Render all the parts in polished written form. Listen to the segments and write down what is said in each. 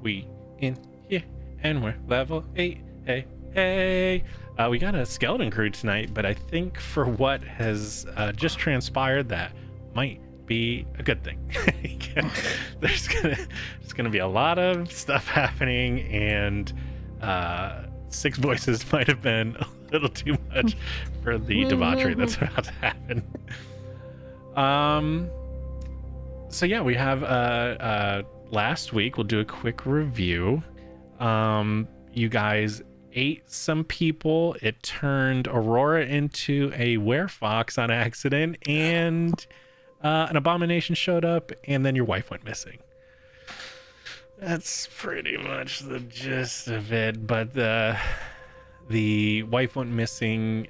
We in here and we're level 8. Hey. We got a skeleton crew tonight, but I think for what has just transpired, that might be a good thing. There's gonna be a lot of stuff happening, and 6 voices might have been a little too much for the debauchery that's about to happen. So yeah, we have last week. We'll do a quick review. You guys ate some people. It turned Aurora into a werefox on accident, and an abomination showed up, and then your wife went missing. That's pretty much the gist of it. But the wife went missing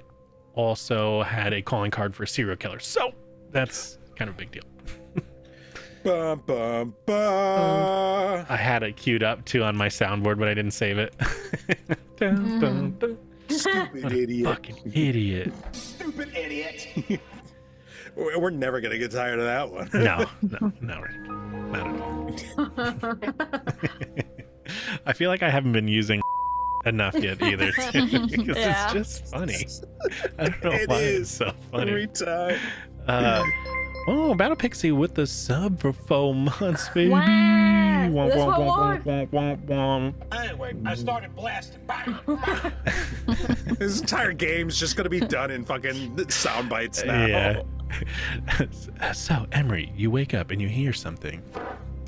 also had a calling card for a serial killer, so that's kind of a big deal. I had it queued up too on my soundboard, but I didn't save it. Dun, dun, dun. Stupid idiot. Fucking idiot. Stupid idiot. We're never going to get tired of that one. No, not at all. I feel like I haven't been using enough yet either, too, because it's just funny. I don't know why it's so funny. Every time. Oh, Battle Pixie with the sub for 4 months, baby. Wow, Anyway, I started blasting. This entire game's just going to be done in fucking sound bites now. Yeah. So, Emery, you wake up and you hear something.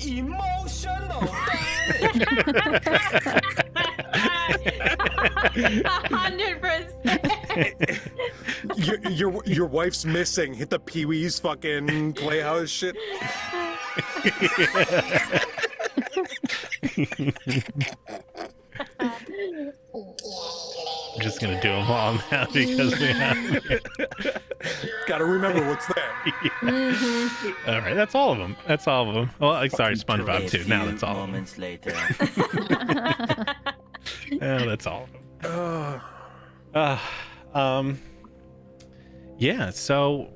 Emotional. 100%. Your wife's missing. Hit the Pee-wee's fucking playhouse shit. I'm just gonna do them all now because we have. Gotta remember what's there. All right, that's all of them. Well, sorry, SpongeBob too. Now that's all of them. Later. Oh, that's all of them. Yeah. So,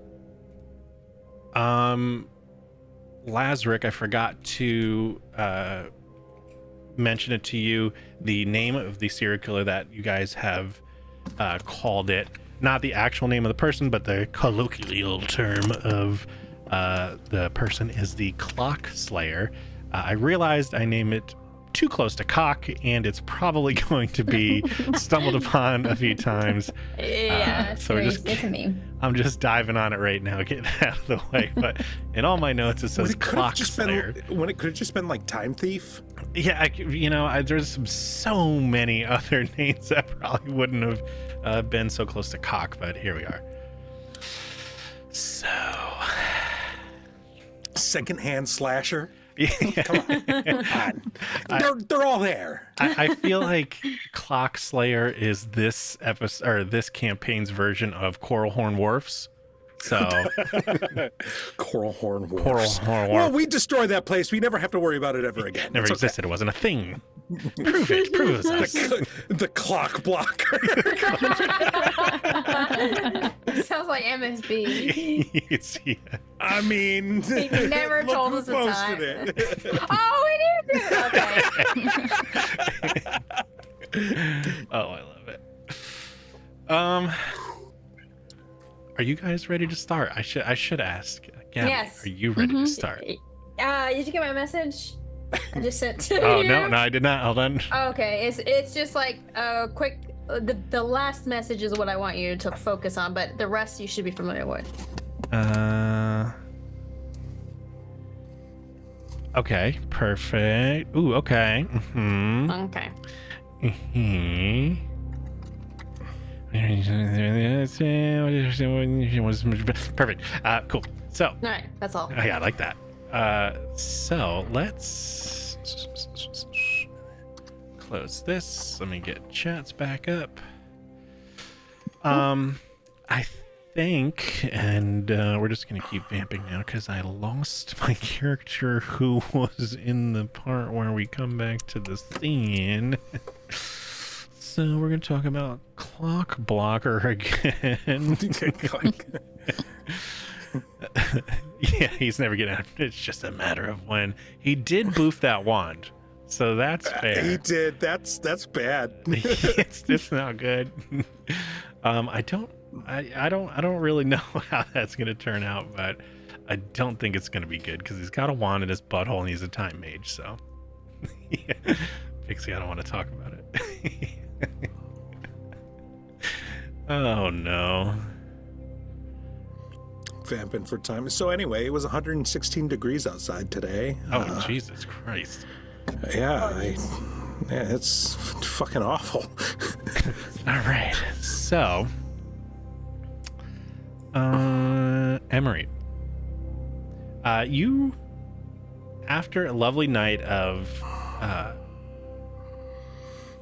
Lazarick, I forgot to mention it to you. The name of the serial killer that you guys have called it, not the actual name of the person, but the colloquial term of the person, is the Clock Slayer. I realized I named it too close to cock, and it's probably going to be stumbled upon a few times. Yeah, so it's a meme. I'm just diving on it right now, getting it out of the way. But in all my notes, it says Clock Slayer. When it could have just been like Time Thief. Yeah, there's so many other names that probably wouldn't have been so close to cock, but here we are. So, Secondhand slasher. yeah. Come on. They're all there. I feel like Clock Slayer is this episode or this campaign's version of Coral Horn Wharfs. So Coral Horn Wharfs. Coral Horn Wharf. Well, we destroyed that place. We never have to worry about it ever again. Never It's existed. It wasn't a thing. Prove it. Prove us. The clock blocker. Sounds like MSB. Yeah. I mean, He never look told who us the posted time. it. Oh, we did do it. Okay. Oh, I love it. Are you guys ready to start? I should ask. Gabby, Yes. Are you ready to start? Did you get my message? I just sent to Oh you. no, I did not. Hold on. Okay, it's just like a quick. The last message is what I want you to focus on, but the rest you should be familiar with. Okay, perfect. Ooh, okay. Mm-hmm. Okay. Perfect. Cool. So, All right, that's all. yeah, I like that. So let's close this. Let me get chats back up. I think, and we're just gonna keep vamping now because I lost my character who was in the part where we come back to the scene. So we're gonna talk about Clock Blocker again. Yeah, he's never getting out. It's just a matter of when. He did boof that wand, so that's fair. He did. That's bad. It's just not good. I don't really know how that's gonna turn out, but I don't think it's gonna be good because he's got a wand in his butthole and he's a time mage. So, yeah. Pixie, I don't want to talk about it. Oh no. Vamping for time. So anyway, it was 116 degrees outside today. Oh, Jesus Christ. Yeah, it's fucking awful. All right. So, Emery, you, after a lovely night of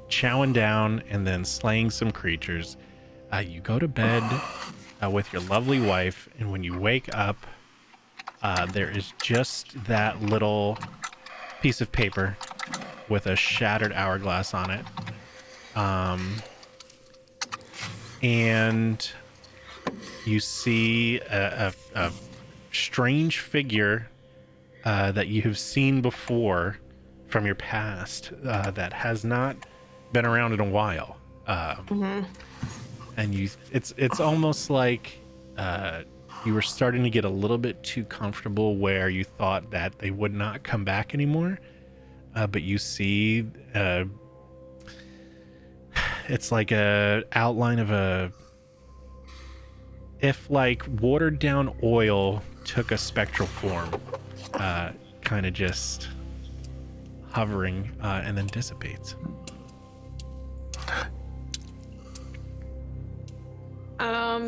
chowing down and then slaying some creatures, you go to bed with your lovely wife, and when you wake up, there is just that little piece of paper with a shattered hourglass on it. And you see a strange figure that you have seen before from your past that has not been around in a while. And it's almost like you were starting to get a little bit too comfortable where you thought that they would not come back anymore. But you see it's like a outline of if like watered down oil took a spectral form, kind of just hovering and then dissipates.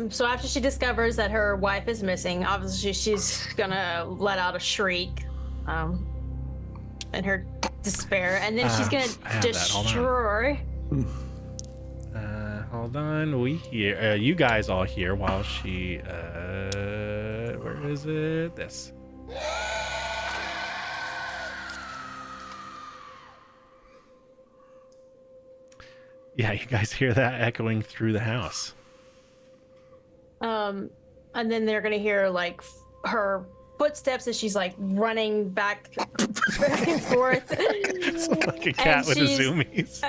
So after she discovers that her wife is missing, obviously she's gonna let out a shriek, in her despair, and then she's gonna destroy. Hold on, we hear you guys all hear while she where is it? This. Yeah, you guys hear that echoing through the house. And then they're gonna hear like her footsteps as she's like running back and forth. It's like a cat with the zoomies.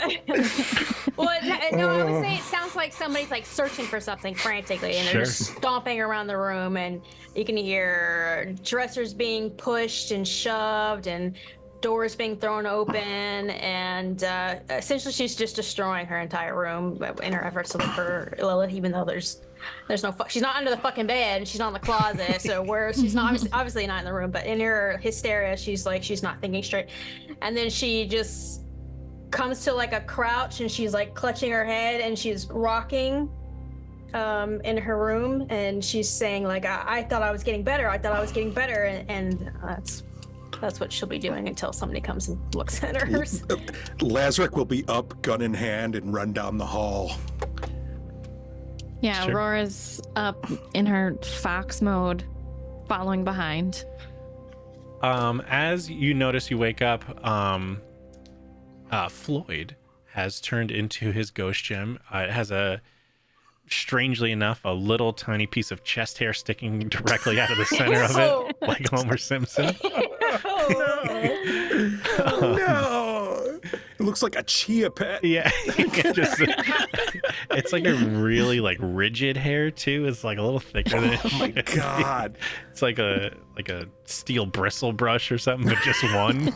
Well, no, I would say it sounds like somebody's like searching for something frantically, and they're just stomping around the room, and you can hear dressers being pushed and shoved, and doors being thrown open, and essentially she's just destroying her entire room in her efforts to look for Lilith, even though there's no she's not under the fucking bed, she's not in the closet, so where she's not obviously not in the room, but in her hysteria she's not thinking straight, and then she just comes to like a crouch, and she's like clutching her head, and she's rocking in her room, and she's saying like I thought I was getting better, and that's what she'll be doing until somebody comes and looks at her. Lazarick will be up, gun in hand, and run down the hall. Yeah, Aurora's up in her fox mode, following behind. As you notice, you wake up, Floyd has turned into his ghost gem. It has strangely enough, a little tiny piece of chest hair sticking directly out of the center of it, like Homer Simpson. No! It looks like a chia pet. Yeah, it's like a really like rigid hair too. It's like a little thicker than. Oh my god! It's like a steel bristle brush or something, but just one.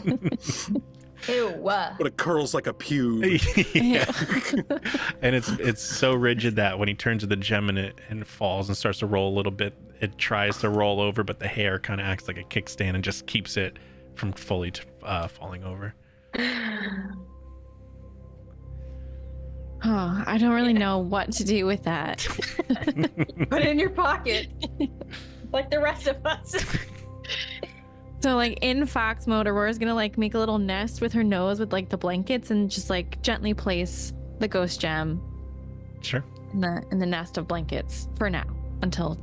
Ew. But it curls like a pube. Yeah. And it's so rigid that when he turns to the gem in it and falls and starts to roll a little bit, it tries to roll over, but the hair kind of acts like a kickstand and just keeps it from fully falling over. Oh, I don't really know what to do with that. Put it in your pocket, like the rest of us. So like in fox mode, Aurora's gonna like make a little nest with her nose with like the blankets and just like gently place the ghost gem. Sure. In the nest of blankets for now until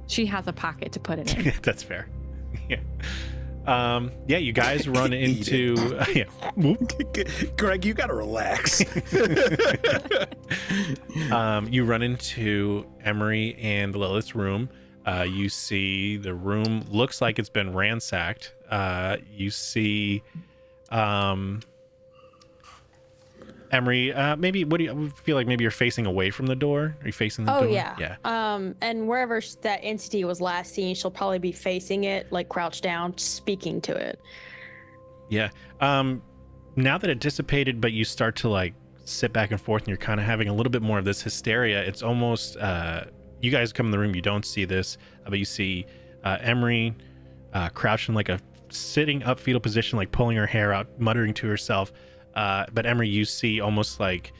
she has a pocket to put it in. That's fair. Yeah. Yeah, you guys run into Greg, you gotta relax. You run into Emery and Lilith's room. You see the room looks like it's been ransacked. You see Emery, maybe what do you feel like? Maybe you're facing away from the door? Are you facing the door? Oh yeah. Yeah. And wherever that entity was last seen, she'll probably be facing it, like crouched down, speaking to it. Yeah. Now that it dissipated, but you start to like sit back and forth and you're kind of having a little bit more of this hysteria. It's almost, you guys come in the room, you don't see this, but you see Emery crouched in like a sitting up fetal position, like pulling her hair out, muttering to herself. But Emery, you see almost like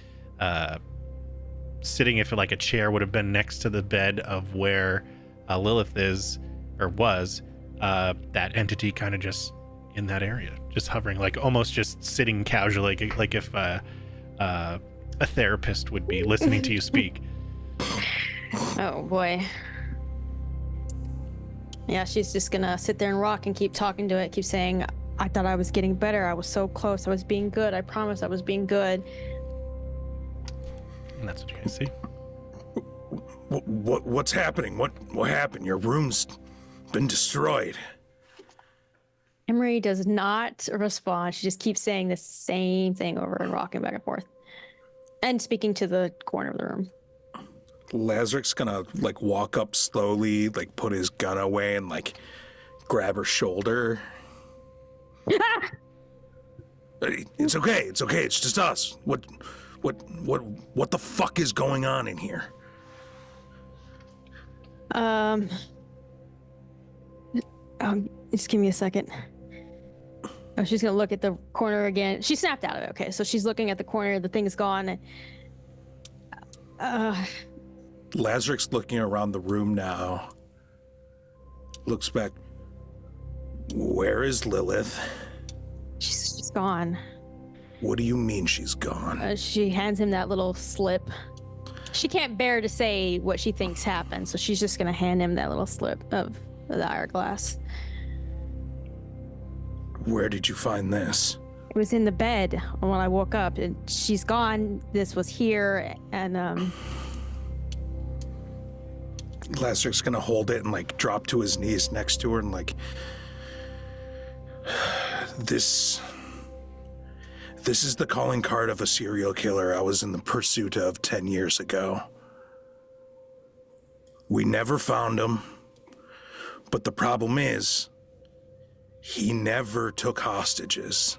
sitting, if like a chair would have been next to the bed of where Lilith is or was, that entity kind of just in that area, just hovering, like almost just sitting casually, like if a therapist would be listening to you speak. Oh boy. Yeah, she's just gonna sit there and rock and keep talking to it, keep saying, I thought I was getting better. I was so close. I was being good. I promised I was being good. And that's what you're gonna see. What's happening? What happened? Your room's been destroyed. Emery does not respond. She just keeps saying the same thing over and rocking back and forth. And speaking to the corner of the room. Lazarus gonna like walk up slowly, like put his gun away and like grab her shoulder. It's okay. It's okay. It's just us. What the fuck is going on in here? Just give me a second. Oh, she's gonna look at the corner again. She snapped out of it. Okay, so she's looking at the corner. The thing's gone. Lazarus looking around the room now. Looks back. Where is Lilith? She's gone. What do you mean she's gone? She hands him that little slip. She can't bear to say what she thinks happened, so she's just gonna hand him that little slip of the hourglass. Where did you find this? It was in the bed when I woke up, and she's gone. This was here, and Lazarus gonna hold it and like drop to his knees next to her and like, this is the calling card of a serial killer I was in the pursuit of 10 years ago. We never found him, but the problem is, he never took hostages.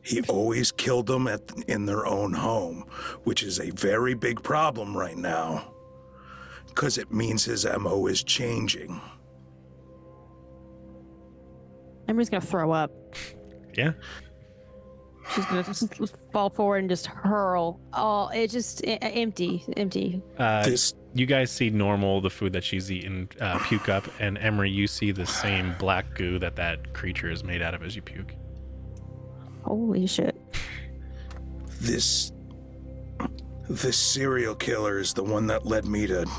He always killed them in their own home, which is a very big problem right now, because it means his MO is changing. Emery's gonna throw up. Yeah. She's gonna just fall forward and just hurl. Oh, it's just empty. You guys see Normal, the food that she's eaten, puke up, and Emery, you see the same black goo that creature is made out of as you puke. Holy shit. This serial killer is the one that led me to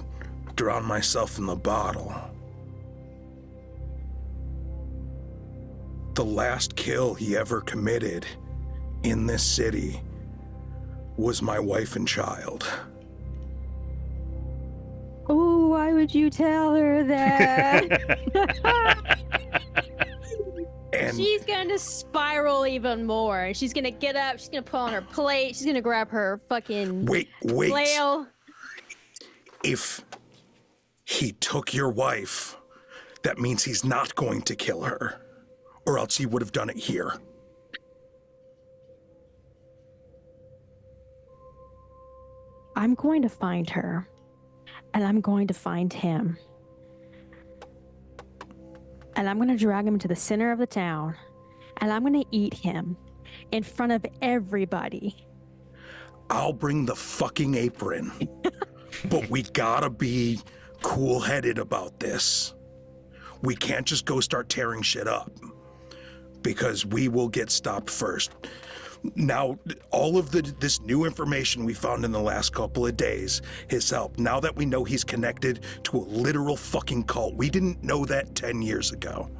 drown myself in the bottle. The last kill he ever committed in this city was my wife and child. Oh, why would you tell her that? And she's going to spiral even more. She's going to get up. She's going to put on her plate. She's going to grab her fucking wait. flail. If he took your wife, that means he's not going to kill her, or else he would have done it here. I'm going to find her, and I'm going to find him. And I'm going to drag him to the center of the town, and I'm going to eat him in front of everybody. I'll bring the fucking apron. But we gotta be cool-headed about this. We can't just go start tearing shit up, because we will get stopped first. Now, all of this new information we found in the last couple of days has helped. Now that we know he's connected to a literal fucking cult, we didn't know that 10 years ago.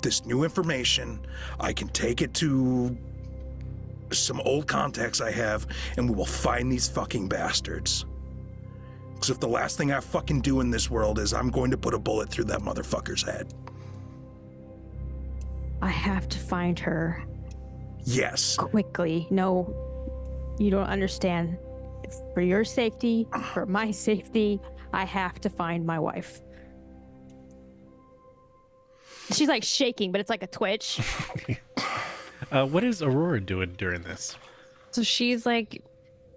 This new information, I can take it to some old contacts I have, and we will find these fucking bastards. Because if the last thing I fucking do in this world is I'm going to put a bullet through that motherfucker's head. I have to find her Yes. quickly. No, you don't understand. For your safety, for my safety, I have to find my wife. She's like shaking, but it's like a twitch. What is Aurora doing during this? So she's like,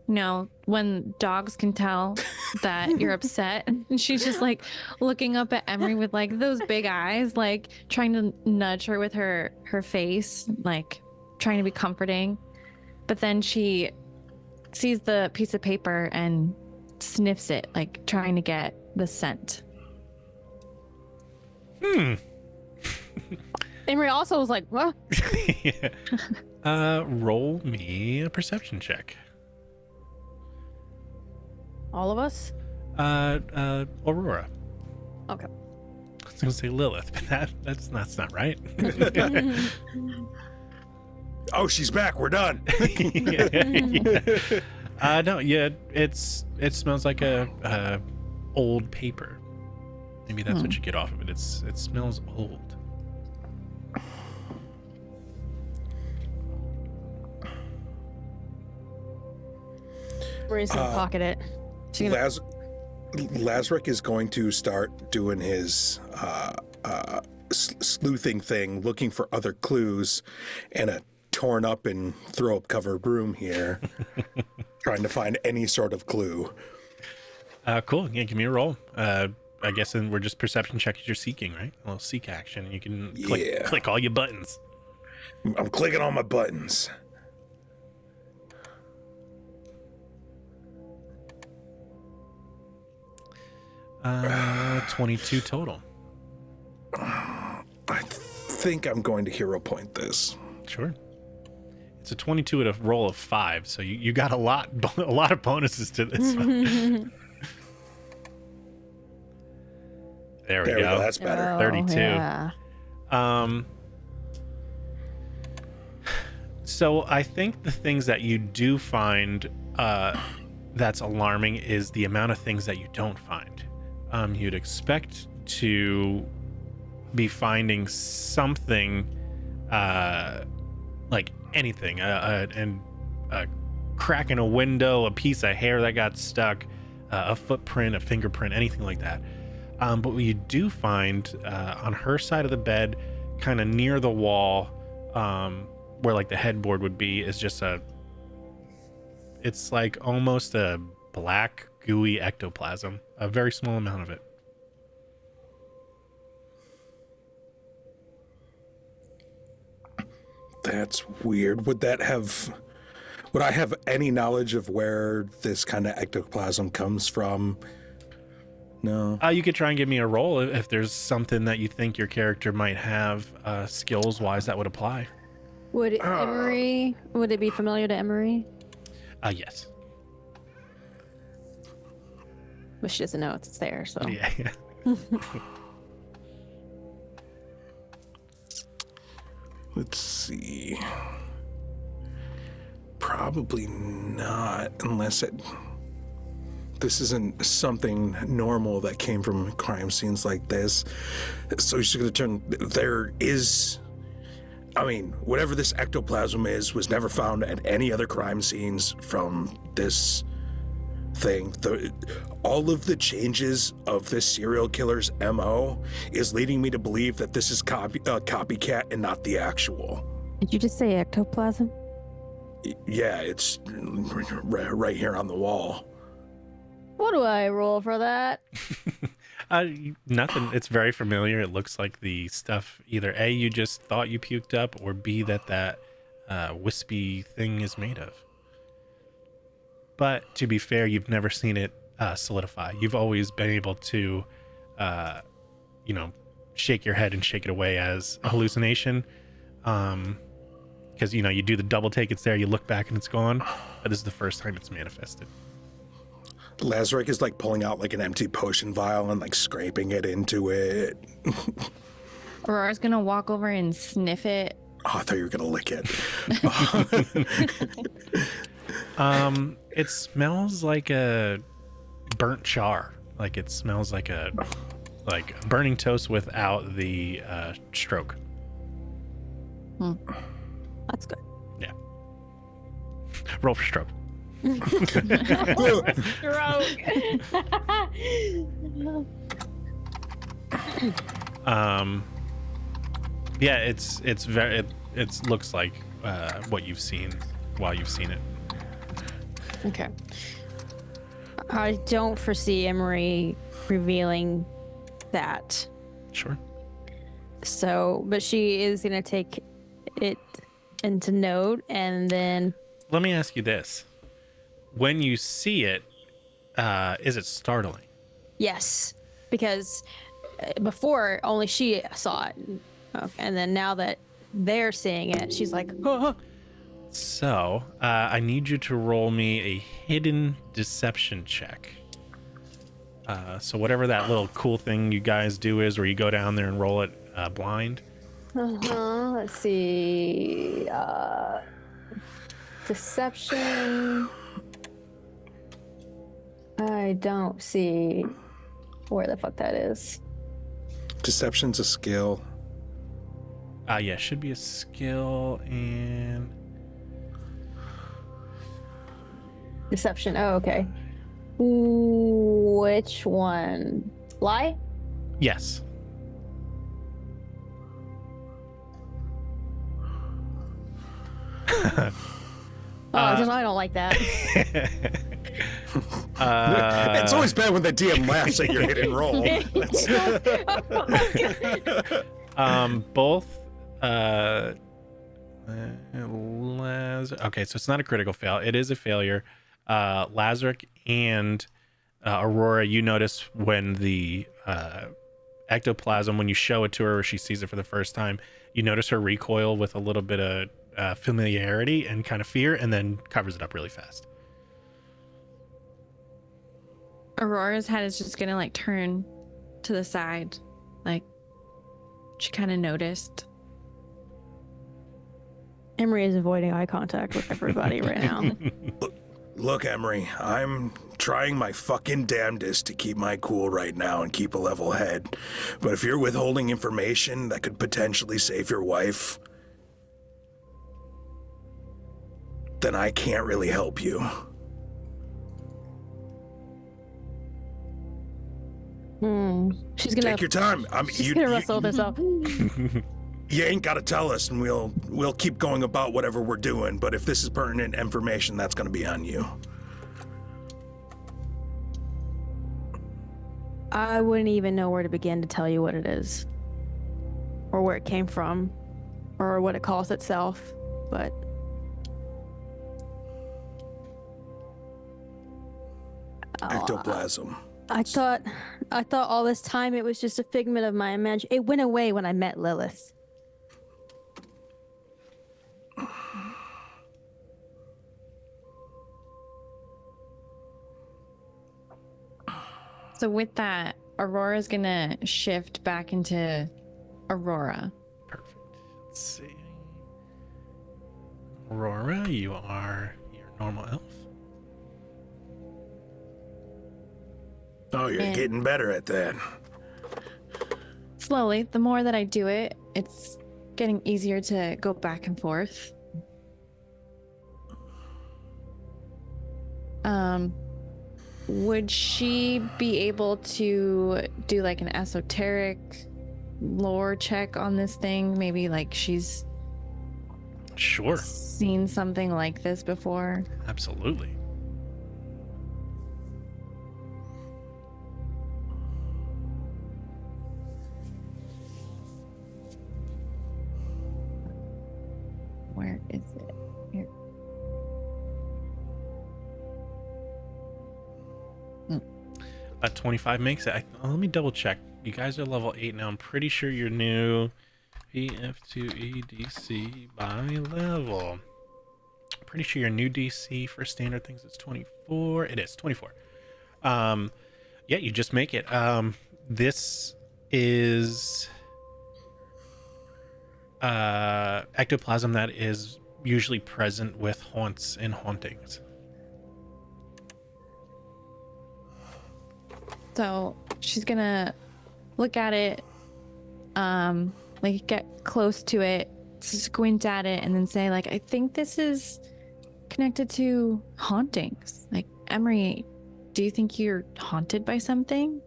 when dogs can tell that you're upset, and she's just like looking up at Emery with like those big eyes, like trying to nudge her with her face, like trying to be comforting. But then she sees the piece of paper and sniffs it, like trying to get the scent. Emery also was like, what? Yeah. Roll me a perception check. All of us? Aurora. Okay. I was gonna say Lilith, but that's not right. Oh, she's back. We're done. No, yeah, it smells like a old paper. Maybe that's what you get off of it. It smells old. Emery's gonna pocket it. She's gonna Lazarick is going to start doing his sleuthing thing, looking for other clues in a torn up and throw up covered room here, trying to find any sort of clue. Cool. Yeah, give me a roll. I guess then we're just perception check as you're seeking, right? A little seek action, and you can click all your buttons. I'm clicking on my buttons. Uh, 22 total. I think I'm going to hero point this. Sure. It's a 22 at a roll of 5, so you got a lot of bonuses to this one. There we go. That's better. 32. Yeah. So I think the things that you do find that's alarming is the amount of things that you don't find. You'd expect to be finding something like anything, and a crack in a window, a piece of hair that got stuck, a footprint, a fingerprint, anything like that. But what you do find on her side of the bed, kind of near the wall, where like the headboard would be, is just it's like almost a black gooey ectoplasm, a very small amount of it. That's weird. Would I have any knowledge of where this kind of ectoplasm comes from? No. You could try and give me a roll if there's something that you think your character might have skills wise that would apply. Would it be familiar to Emery? Yes. But she doesn't know it's there, so. Yeah. Let's see. Probably not, unless this isn't something normal that came from crime scenes like this. So she's going to turn. Whatever this ectoplasm is was never found at any other crime scenes from this thing. All of the changes of this serial killer's MO is leading me to believe that this is copycat and not the actual. Did you just say ectoplasm? Yeah, it's right here on the wall. What do I roll for that? Nothing. It's very familiar. It looks like the stuff either A, you just thought you puked up, or B, that wispy thing is made of. But to be fair, you've never seen it solidify. You've always been able to, shake your head and shake it away as a hallucination. Because, you do the double take, it's there, you look back and it's gone. But this is the first time it's manifested. Lazarick is like pulling out like an empty potion vial and like scraping it into it. Aurora's gonna walk over and sniff it. Oh, I thought you were gonna lick it. It smells like a burnt char. Like it smells like burning toast without the stroke. That's good. Yeah. Roll for stroke. Yeah, it's very it looks like what you've seen while you've seen it. Okay. I don't foresee Emery revealing that. Sure. So, but she is going to take it into note and then. Let me ask you this. When you see it, is it startling? Yes. Because before only she saw it. Okay. And then now that they're seeing it, she's like, oh. So, I need you to roll me a hidden deception check. So whatever that little cool thing you guys do is where you go down there and roll it blind. Let's see. Deception. I don't see where the fuck that is. Deception's a skill. Yeah, should be a skill and... Deception. Oh, okay. Which one? Lie? Yes. Then I don't like that. It's always bad when the DM laughs at your hidden roll. Both okay, so it's not a critical fail. It is a failure. Lazarick and Aurora, you notice when the ectoplasm, when you show it to her or she sees it for the first time, you notice her recoil with a little bit of familiarity and kind of fear, and then covers it up really fast. Aurora's head is just gonna like turn to the side, like she kind of noticed. Emery is avoiding eye contact with everybody right now. Look, Emery, I'm trying my fucking damnedest to keep my cool right now and keep a level head. But if you're withholding information that could potentially save your wife, then I can't really help you. She's gonna Take your time. She's gonna wrestle this up. You ain't gotta tell us, and we'll keep going about whatever we're doing. But if this is pertinent information, that's gonna be on you. I wouldn't even know where to begin to tell you what it is, or where it came from, or what it calls itself. But Ectoplasm. I thought all this time it was just a figment of my imagination. It went away when I met Lilith. So with that, Aurora's gonna shift back into Aurora. Perfect. Let's see. Aurora, you are your normal elf. Oh, you're And- getting better at that. Slowly, the more that I do it, it's getting easier to go back and forth. Would she be able to do like an esoteric lore check on this thing? Maybe like she's Sure. seen something like this before. Absolutely. Where is it? Here. A 25 makes it. Let me double check. You guys are level 8 now. I'm pretty sure you're new. EF2 EDC by level. Pretty sure your new DC for standard things is 24. It is 24. Yeah, you just make it. This is ectoplasm that is usually present with haunts and hauntings. So she's gonna look at it, like get close to it, squint at it, and then say, like, I think this is connected to hauntings. Like, Emery, do you think you're haunted by something?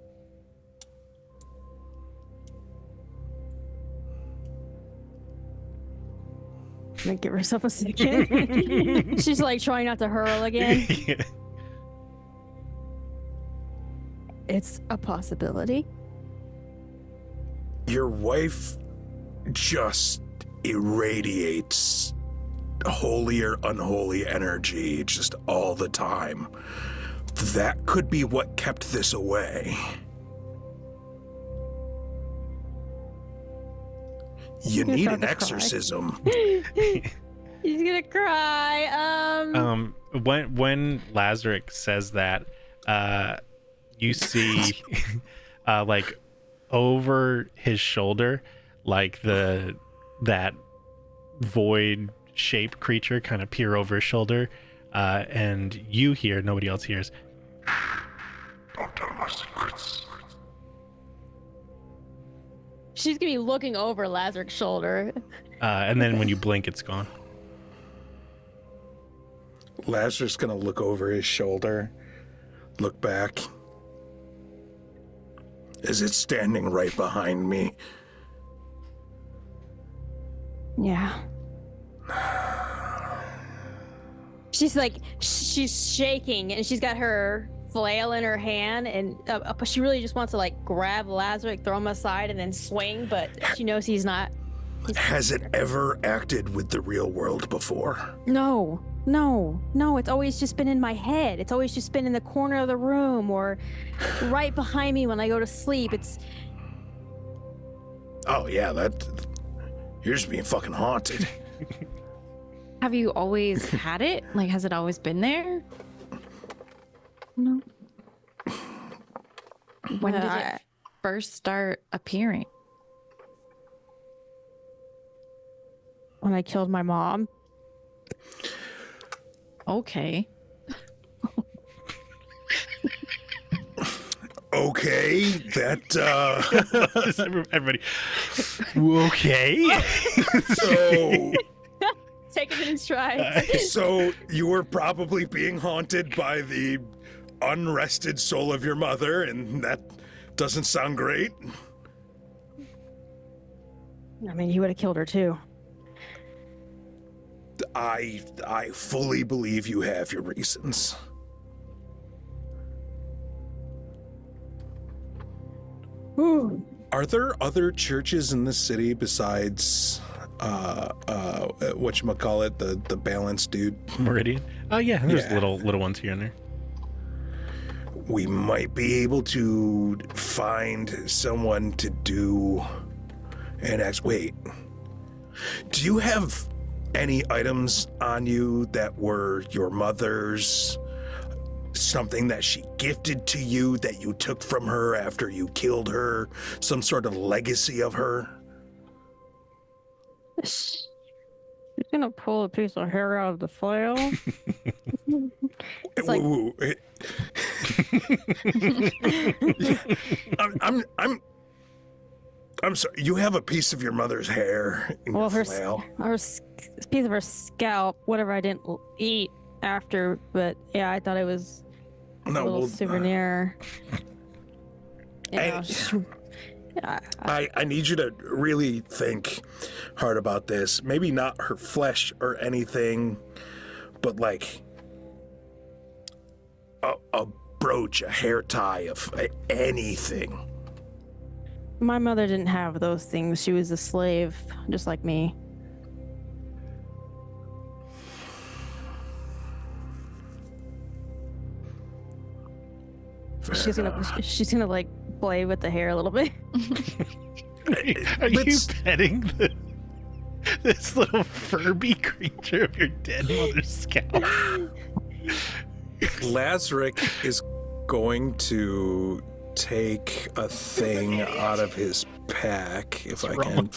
Gonna give herself a second. She's like trying not to hurl again. It's a possibility. Your wife just irradiates holy or unholy energy just all the time. That could be what kept this away. You need an exorcism. He's gonna cry. When Lazarick says that, you see, like over his shoulder, like that void shaped creature kind of peer over his shoulder, and you hear, nobody else hears, "Don't tell my secrets." She's gonna be looking over Lazarick's shoulder. And then when you blink, it's gone. Lazarus gonna look over his shoulder, look back. Is it standing right behind me? Yeah. She's like, she's shaking, and she's got her flail in her hand, and she really just wants to like grab Lazarick, throw him aside, and then swing, but she knows he's not. Has it ever acted with the real world before? No, it's always just been in my head. It's always just been in the corner of the room or right behind me when I go to sleep. It's... Oh yeah, you're just being fucking haunted. Have you always had it? Like, has it always been there? No. When did it first start appearing? When I killed my mom. Okay. Okay, Everybody. Okay. So, Take it in stride. so you were probably being haunted by the unrested soul of your mother, and that doesn't sound great. I mean, he would have killed her too. I fully believe you have your reasons. Ooh. Are there other churches in the city besides whatchamacallit, the balance dude? Meridian? Oh yeah, there's Yeah. little ones here and there. We might be able to find someone to do wait. Do you have any items on you that were your mother's? Something that she gifted to you that you took from her after you killed her? Some sort of legacy of her? She's gonna pull a piece of hair out of the flail. It's like- Woo, I'm sorry. You have a piece of your mother's hair in your flail. Piece of her scalp, whatever I didn't eat after, but yeah, I thought it was a little souvenir. I need you to really think hard about this. Maybe not her flesh or anything, but like a brooch, a hair tie of anything. My mother didn't have those things. She was a slave, just like me. She's gonna like play with the hair a little bit. Are you petting this little Furby creature of your dead mother's scalp? Lazarick is going to take a thing out of his pack, if I can.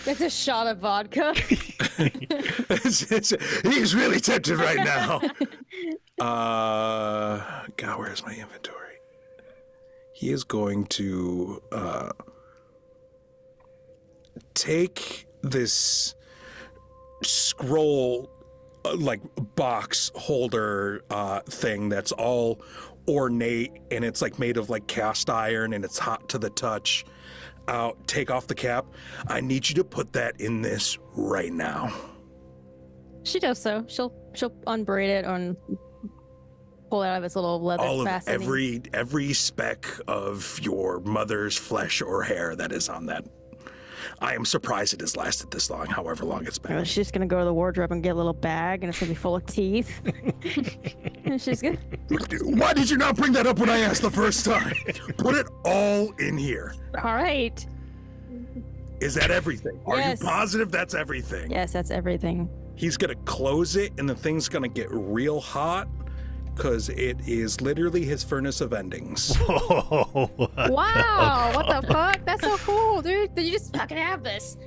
It's a shot of vodka. He's really tempted right now. God, where's my inventory? he is going to take this scroll like box holder thing that's all ornate, and it's like made of like cast iron, and it's hot to the touch. Out, take off the cap. I need you to put that in this right now. She does so. She'll unbraid it and pull it out of its little leather All of fastening. every speck of your mother's flesh or hair that is on that. I am surprised it has lasted this long, however long it's been. She's just gonna go to the wardrobe and get a little bag, and it's gonna be full of teeth. And she's gonna. Why did you not bring that up when I asked the first time? Put it all in here. All right. Is that everything? Are Yes. you positive that's everything? Yes, that's everything. He's gonna close it, and the thing's gonna get real hot, because it is literally his furnace of endings. Whoa, Wow! What the fuck? That's so cool, dude. Did you just fucking have this?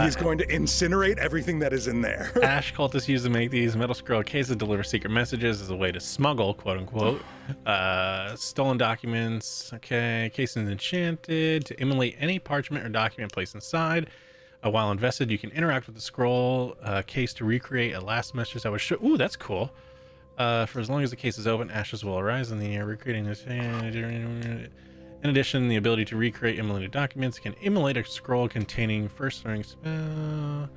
He's going to incinerate everything that is in there. Ash cultists use to make these metal scroll cases deliver secret messages as a way to smuggle, quote unquote, stolen documents. Okay, case is enchanted to immolate any parchment or document placed inside. While invested, you can interact with the scroll case to recreate a last message that was show. Ooh, that's cool. For as long as the case is open, ashes will arise in the air, recreating this. In addition, the ability to recreate immolated documents can immolate a scroll containing first learning spell.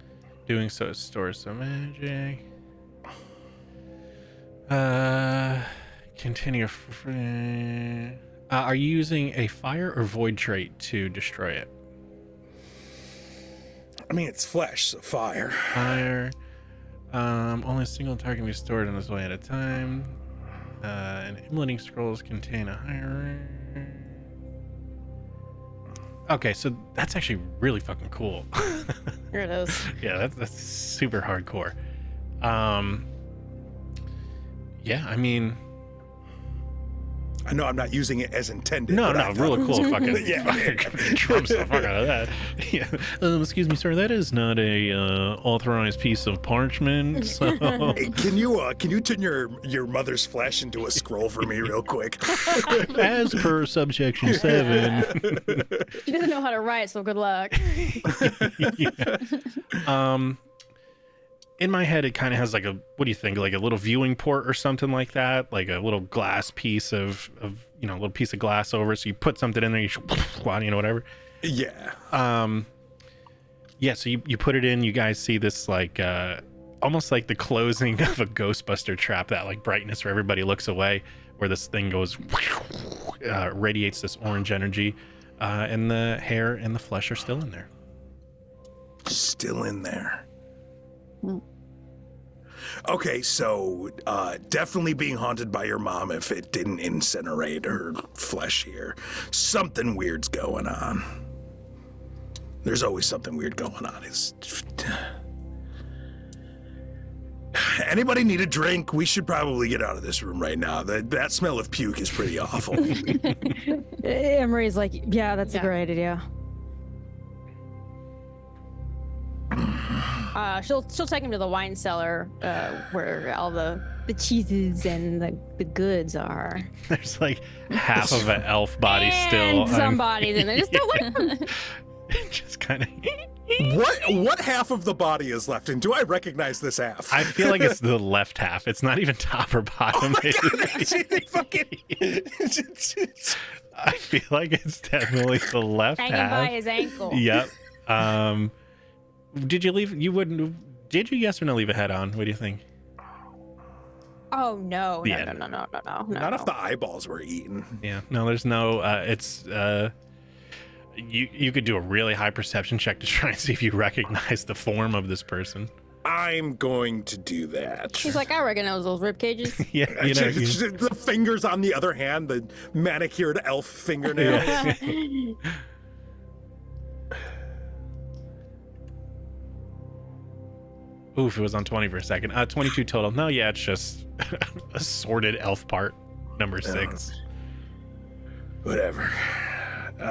Doing so stores some magic. Continue. Are you using a fire or void trait to destroy it? I mean, it's flesh, so fire. Fire. Only a single target can be stored in this way at a time. And immolating scrolls contain a higher. Okay, so that's actually really fucking cool. Here it is. Yeah, that's super hardcore. Yeah, I mean, I know I'm not using it as intended. no, but I thought- really cool. Fucking Yeah. trumps the fuck out of that. Yeah. Excuse me, sir. That is not a authorized piece of parchment. So Hey, can you turn your mother's flesh into a scroll for me real quick? as per subsection 7. She doesn't know how to write, so good luck. Yeah. In my head, it kind of has like a, what do you think, like a little viewing port or something like that, like a little glass piece of a little piece of glass over it. So you put something in there, whatever. Yeah. Yeah, so you put it in, you guys see this like almost like the closing of a Ghostbuster trap, that like brightness where everybody looks away, where this thing goes, radiates this orange energy, and the hair and the flesh are still in there. Still in there. Okay, so definitely being haunted by your mom if it didn't incinerate her flesh here. Something weird's going on. There's always something weird going on. Anybody need a drink? We should probably get out of this room right now. That smell of puke is pretty awful. Emery's like, yeah, that's a great idea. She'll take him to the wine cellar where all the cheeses and the goods are. There's like half of an elf body and still. somebody's in there. Just don't look at them. Just kind of. What half of the body is left, and do I recognize this half? I feel like it's the left half. It's not even top or bottom. Oh my God, actually, they fucking... I feel like it's definitely the left Hanging half. by his ankle. Yep. Did you leave? You wouldn't. Did you, yes or no, leave a head on? What do you think? Oh no! Yeah. No! Not if the eyeballs were eaten. Yeah. No, there's no. It's. You could do a really high perception check to try and see if you recognize the form of this person. I'm going to do that. He's like, I recognize those rib cages. Yeah. You know. The fingers on the other hand, the manicured elf fingernails. Yeah. Oof, it was on 20 for a second. 22 total. No, yeah, it's just a sorted elf part, number 6. Whatever.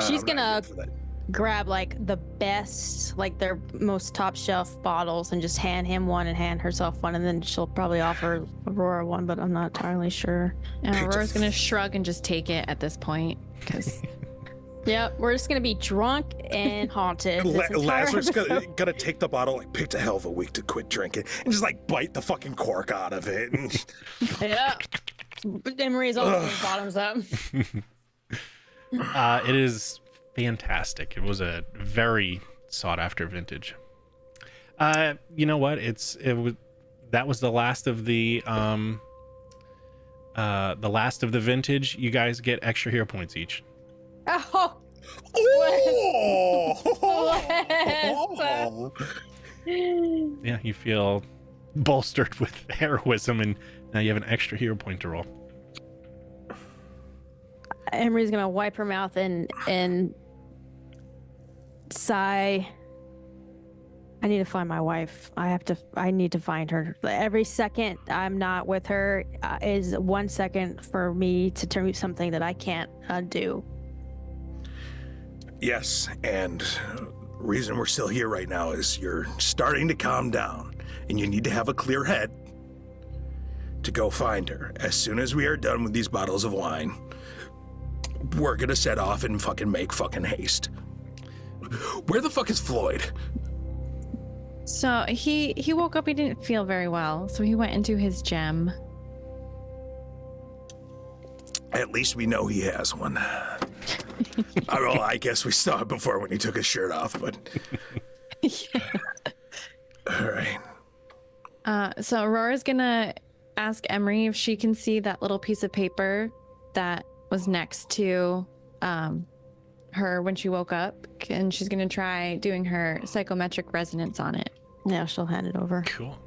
She's I'm not gonna good for that. grab like the best, like their most top shelf bottles and just hand him one and hand herself one, and then she'll probably offer Aurora one, but I'm not entirely sure. And Aurora's gonna shrug and just take it at this point. because Yep, we're just gonna be drunk and haunted. this entire Lazarus episode. gonna take the bottle, like, picked a hell of a week to quit drinking, and just, like, bite the fucking cork out of it. And Yeah. Emery's all bottoms up. It is fantastic. It was a very sought after vintage. You know what? That was the last of the vintage. You guys get extra hero points each. Oh, oh! Yeah, you feel bolstered with heroism, and now you have an extra hero point to roll. Emery's gonna wipe her mouth and sigh. I need to find my wife. I need to find her. Every second I'm not with her is 1 second for me to do something that I can't undo. Yes, and reason we're still here right now is you're starting to calm down, and you need to have a clear head to go find her. As soon as we are done with these bottles of wine, we're gonna set off and fucking make fucking haste. Where the fuck is Floyd? so he woke up. He didn't feel very well, so he went into his gem. At least we know he has one. Well, I guess we saw it before when he took his shirt off, but... All right. So Aurora's gonna ask Emery if she can see that little piece of paper that was next to her when she woke up, and she's gonna try doing her psychometric resonance on it. Now she'll hand it over. Cool.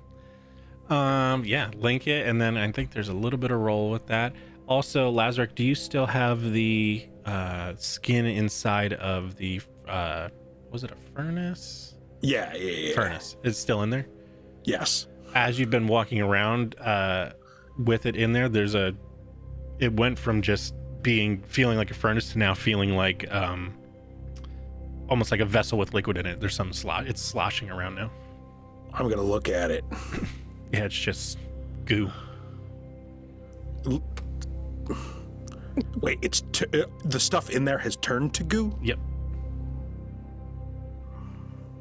Yeah, link it, and then I think there's a little bit of roll with that. Also, Lazarek, do you still have the skin inside of the was it a furnace? Yeah. Furnace. It's still in there? Yes. As you've been walking around with it in there, it went from just feeling like a furnace to now feeling like almost like a vessel with liquid in it. There's some it's sloshing around now. I'm gonna look at it. Yeah, it's just goo. Wait, the stuff in there has turned to goo? Yep.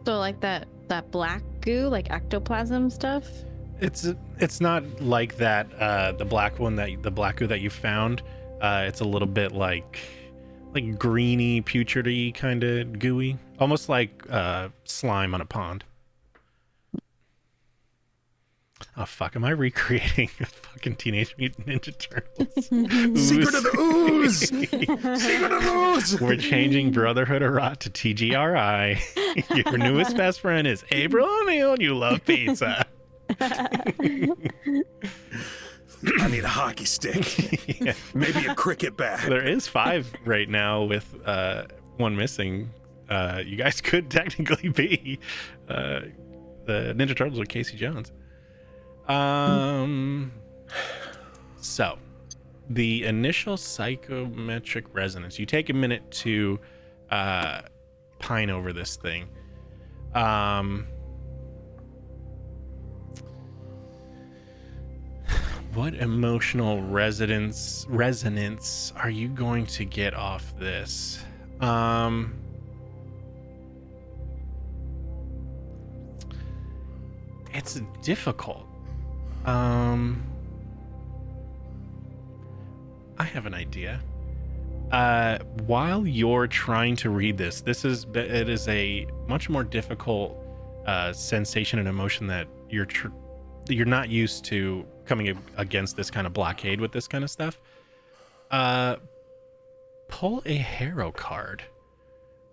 So like that black goo, like ectoplasm stuff. It's not like that. The black goo that you found. It's a little bit like greeny, putridy kind of gooey, almost like slime on a pond. Oh fuck! Am I recreating a fucking Teenage Mutant Ninja Turtles? Secret of the Ooze! Secret of the Ooze! We're changing Brotherhood of Rot to TGRI. Your newest best friend is April O'Neil, and you love pizza. I need a hockey stick. Yeah. Maybe a cricket bat. There is 5 right now with 1 missing. You guys could technically be the Ninja Turtles with Casey Jones. So the initial psychometric resonance, you take a minute to pine over this thing. What emotional resonance are you going to get off this? It's difficult. I have an idea. While you're trying to read this, it is a much more difficult sensation and emotion that you're not used to coming against this kind of blockade with this kind of stuff. Pull a hero card.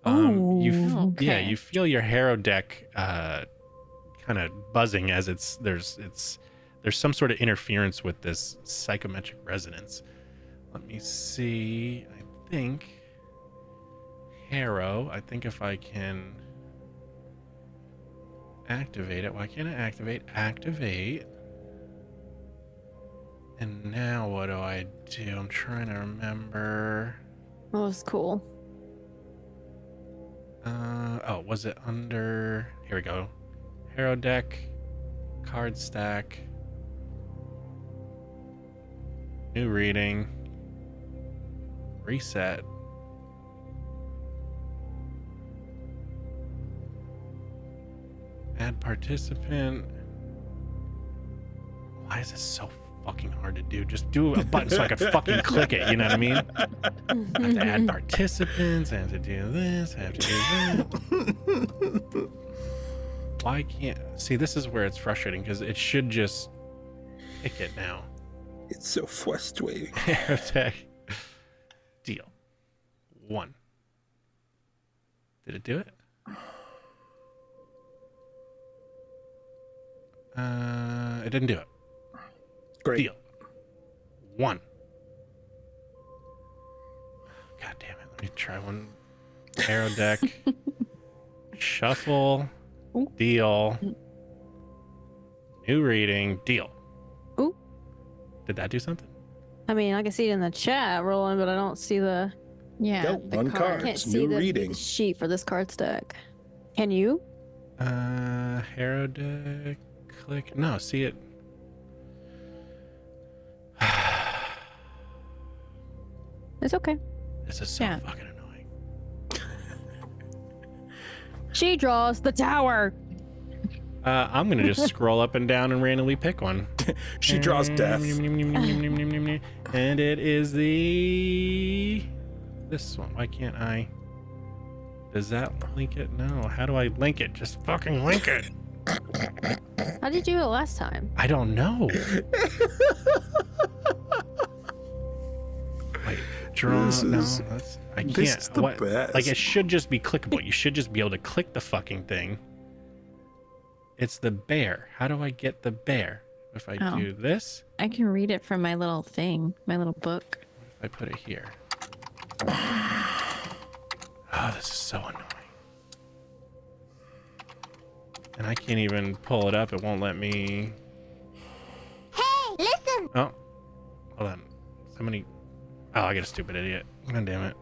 Okay. Yeah, you feel your hero deck kind of buzzing as there's some sort of interference with this psychometric resonance. Let me see. I think if I can activate it. Why can't I activate? Activate. And now what do I do? I'm trying to remember. That was cool. Was it under? Here we go. Hero deck, card stack, new reading, reset. Add participant. Why is this so fucking hard to do? Just do a button so I can fucking click it. You know what I mean? I have to add participants. I have to do this. I have to do that. Why can't... See, this is where it's frustrating because it should just pick it now. It's so frustrating. Attack. Deal. 1. Did it do it? It didn't do it. Great. Deal. 1. God damn it. Let me try one. Arrow deck. Shuffle. Ooh. Deal. New reading. Deal. Ooh. Did that do something? I mean, I can see it in the chat rolling, but I don't see the. Yeah. Yep, the one card. card. I can't It's see new the reading. sheet for this card stack. Can you? Arrow deck. Click. No, see it. It's okay. This is so Yeah. fucking annoying. She draws the tower. I'm gonna just scroll up and down and randomly pick one. She draws death. And it is this one. Why can't I? Does that link it? No. How do I link it? Just fucking link it. How did you do it last time? I don't know. Wait, draw. This No, is- I can't. this is the best. Like it should just be clickable. You should just be able to click the fucking thing. It's the bear. How do I get the bear? If I Oh. do this, I can read it from my little thing, my little book. if I put it here. Oh, this is so annoying. And I can't even pull it up. It won't let me. Hey, listen! Oh, hold on. Somebody. Oh, I get a stupid idiot. God damn it.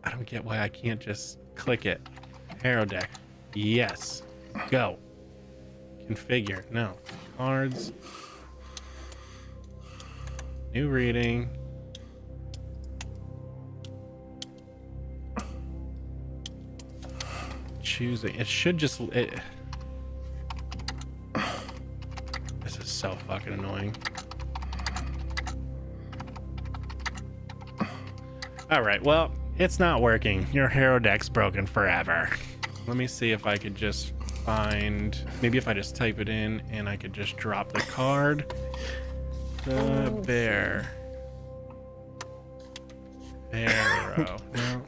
I don't get why I can't just click it. Arrow deck. Yes. Go. Configure. No. Cards. New reading. Choosing. It should just. This is so fucking annoying. All right. Well, it's not working. Your hero deck's broken forever. Let me see if I could just find. Maybe if I just type it in and I could just drop the card. The bear. Arrow. No.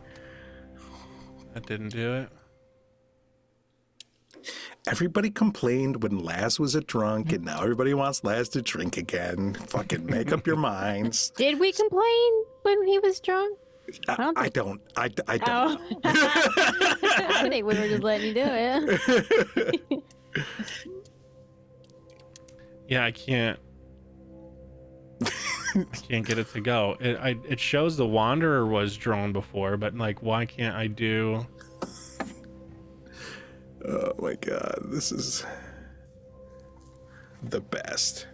That didn't do it. Everybody complained when Laz was a drunk, and now everybody wants Laz to drink again. Fucking make up your minds. Did we complain when he was drunk? I don't. I don't. Oh. I think we were just letting you do it. Yeah, I can't. I can't get it to go. It shows the Wanderer was drawn before, but like, why can't I do? Oh my god, this is the best.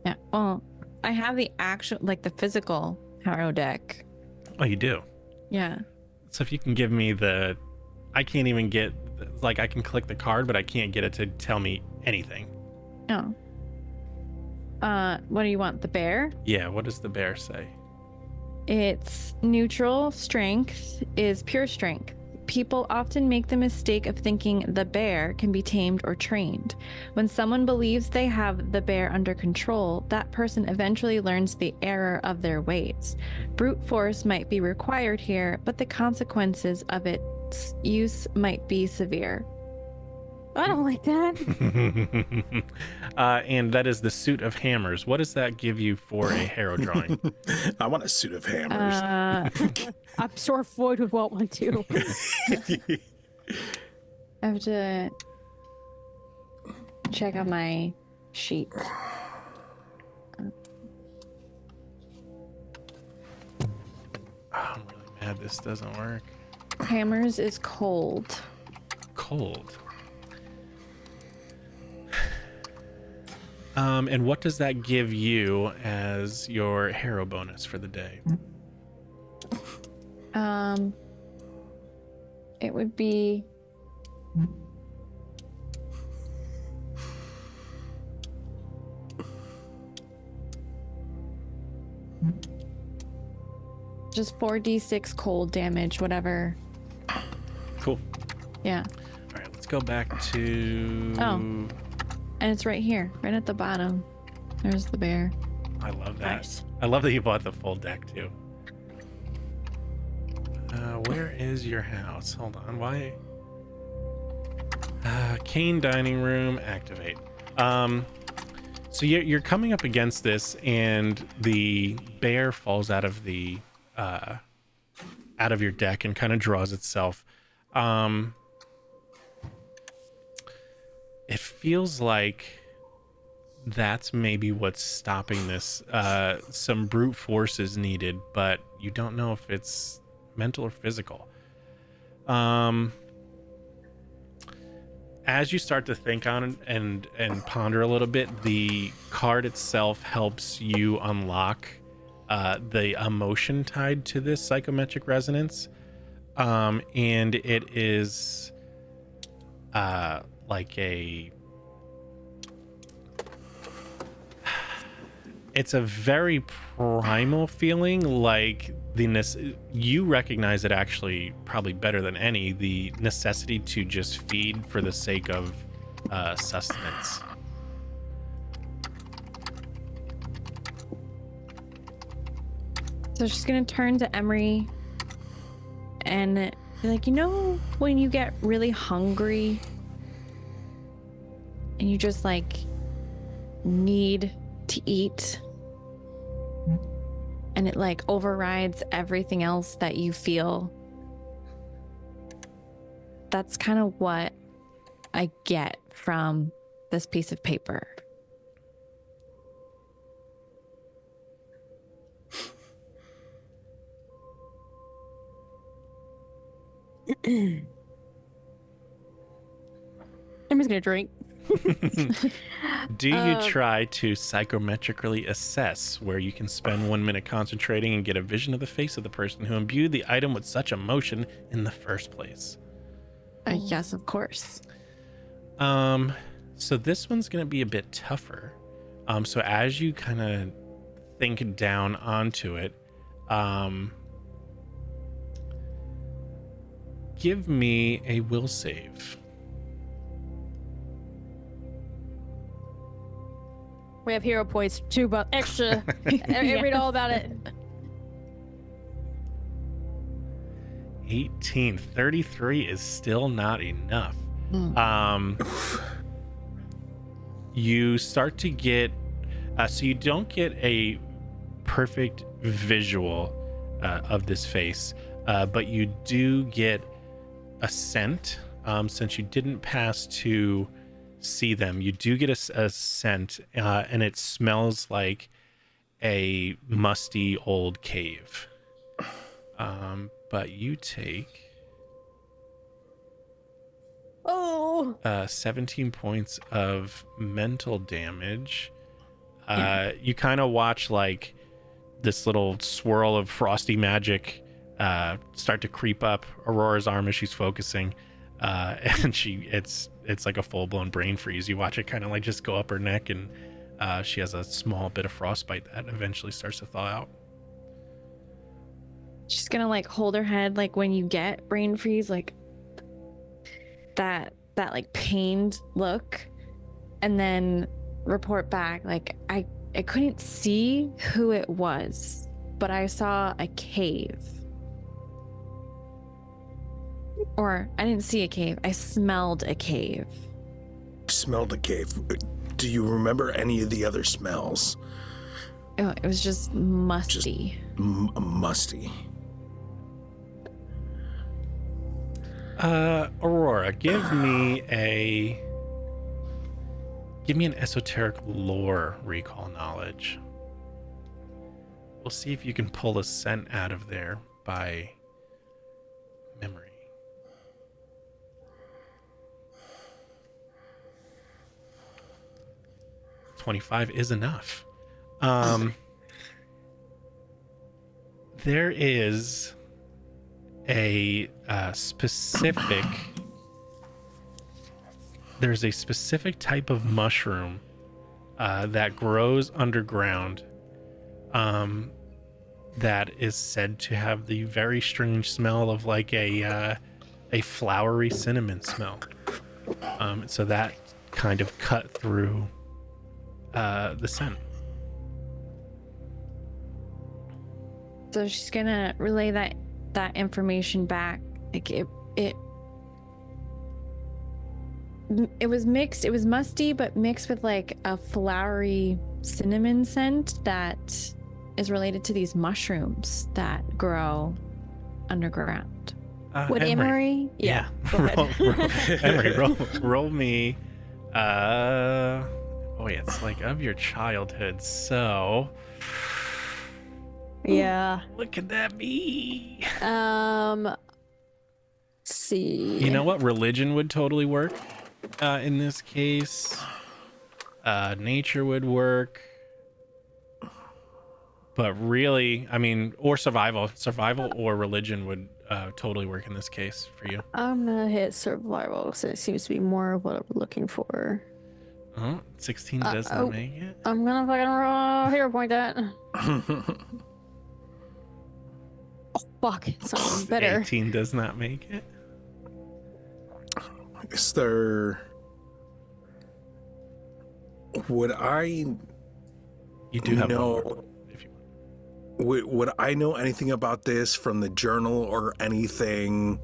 Yeah. Well, I have the actual, like the physical tarot deck. Oh, you do. Yeah. So if you can give me the, I can't even get like I can click the card, but I can't get it to tell me anything. Oh. What do you want? The bear? Yeah. What does the bear say? Its neutral strength is pure strength. People often make the mistake of thinking the bear can be tamed or trained. When someone believes they have the bear under control, that person eventually learns the error of their ways. Brute force might be required here, but the consequences of its use might be severe. I don't like that. And that is the suit of hammers. What does that give you for a hero drawing? I want a suit of hammers. I'm sure Floyd would want one too. I have to check out my sheet. Oh, I'm really mad this doesn't work. Hammers is cold. Cold. And what does that give you as your hero bonus for the day? it would be just 4d6 cold damage, whatever. Cool. Yeah. All right, let's go back to. Oh. And it's right here, right at the bottom. There's the bear. I love that. Nice. I love that you bought the full deck too. Where is your house? Hold on. Why? Cane dining room, activate. So you're coming up against this, and the bear falls out of the out of your deck and kind of draws itself. It feels like that's maybe what's stopping this. Some brute force is needed, but you don't know if it's mental or physical. As you start to think on it and ponder a little bit, the card itself helps you unlock the emotion tied to this psychometric resonance. And it is like it's a very primal feeling, like you recognize it actually probably better than any, the necessity to just feed for the sake of sustenance. So she's gonna turn to Emery and be like, you know, when you get really hungry and you just like need to eat and it like overrides everything else that you feel? That's kind of what I get from this piece of paper. I'm just gonna drink. Do you try to psychometrically assess, where you can spend 1 minute concentrating and get a vision of the face of the person who imbued the item with such emotion in the first place? Yes, of course. So this one's going to be a bit tougher. So as you kind of think down onto it, give me a will save. We have hero points too, but extra. Read all about it. 18. 33 is still not enough. You start to get so you don't get a perfect visual of this face, but you do get a scent. Since you didn't pass to see them, you do get a scent, and it smells like a musty old cave. But you take 17 points of mental damage. You kind of watch like this little swirl of frosty magic start to creep up Aurora's arm as she's focusing, and it's like a full-blown brain freeze. You watch it kind of like just go up her neck, and she has a small bit of frostbite that eventually starts to thaw out. She's gonna like hold her head, like when you get brain freeze, like that like pained look, and then report back like I couldn't see who it was, but I saw a cave. Or I didn't see a cave, I smelled a cave. Smelled a cave. Do you remember any of the other smells? Oh, it was just musty. Musty. Aurora, give me an esoteric lore recall knowledge. We'll see if you can pull a scent out of there by memory. 25 is enough. There is there's a specific type of mushroom that grows underground that is said to have the very strange smell of like a flowery cinnamon smell. So that kind of cut through the scent. So she's gonna relay that information back. Like it was mixed. It was musty, but mixed with like a flowery cinnamon scent that is related to these mushrooms that grow underground. Would Emery? Yeah. Go ahead. Emery, roll me. It's like of your childhood. So. Yeah. What could that be? Let's see. You know what? Religion would totally work. In this case, nature would work. But really, I mean, or survival or religion would totally work in this case for you. I'm gonna hit survival because it seems to be more of what I'm looking for. Oh, 16 does not make it. I'm gonna fucking hero point that. Oh fuck! It's not even better. 18 does not make it. Is there... Would I You do have know... one more, if you want. Would I know anything about this from the journal or anything?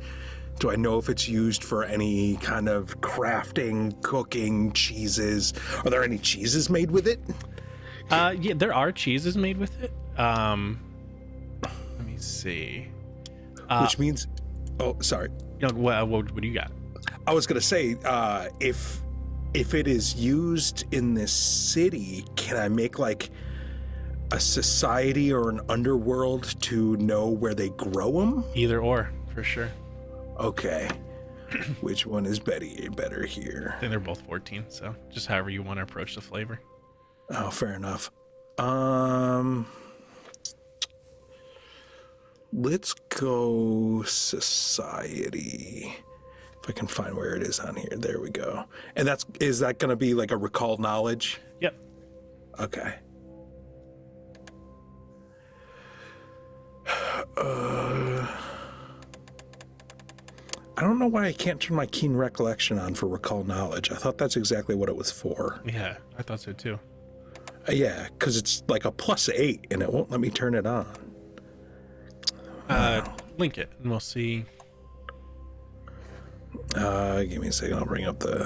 Do I know if it's used for any kind of crafting, cooking, cheeses? Are there any cheeses made with it? Yeah, there are cheeses made with it. Let me see. Which means... Oh, sorry. What do you got? I was going to say, if it is used in this city, can I make like a society or an underworld to know where they grow them? Either or, for sure. Okay. Which one is better here? I think they're both 14, so just however you want to approach the flavor. Oh, fair enough. Let's go society. If I can find where it is on here. There we go. And is that going to be like a recall knowledge? Yep. Okay. I don't know why I can't turn my keen recollection on for recall knowledge. I thought that's exactly what it was for. Yeah, I thought so too. Yeah, because it's like a +8 and it won't let me turn it on. Link it and we'll see. Give me a second. I'll bring up the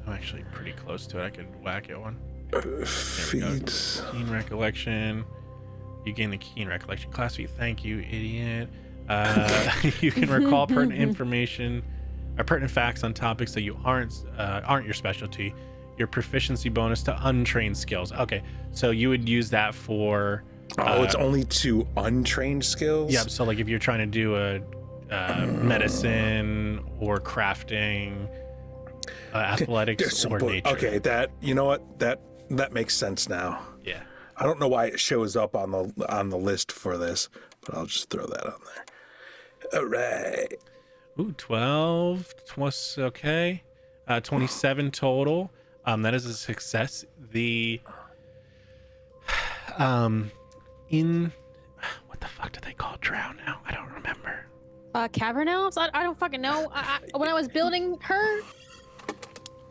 I'm actually pretty close to it. I could whack it one. feeds. Keen recollection. You gain the keen recollection class feat. Thank you, idiot. You can recall pertinent information or pertinent facts on topics that you aren't your specialty. Your proficiency bonus to untrained skills. Okay, so you would use that for. It's only to untrained skills. Yeah. So like if you're trying to do a medicine or crafting, athletics or nature. Okay, you know what that makes sense now. Yeah. I don't know why it shows up on the list for this, but I'll just throw that on there. All right. Ooh, 12 was okay. 27 total. That is a success. The in what the fuck do they call drow now? I don't remember. Cavern elves? I don't fucking know. When I was building her,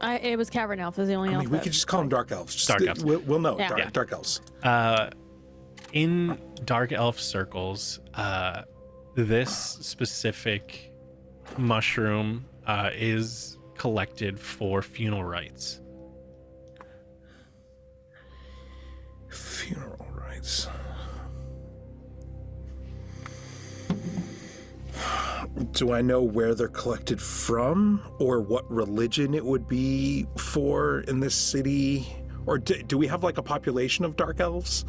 it was cavern elf. Is the only I elf. mean, we could just call them dark elves. Dark elves. We'll know. Yeah. Dark elves. In dark elf circles, this specific mushroom is collected for funeral rites. Funeral rites. Do I know where they're collected from or what religion it would be for in this city? Or do we have like a population of dark elves?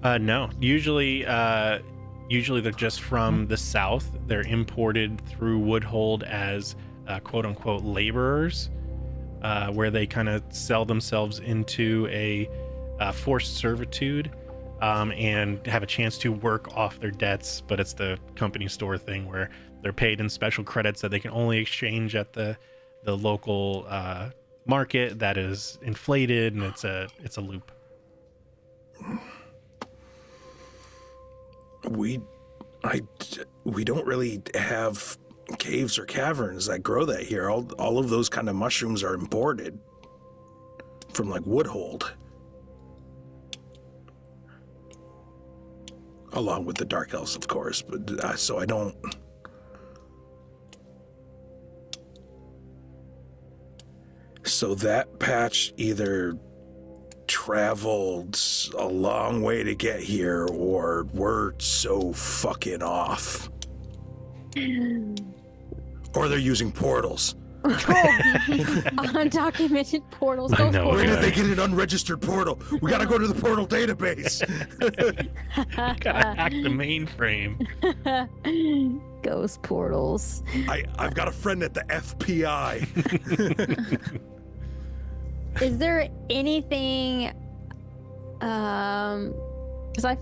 No, usually they're just from the south. They're imported through Woodhold as quote unquote laborers, where they kind of sell themselves into a forced servitude and have a chance to work off their debts. But it's the company store thing where they're paid in special credits that they can only exchange at the local market that is inflated, and it's a loop. We don't really have caves or caverns that grow that here. All of those kind of mushrooms are imported from like Woodhold, along with the dark elves, of course. But so I don't. So that patch either traveled a long way to get here, or we're so fucking off. Or they're using portals. Undocumented portals. I know, Where yeah. did they get an unregistered portal? We gotta go to the portal database. Gotta hack the mainframe. Ghost portals. I've got a friend at the FBI. Is there anything? Because I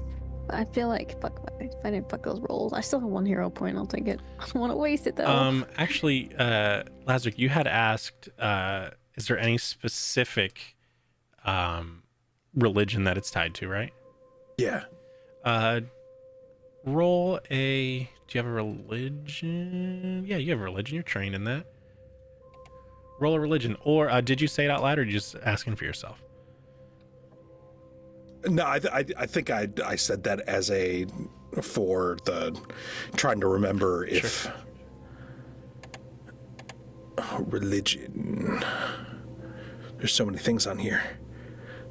feel like if I didn't fuck those rolls, I still have 1 hero point. I'll take it. I don't want to waste it though. Actually, Lazarus, you had asked, is there any specific religion that it's tied to, right? Yeah. Roll a. Do you have a religion? Yeah, you have a religion. You're trained in that. Roll a religion, or did you say it out loud, or are you just asking for yourself? No, I think I said that as for the trying to remember if religion. There's so many things on here.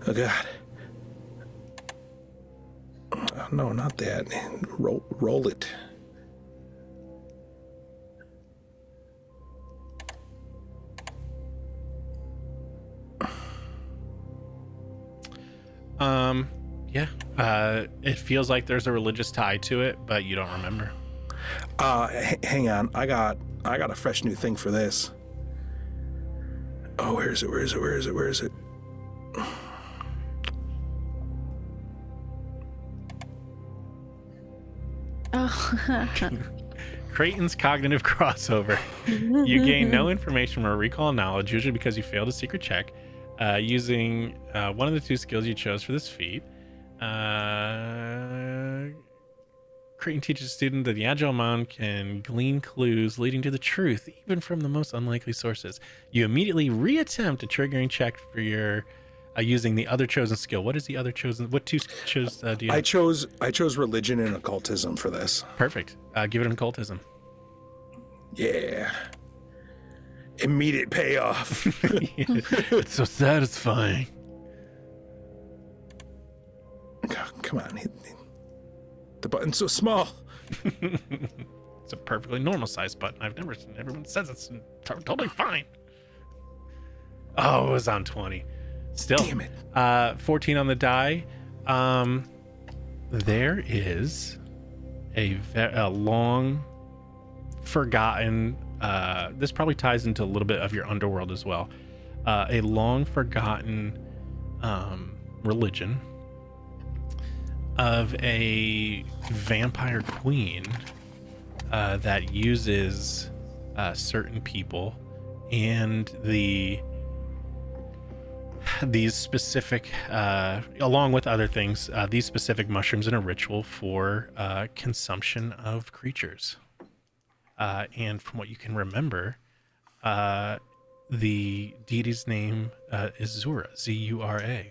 Oh God. No, not that. Roll it. Yeah. It feels like there's a religious tie to it, but you don't remember. Hang on. I got a fresh new thing for this. Oh, where is it? Oh. Creighton's cognitive crossover. You gain no information or recall knowledge, usually because you failed a secret check, using one of the 2 skills you chose for this feat. Creighton teaches a student that the Agile Mind can glean clues leading to the truth, even from the most unlikely sources. You immediately reattempt a triggering check for your using the other chosen skill. What is the other chosen? What 2 chose do you have? I chose religion and occultism for this. Perfect. Give it an occultism. Yeah. Immediate payoff. It's so satisfying. Oh, come on. The button's so small. It's a perfectly normal sized button. Everyone says it's totally fine. Oh, it was on 20. Still. Damn it. 14 on the die. There is a long forgotten, this probably ties into a little bit of your underworld as well. A long forgotten religion of a vampire queen that uses certain people and these specific, along with other things, these specific mushrooms in a ritual for consumption of creatures. And from what you can remember, the deity's name is Zura, Z-U-R-A.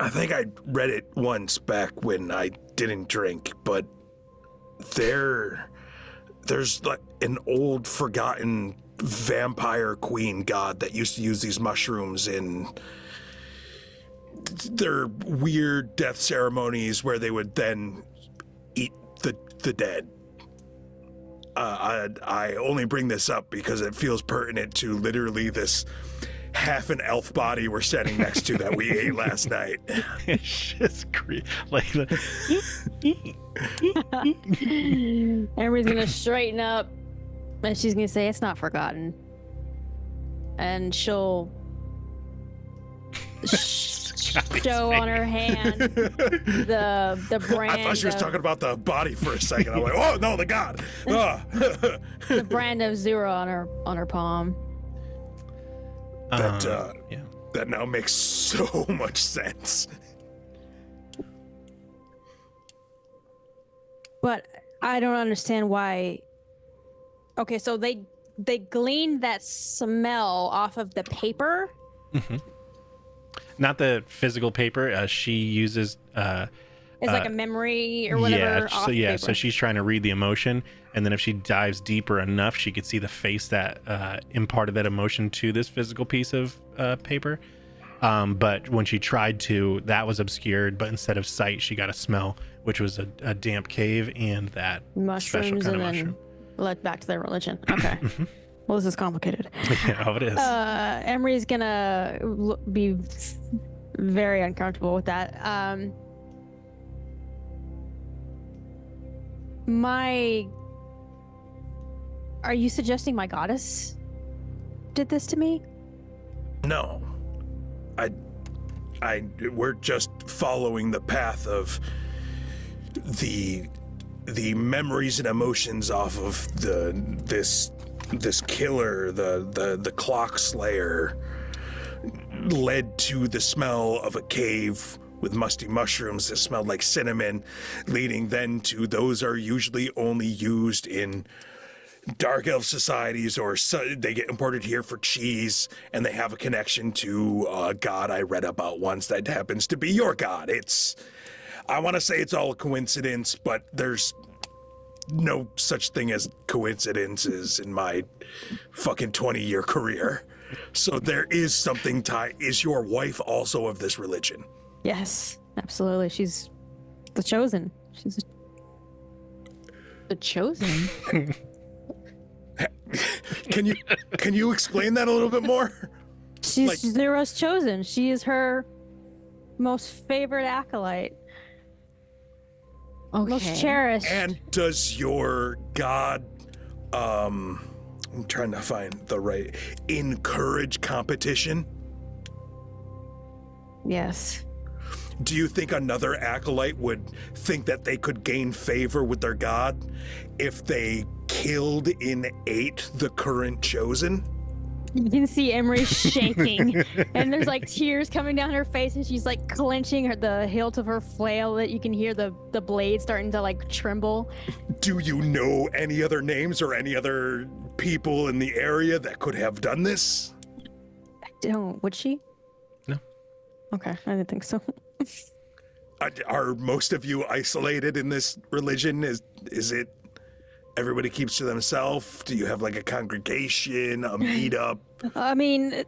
I think I read it once back when I didn't drink, but there's like an old forgotten vampire queen god that used to use these mushrooms in their weird death ceremonies where they would then eat the dead. I only bring this up because it feels pertinent to literally this half an elf body we're standing next to that we ate last night. It's just like Everybody's gonna straighten up. And she's gonna say it's not forgotten. And she'll show on her hand the brand. I thought she was talking about the body for a second. I'm like, oh no, the god. The brand of Zero on her palm. That now makes so much sense. But I don't understand why. Okay, so they gleaned that smell off of the paper. Mm-hmm. Not the physical paper. She uses. It's like a memory or whatever. So she's trying to read the emotion, and then if she dives deeper enough, she could see the face that imparted that emotion to this physical piece of paper. But when she tried to, that was obscured. But instead of sight, she got a smell, which was a damp cave and that mushrooms, special kind and of then mushroom. led back to their religion. Okay. Well, this is complicated. Yeah, it is. Emery's gonna be very uncomfortable with that. Are you suggesting my goddess did this to me? No. We're just following the path of the memories and emotions off of this killer, the clock slayer, led to the smell of a cave with musty mushrooms that smelled like cinnamon, leading then to those are usually only used in dark elf societies, or they get imported here for cheese, and they have a connection to a god I read about once that happens to be your god. I want to say it's all a coincidence, but there's no such thing as coincidences in my fucking 20-year career. So there is something tied. Is your wife also of this religion? Yes, absolutely. She's the chosen. The chosen. Can you explain that a little bit more? She's Zero's chosen. She is her most favorite acolyte. Okay. Most cherished. And does your god, I'm trying to find the right, encourage competition? Yes. Do you think another acolyte would think that they could gain favor with their god if they killed and ate the current chosen? You can see Emery shaking, and there's like tears coming down her face, and she's like clenching the hilt of her flail that you can hear the blade starting to like tremble. Do you know any other names or any other people in the area that could have done this? I don't. Would she? No. Okay, I didn't think so. Are most of you isolated in this religion? Is it everybody keeps to themselves? Do you have like a congregation, a meetup? I mean,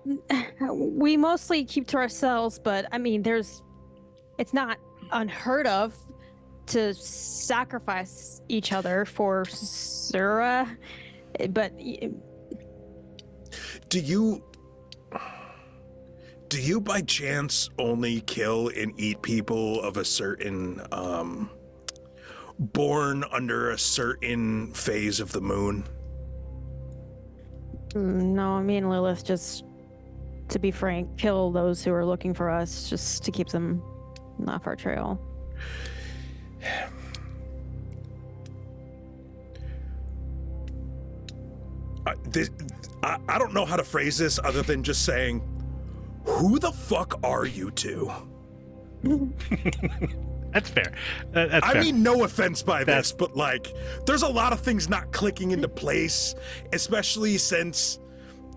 we mostly keep to ourselves, but I mean, it's not unheard of to sacrifice each other for Sura, but do you by chance only kill and eat people of a certain born under a certain phase of the moon? No, me and Lilith just, to be frank, kill those who are looking for us just to keep them off our trail. I don't know how to phrase this other than just saying, who the fuck are you two? That's fair. That's I fair. mean, no offense by this, but like, there's a lot of things not clicking into place, especially since,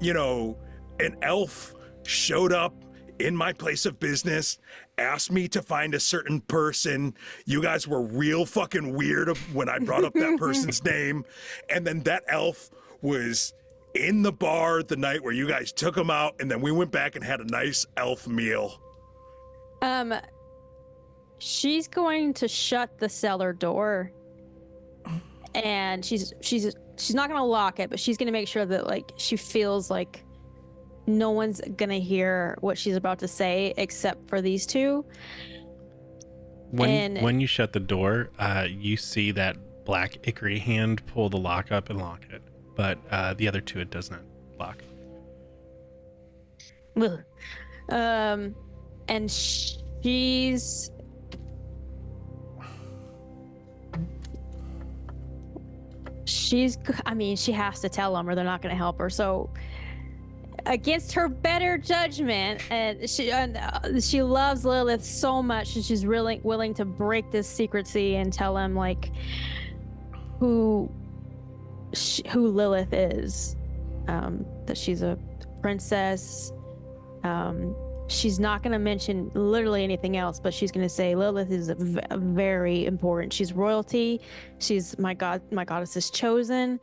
an elf showed up in my place of business, asked me to find a certain person. You guys were real fucking weird when I brought up that person's name. And then that elf was in the bar the night where you guys took him out, and then we went back and had a nice elf meal. She's going to shut the cellar door, and she's not going to lock it, but she's going to make sure that like she feels like no one's going to hear what she's about to say except for these two. When you shut the door, you see that black ichor hand pull the lock up and lock it. but the other two it does not lock. Ugh. And she's I mean, she has to tell them or they're not going to help her. So against her better judgment, and she loves Lilith so much, and she's really willing to break this secrecy and tell him like who Lilith is, that she's a princess. She's not going to mention literally anything else, but she's going to say Lilith is very important. She's royalty. She's my goddess is chosen.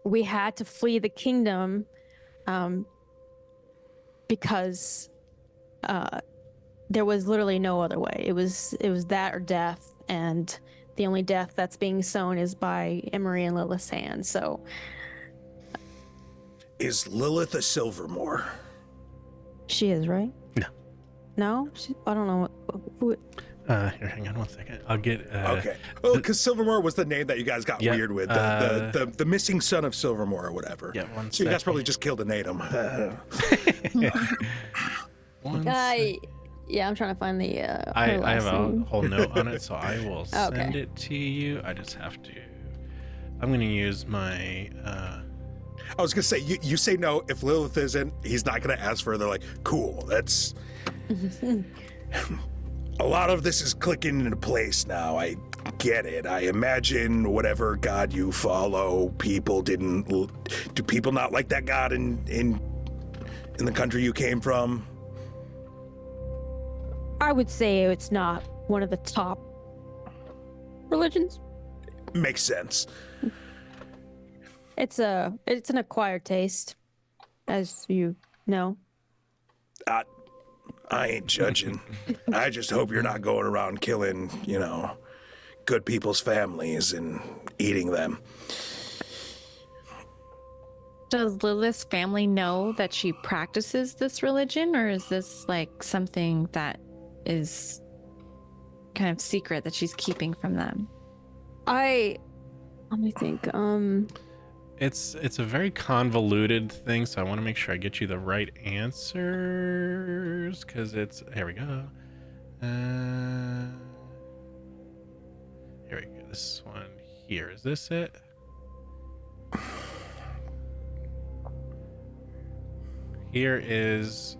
We had to flee the kingdom because there was literally no other way. It was that or death, and the only death that's being sown is by Emery and Lilith's hand. So, Is Lilith a Silvermore? she is, right? No. No? I don't know who. Here, hang on one second. I'll get. Okay. Well, because Silvermore was the name that you guys got Yeah, weird with. The missing son of Silvermore or whatever. Yeah, one So you guys second. probably just killed and ate him. One sec. Yeah, I'm trying to find the. I her have last a name. whole note on it, so I will send Okay. it to you. I just have to. I'm going to use my. I was gonna say you say no if Lilith isn't. He's not gonna ask further. Like, cool. That's a lot of this is clicking into place now. I get it. I imagine whatever god you follow, people didn't. Do people not like that god in the country you came from? I would say it's not one of the top religions. Makes sense. It's an acquired taste, as you know. I ain't judging. I just hope you're not going around killing, good people's families and eating them. Does Lilith's family know that she practices this religion, or is this like something that is kind of secret that she's keeping from them? Let me think. It's a very convoluted thing, so I want to make sure I get you the right answers because it's here we go. Here we go. This one here. Is this it? Here is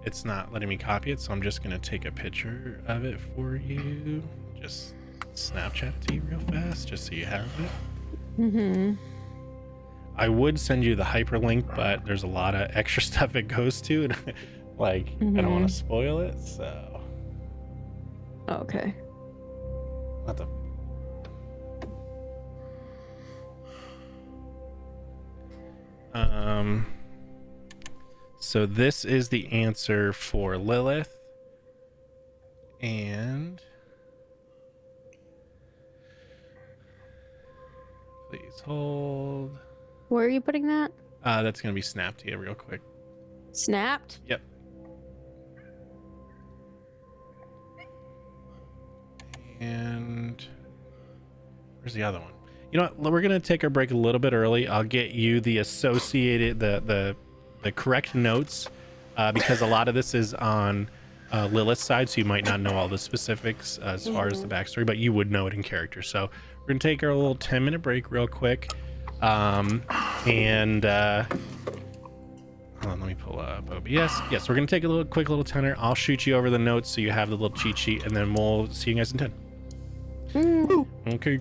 it's not letting me copy it, so I'm just gonna take a picture of it for you. Just Snapchat it to you real fast, just so you have it. Mm-hmm. I would send you the hyperlink, but there's a lot of extra stuff it goes to, and I don't want to spoil it, so. Okay. What the? So this is the answer for Lilith, and please hold. Where are you putting that? That's gonna be snapped to you real quick. Snapped? Yep. And where's the other one? You know what? We're gonna take our break a little bit early. I'll get you the associated the correct notes because a lot of this is on Lilith's side, so you might not know all the specifics as far as the backstory, but you would know it in character. So we're gonna take our little 10-minute break real quick, and hold on, let me pull up OBS. Yes, we're gonna take a quick little tenor. I'll shoot you over the notes so you have the little cheat sheet, and then we'll see you guys in 10. Okay.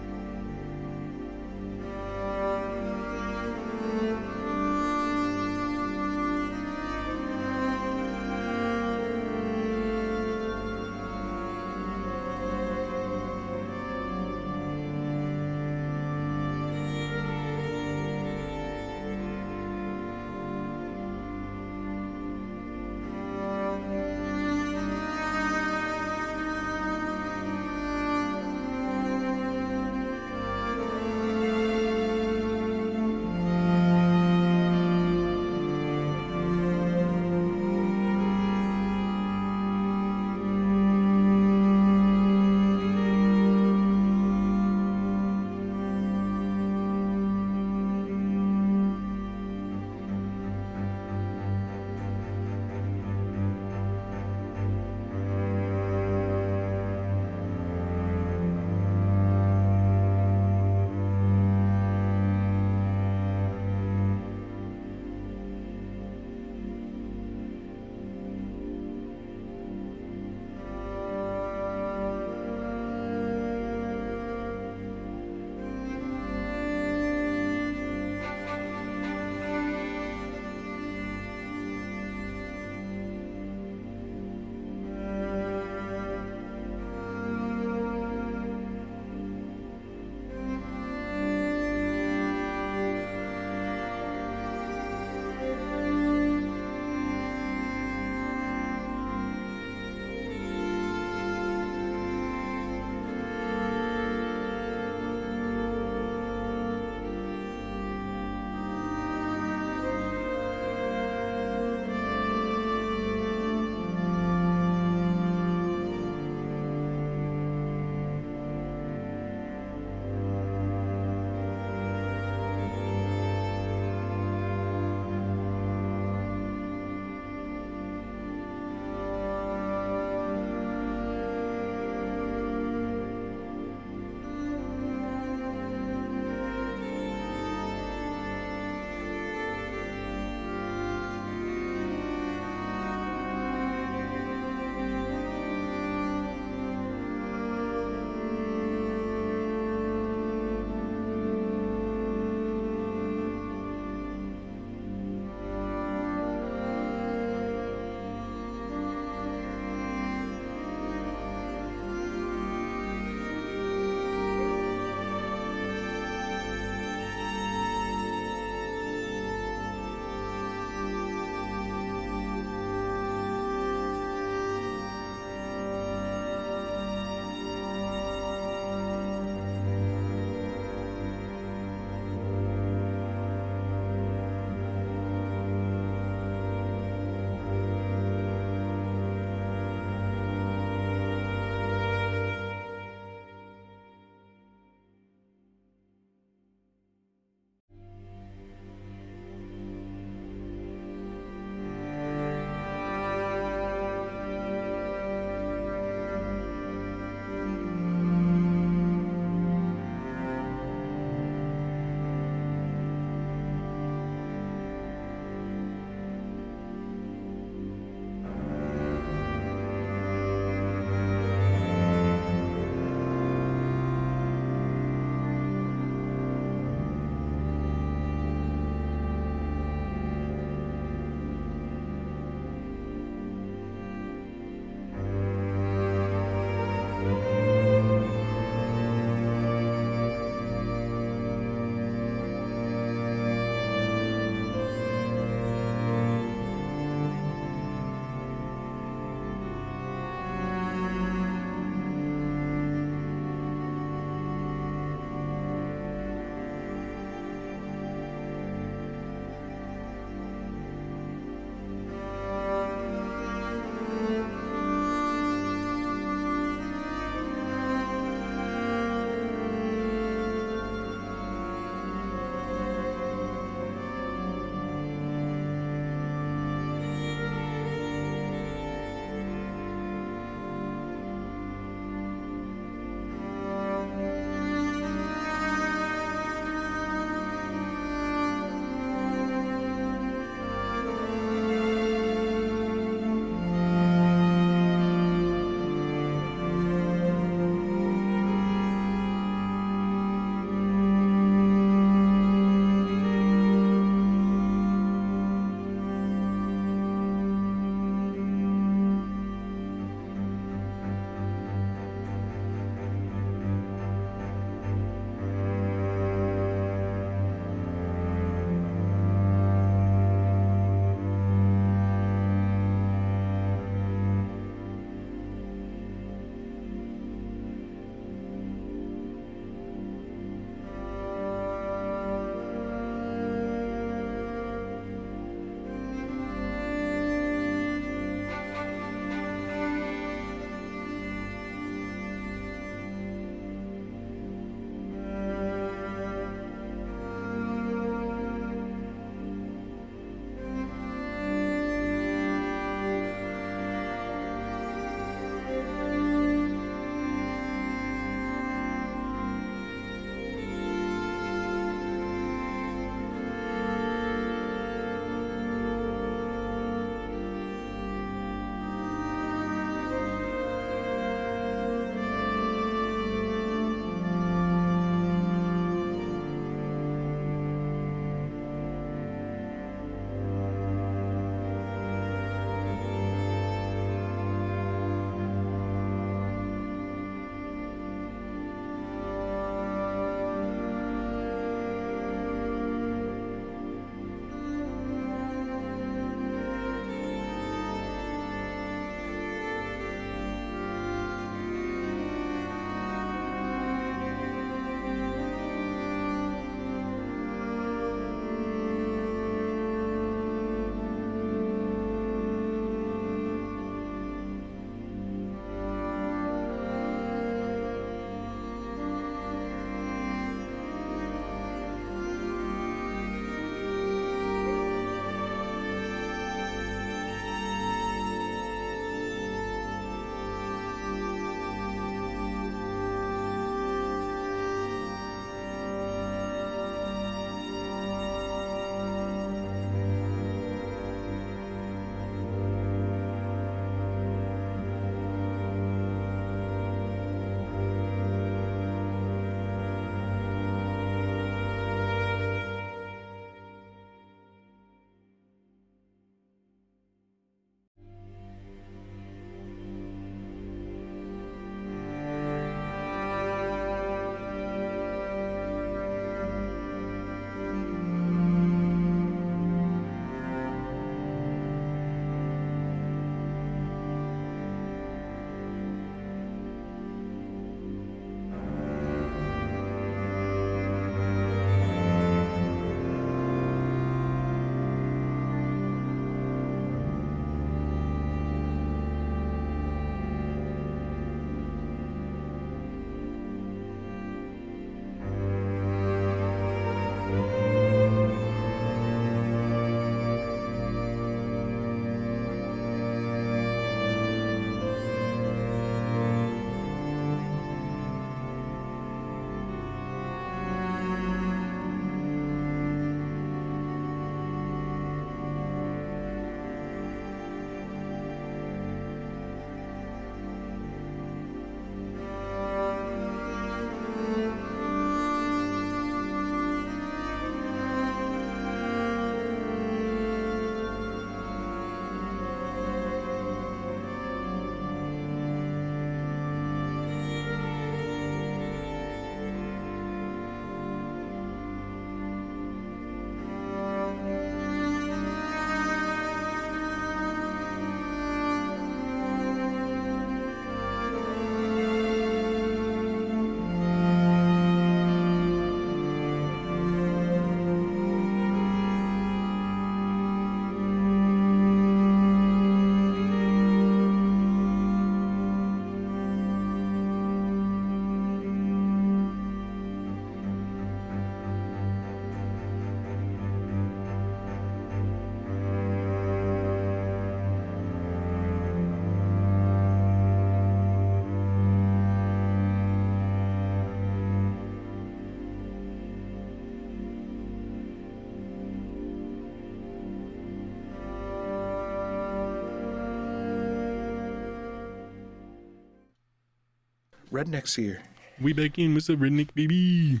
Redneck's here. We back in, Mr. Redneck, baby.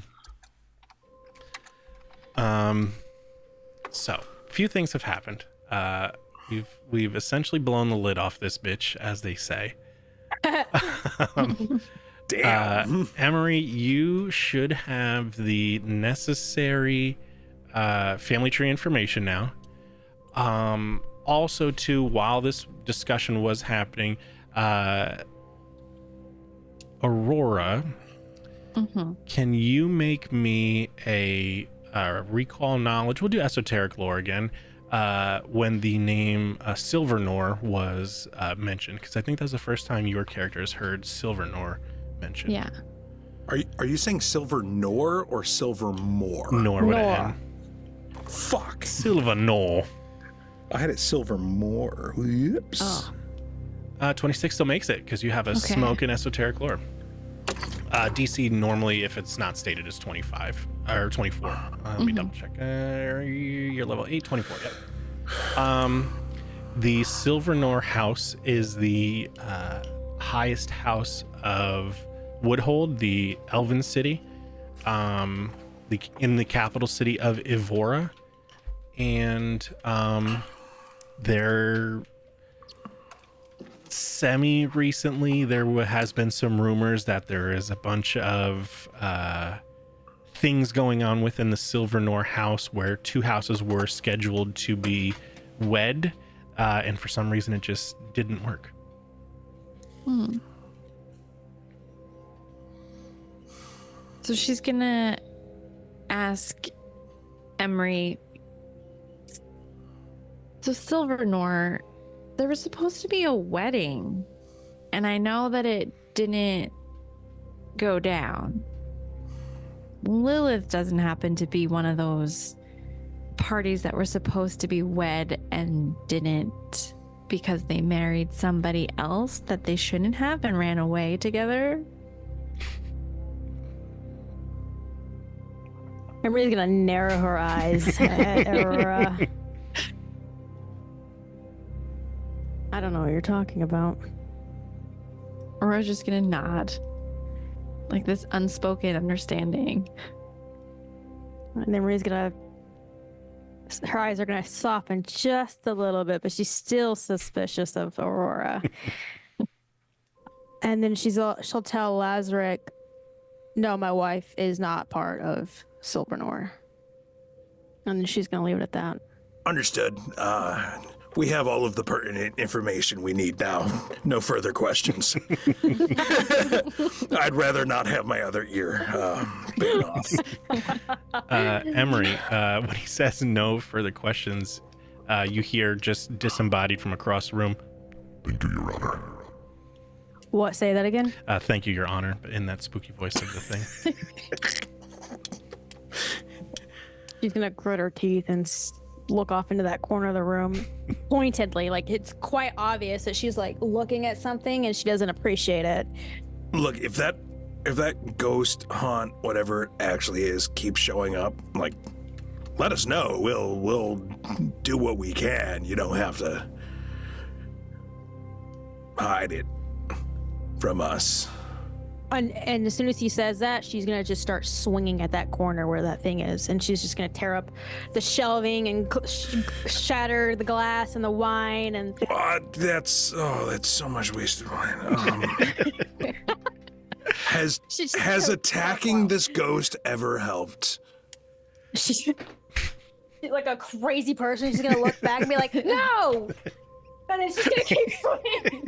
So a few things have happened. We've essentially blown the lid off this bitch, as they say. Damn. Emery, you should have the necessary family tree information now. Also, too, while this discussion was happening, Aurora, can you make me a recall knowledge? We'll do esoteric lore again. When the name Silvernor was mentioned, because I think that's the first time your character has heard Silvernor mentioned. Yeah. Are you saying Silver Nor or Silver More? Nor with an N. Fuck. Silvernor. I had it Silver More. Whoops. Oh. 26 still makes it because you have a smoke and esoteric lore. DC normally, if it's not stated, is 25 or 24. Let me double check. You're level 8, 24. Yep. The Silvernor house is the highest house of Woodhold, the Elven city, in the capital city of Evora, and they're semi-recently there has been some rumors that there is a bunch of things going on within the Silvernor house where two houses were scheduled to be wed, and for some reason it just didn't work. So she's gonna ask Emery, so Silvernor, there was supposed to be a wedding, and I know that it didn't go down. Lilith doesn't happen to be one of those parties that were supposed to be wed and didn't because they married somebody else that they shouldn't have and ran away together. Everybody's gonna narrow her eyes at Aurora. I don't know what you're talking about. Aurora's just gonna nod, like this unspoken understanding. And then Marie's gonna, her eyes are gonna soften just a little bit, but she's still suspicious of Aurora. And then she'll tell Lazarick, no, my wife is not part of Silvernor. And then she's gonna leave it at that. Understood. We have all of the pertinent information we need now. No further questions. I'd rather not have my other ear bitten off. Emery, when he says no further questions, you hear just disembodied from across the room, Thank you, Your Honor. What? Say that again? thank you, Your Honor, but in that spooky voice of the thing. She's gonna grit her teeth and look off into that corner of the room pointedly. Like, it's quite obvious that she's like looking at something and she doesn't appreciate it. Look, if that ghost haunt, whatever it actually is, keeps showing up, like, let us know. We'll do what we can. You don't have to hide it from us. And as soon as he says that, she's gonna just start swinging at that corner where that thing is, and she's just gonna tear up the shelving and shatter the glass and the wine. And That's so much wasted wine. Has attacking this ghost ever helped? she's like a crazy person. She's gonna look back and be like, "No!" And then she's gonna keep swinging.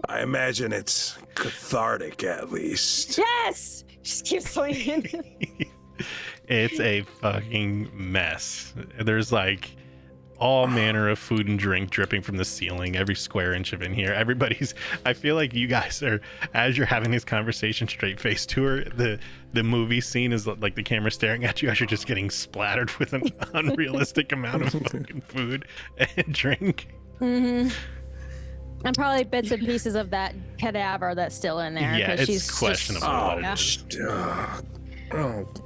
I imagine it's cathartic, at least. Yes, just keep swinging. It's a fucking mess. There's like all manner of food and drink dripping from the ceiling, every square inch of in here. I feel like you guys are, as you're having this conversation straight face to her, the movie scene is like the camera staring at you as you're just getting splattered with an unrealistic amount of fucking food and drink. Mm-hmm. And probably bits and pieces of that cadaver that's still in there. Yeah, 'cause it's she's questionable what it is.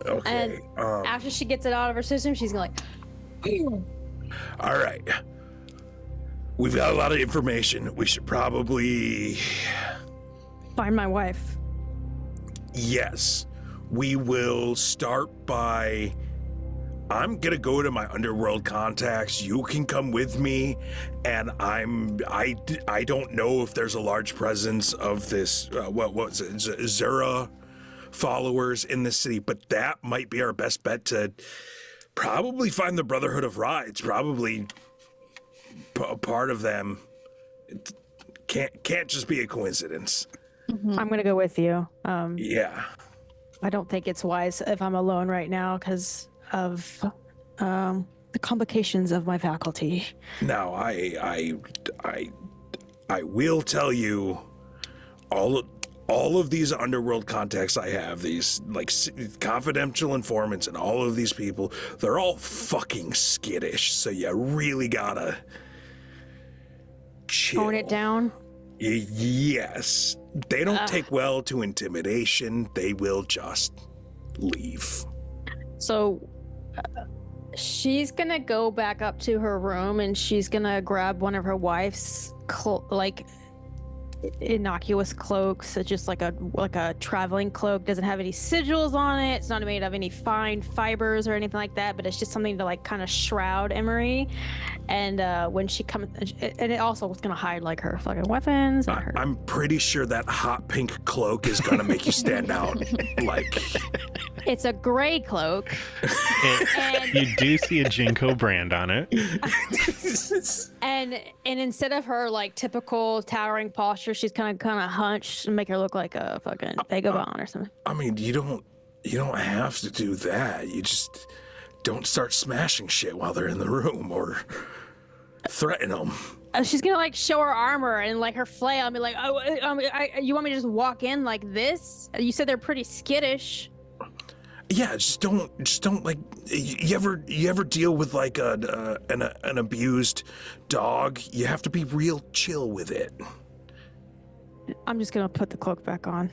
Okay. And after she gets it out of her system, she's gonna All right. We've got a lot of information. We should probably find my wife. Yes. We will start by... I'm gonna go to my underworld contacts. You can come with me, and I don't know if there's a large presence of this what's it, Zura followers in this city, but that might be our best bet to probably find the Brotherhood of Rides. Probably part of them. It can't just be a coincidence. I'm gonna go with you. Yeah. I don't think it's wise if I'm alone right now because of the complications of my faculty. Now, I will tell you, all of these underworld contacts I have, these like confidential informants, and all of these people, they're all fucking skittish. So you really gotta chill. Tone it down. Yes, they don't take well to intimidation. They will just leave. So she's gonna go back up to her room and she's gonna grab one of her wife's innocuous cloaks. It's just like a traveling cloak. Doesn't have any sigils on it. It's not made of any fine fibers or anything like that, but it's just something to like kind of shroud Emery. And when she comes, and it also was gonna hide like her fucking weapons and her... I'm pretty sure that hot pink cloak is gonna make you stand out. Like, it's a gray cloak. You do see a Jinko brand on it. And instead of her like typical towering posture, she's kind of hunched and make her look like a fucking vagabond or something. I mean, you don't have to do that. You just don't start smashing shit while they're in the room or threaten them. She's gonna like show her armor and like her flail and be like, you want me to just walk in like this? You said they're pretty skittish. Yeah, just don't like. You ever deal with like an abused dog? You have to be real chill with it. I'm just gonna put the cloak back on.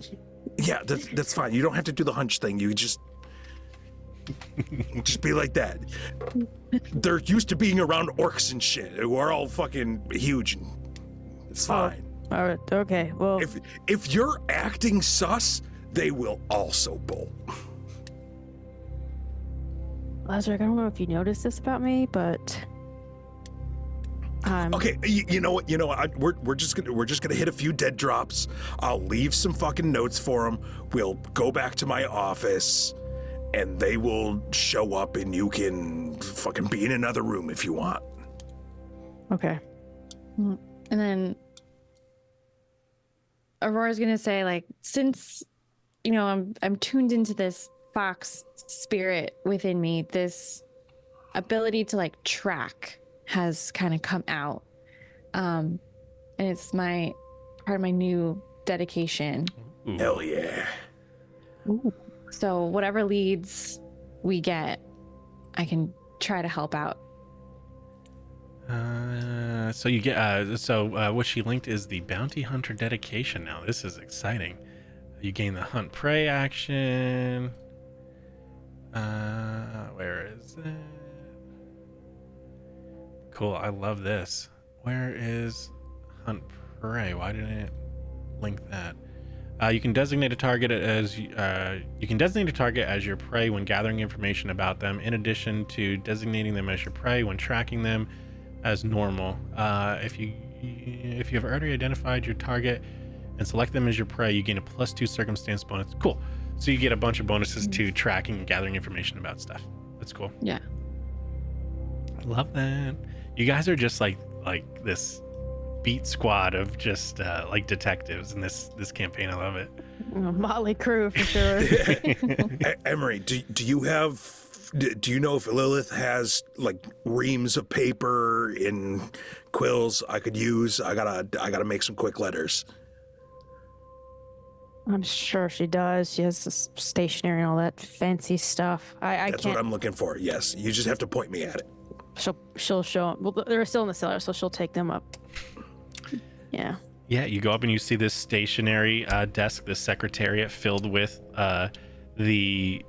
Yeah, that's fine. You don't have to do the hunch thing. You just be like that. They're used to being around orcs and shit who are all fucking huge. It's fine. All right. Okay. Well, if you're acting sus, they will also bolt. Lazarus, I don't know if you noticed this about me, but okay, you know what? We're just gonna hit a few dead drops. I'll leave some fucking notes for them. We'll go back to my office, and they will show up, and you can fucking be in another room if you want. Okay. And then Aurora's gonna say, like, since I'm tuned into this fox spirit within me, this ability to like track has kind of come out, and it's part of my new dedication. Ooh. Hell yeah. Ooh. So whatever leads we get, I can try to help out. So you get what she linked is the bounty hunter dedication. Now this is exciting. You gain the hunt prey action. Where is it? Cool, I love this. Where is hunt prey? Why didn't it link that? You can designate a target as your prey when gathering information about them, in addition to designating them as your prey when tracking them as normal. If you have already identified your target and select them as your prey, you gain a +2 circumstance bonus. Cool. So you get a bunch of bonuses to tracking and gathering information about stuff. That's cool. Yeah. I love that. You guys are just like this beat squad of just like detectives in this campaign. I love it. Motley crew for sure. Emery, do you know if Lilith has like reams of paper and quills I could use? I gotta make some quick letters. I'm sure she does. She has this stationery and all that fancy stuff. That's what I'm looking for. Yes, you just have to point me at it. She'll show them. Well, they're still in the cellar, so she'll take them up. Yeah. Yeah, you go up and you see this stationary desk, this secretariat filled with the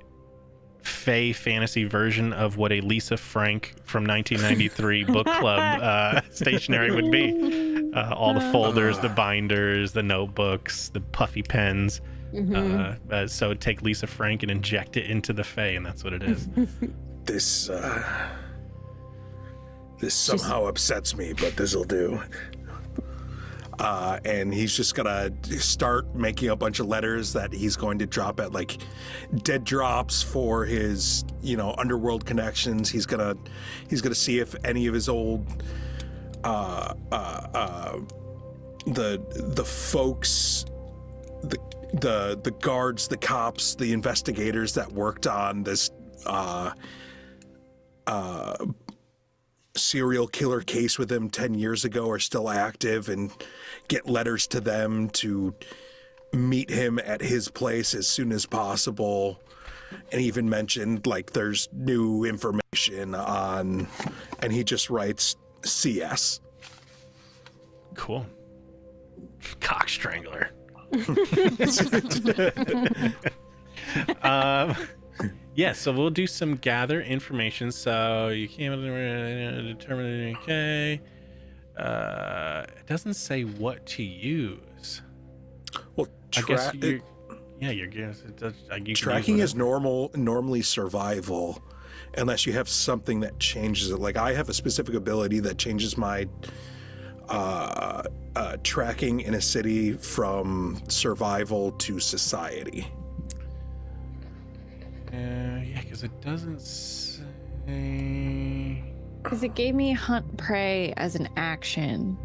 Fae fantasy version of what a Lisa Frank from 1993 book club stationery would be. All the folders, the binders, the notebooks, the puffy pens, So take Lisa Frank and inject it into the Fae, and that's what it is. This somehow upsets me, but this'll do. And he's just gonna start making a bunch of letters that he's going to drop at like dead drops for his, underworld connections. He's gonna see if any of his old the folks, the guards, the cops, the investigators that worked on this serial killer case with him 10 years ago are still active, and get letters to them to meet him at his place as soon as possible. And he even mentioned like there's new information on, and he just writes CS. Cool. Cock strangler. Yeah, so we'll do some gather information. So you can't determine, okay. It doesn't say what to use. Well, I guess your guess. It does, tracking is normally survival, unless you have something that changes it. Like I have a specific ability that changes my tracking in a city from survival to society. Yeah, because it doesn't say. Because it gave me hunt prey as an action.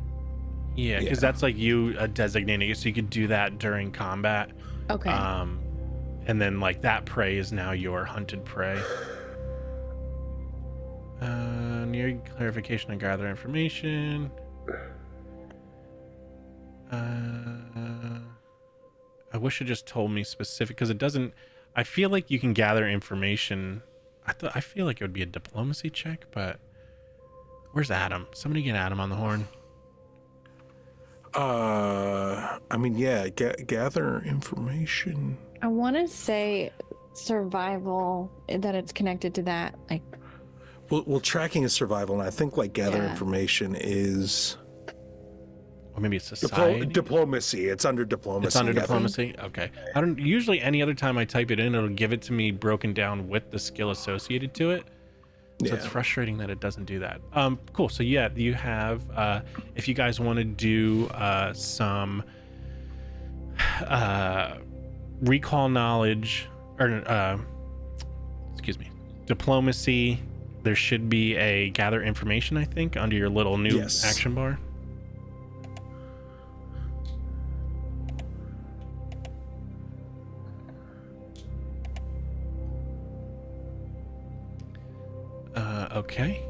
Yeah, because that's like you designating it, so you could do that during combat. Okay. And then like that prey is now your hunted prey. Near clarification and gather information. I wish it just told me specific, because it doesn't. I feel like you can gather information. I feel like it would be a diplomacy check, but where's Adam? Somebody get Adam on the horn. Gather information. I want to say survival, that it's connected to that. Like, well, tracking is survival, and I think like gather information is. Or maybe it's society. Diplomacy. It's under diplomacy. It's under diplomacy. Okay. I don't usually any other time I type it in, it'll give it to me broken down with the skill associated to it. So it's frustrating that it doesn't do that. Cool. So yeah, you have. If you guys want to do some recall knowledge or diplomacy, there should be a gather information, I think, under your little new action bar. Okay.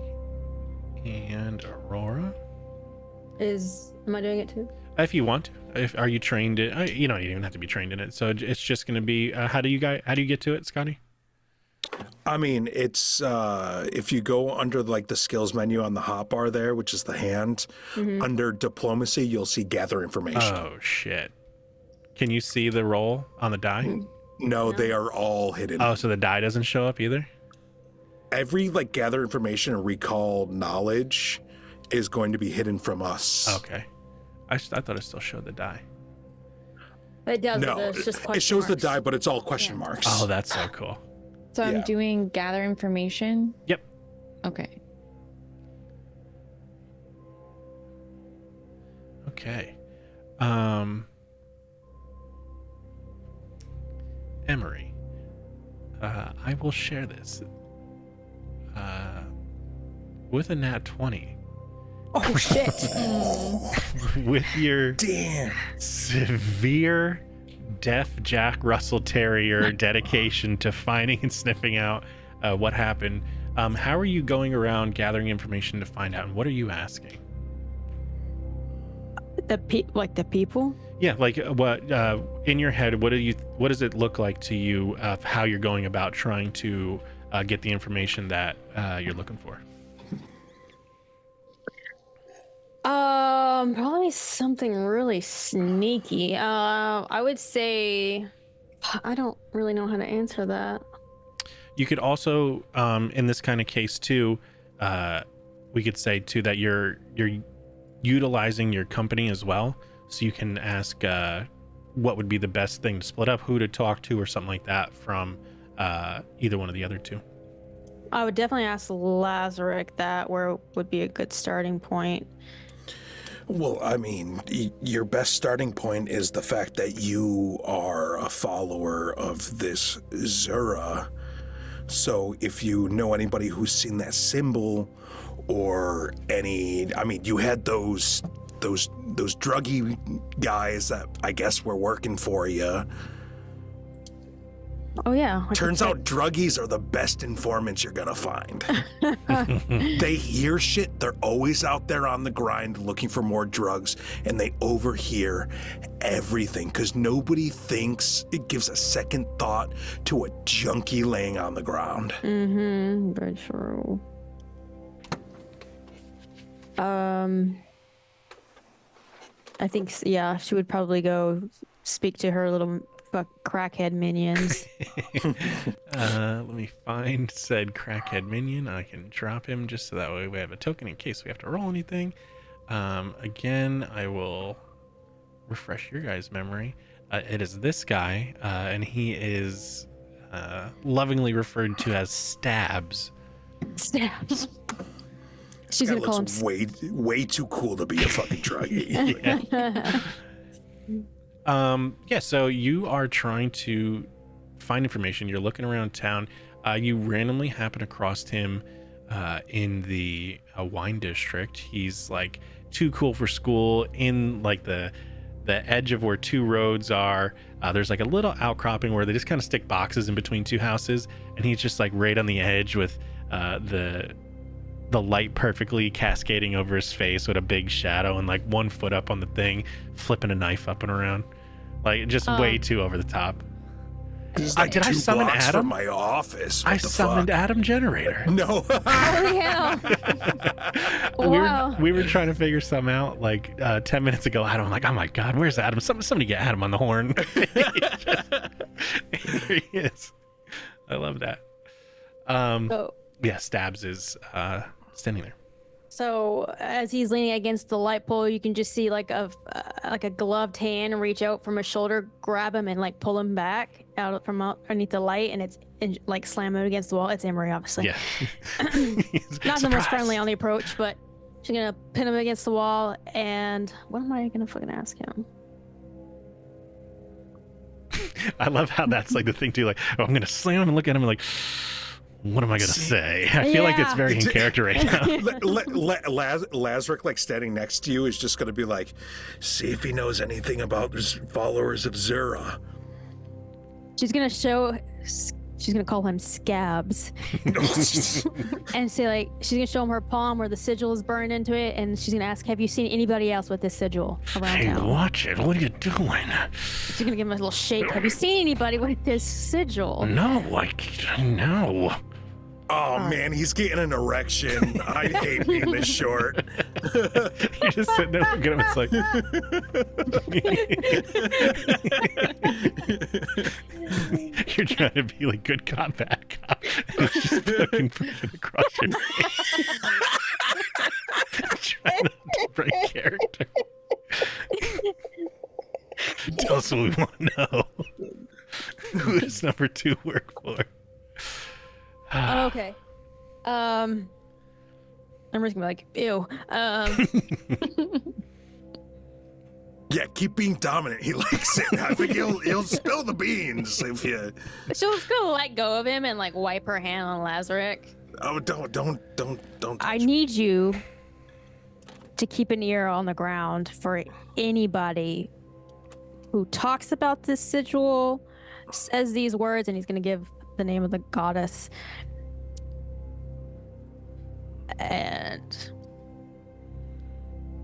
And Aurora? Am I doing it too? If you want to. Are you trained in you don't even have to be trained in it. So it's just going to be how do you get to it, Scotty? I mean, it's if you go under like the skills menu on the hotbar there, which is the hand, under diplomacy, you'll see gather information. Oh shit. Can you see the roll on the die? No, they are all hidden. Oh, so the die doesn't show up either? Every like gather information and recall knowledge is going to be hidden from us. Okay. I thought it still showed the die. It does. No, It's just question it shows marks. the die, but it's all question marks. Oh, that's so cool. so I'm doing gather information. Yep. Okay. Okay. Emery, I will share this with a nat 20. Oh shit! With your damn severe deaf Jack Russell Terrier dedication to finding and sniffing out what happened. How are you going around gathering information to find out, and what are you asking? The people? Yeah, like what in your head? What does it look like to you of how you're going about trying to get the information that you're looking for? Probably something really sneaky. I would say I don't really know how to answer that. You could also, in this kind of case too, we could say too that you're utilizing your company as well, so you can ask what would be the best thing to split up, who to talk to, or something like that from either one of the other two. I would definitely ask Lazarick that, where would be a good starting point. Well, I mean, your best starting point is the fact that you are a follower of this Zura. So if you know anybody who's seen that symbol, or you had those druggy guys that I guess were working for you. Oh yeah. Turns out druggies are the best informants you're gonna find. They hear shit. They're always out there on the grind looking for more drugs, and they overhear everything because nobody thinks it gives a second thought to a junkie laying on the ground. Mm-hmm. Very true. I think, yeah, she would probably go speak to her little crackhead minions. Let me find said crackhead minion. I can drop him just so that way we have a token in case we have to roll anything. Again, I will refresh your guys' memory. It is this guy, and he is lovingly referred to as Stabs. Stabs. She's gonna call him way too cool to be a fucking druggie. Yeah, so you are trying to find information. You're looking around town. You randomly happen across him in the wine district. He's like too cool for school in like the edge of where two roads are. There's like a little outcropping where they just kind of stick boxes in between two houses, and he's just like right on the edge with the light perfectly cascading over his face with a big shadow and like 1 foot up on the thing, flipping a knife up and around, like just way too over the top. Like did I summon Adam? From my office. I summoned Adam Generator. No. Holy hell. Wow. We were trying to figure something out like 10 minutes ago. Adam, I'm like, oh my God, where's Adam? Somebody get Adam on the horn. Here he is. I love that. Yeah, Stabs is standing there. So as he's leaning against the light pole, you can just see like a gloved hand reach out from his shoulder, grab him, and like pull him back out from underneath the light, and like slam him against the wall. It's Emery, obviously. Yeah. Not the most friendly on the approach, but she's gonna pin him against the wall. And what am I gonna fucking ask him? I love how that's like the thing too. Like, oh, I'm gonna slam him and look at him and like, what am I gonna say? I feel like it's very in character right now. Lazarick, like standing next to you, is just gonna be like, see if he knows anything about his followers of Zura. She's gonna call him Scabs. And say like, she's gonna show him her palm where the sigil is burned into it, and she's gonna ask, have you seen anybody else with this sigil around Hey, town? watch it. What are you doing? She's gonna give him a little shake. Have you seen anybody with this sigil? No, no. Oh man, he's getting an erection. I hate being this short. You're just sitting there looking at him. It's like, you're trying to be like good cop, bad cop. It's just fucking pushing across your face. Trying to break character. Tell us what we want to know. Who does number 2 work for? Okay. I'm just gonna be like, ew. Yeah, keep being dominant. He likes it. I think he'll spill the beans if you. She'll just gonna let go of him and like wipe her hand on Lazarick. Oh, don't. I need you to keep an ear on the ground for anybody who talks about this sigil, says these words, and he's gonna give the name of the goddess. And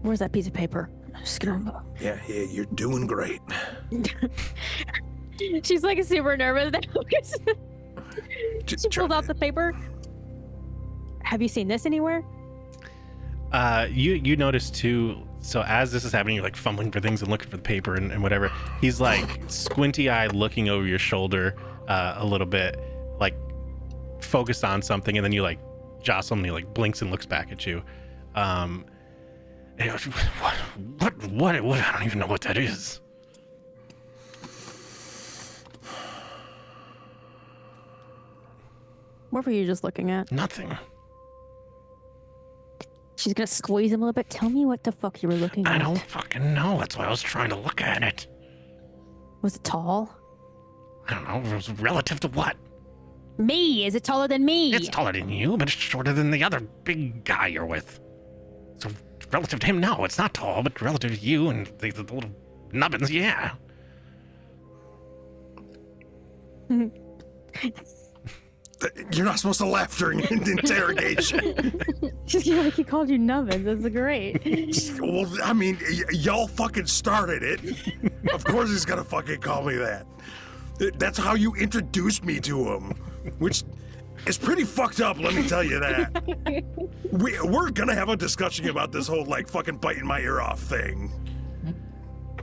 where's that piece of paper? Just gonna... Yeah, you're doing great. She's like super nervous. She pulls out the paper. Have you seen this anywhere? You notice too. So as this is happening, you're like fumbling for things and looking for the paper and whatever. He's like squinty-eyed, looking over your shoulder a little bit, like focused on something, and then you like jostle him and he like blinks and looks back at you. And he goes, what? I don't even know what that is. What were you just looking at? Nothing. She's gonna squeeze him a little bit. Tell me what the fuck you were looking at. I don't fucking know. That's why I was trying to look at it. Was it tall? I don't know. It was relative to what? Me. Is it taller than me? It's taller than you, but it's shorter than the other big guy you're with. So relative to him, no, it's not tall, but relative to you and the little nubbins, yeah. You're not supposed to laugh during an interrogation. Yeah, like he called you nubbins. That's great. Well, I mean, y'all fucking started it. Of course he's gonna fucking call me that. That's how you introduced me to him, which is pretty fucked up, let me tell you that. We're gonna have a discussion about this whole, like, fucking biting my ear off thing.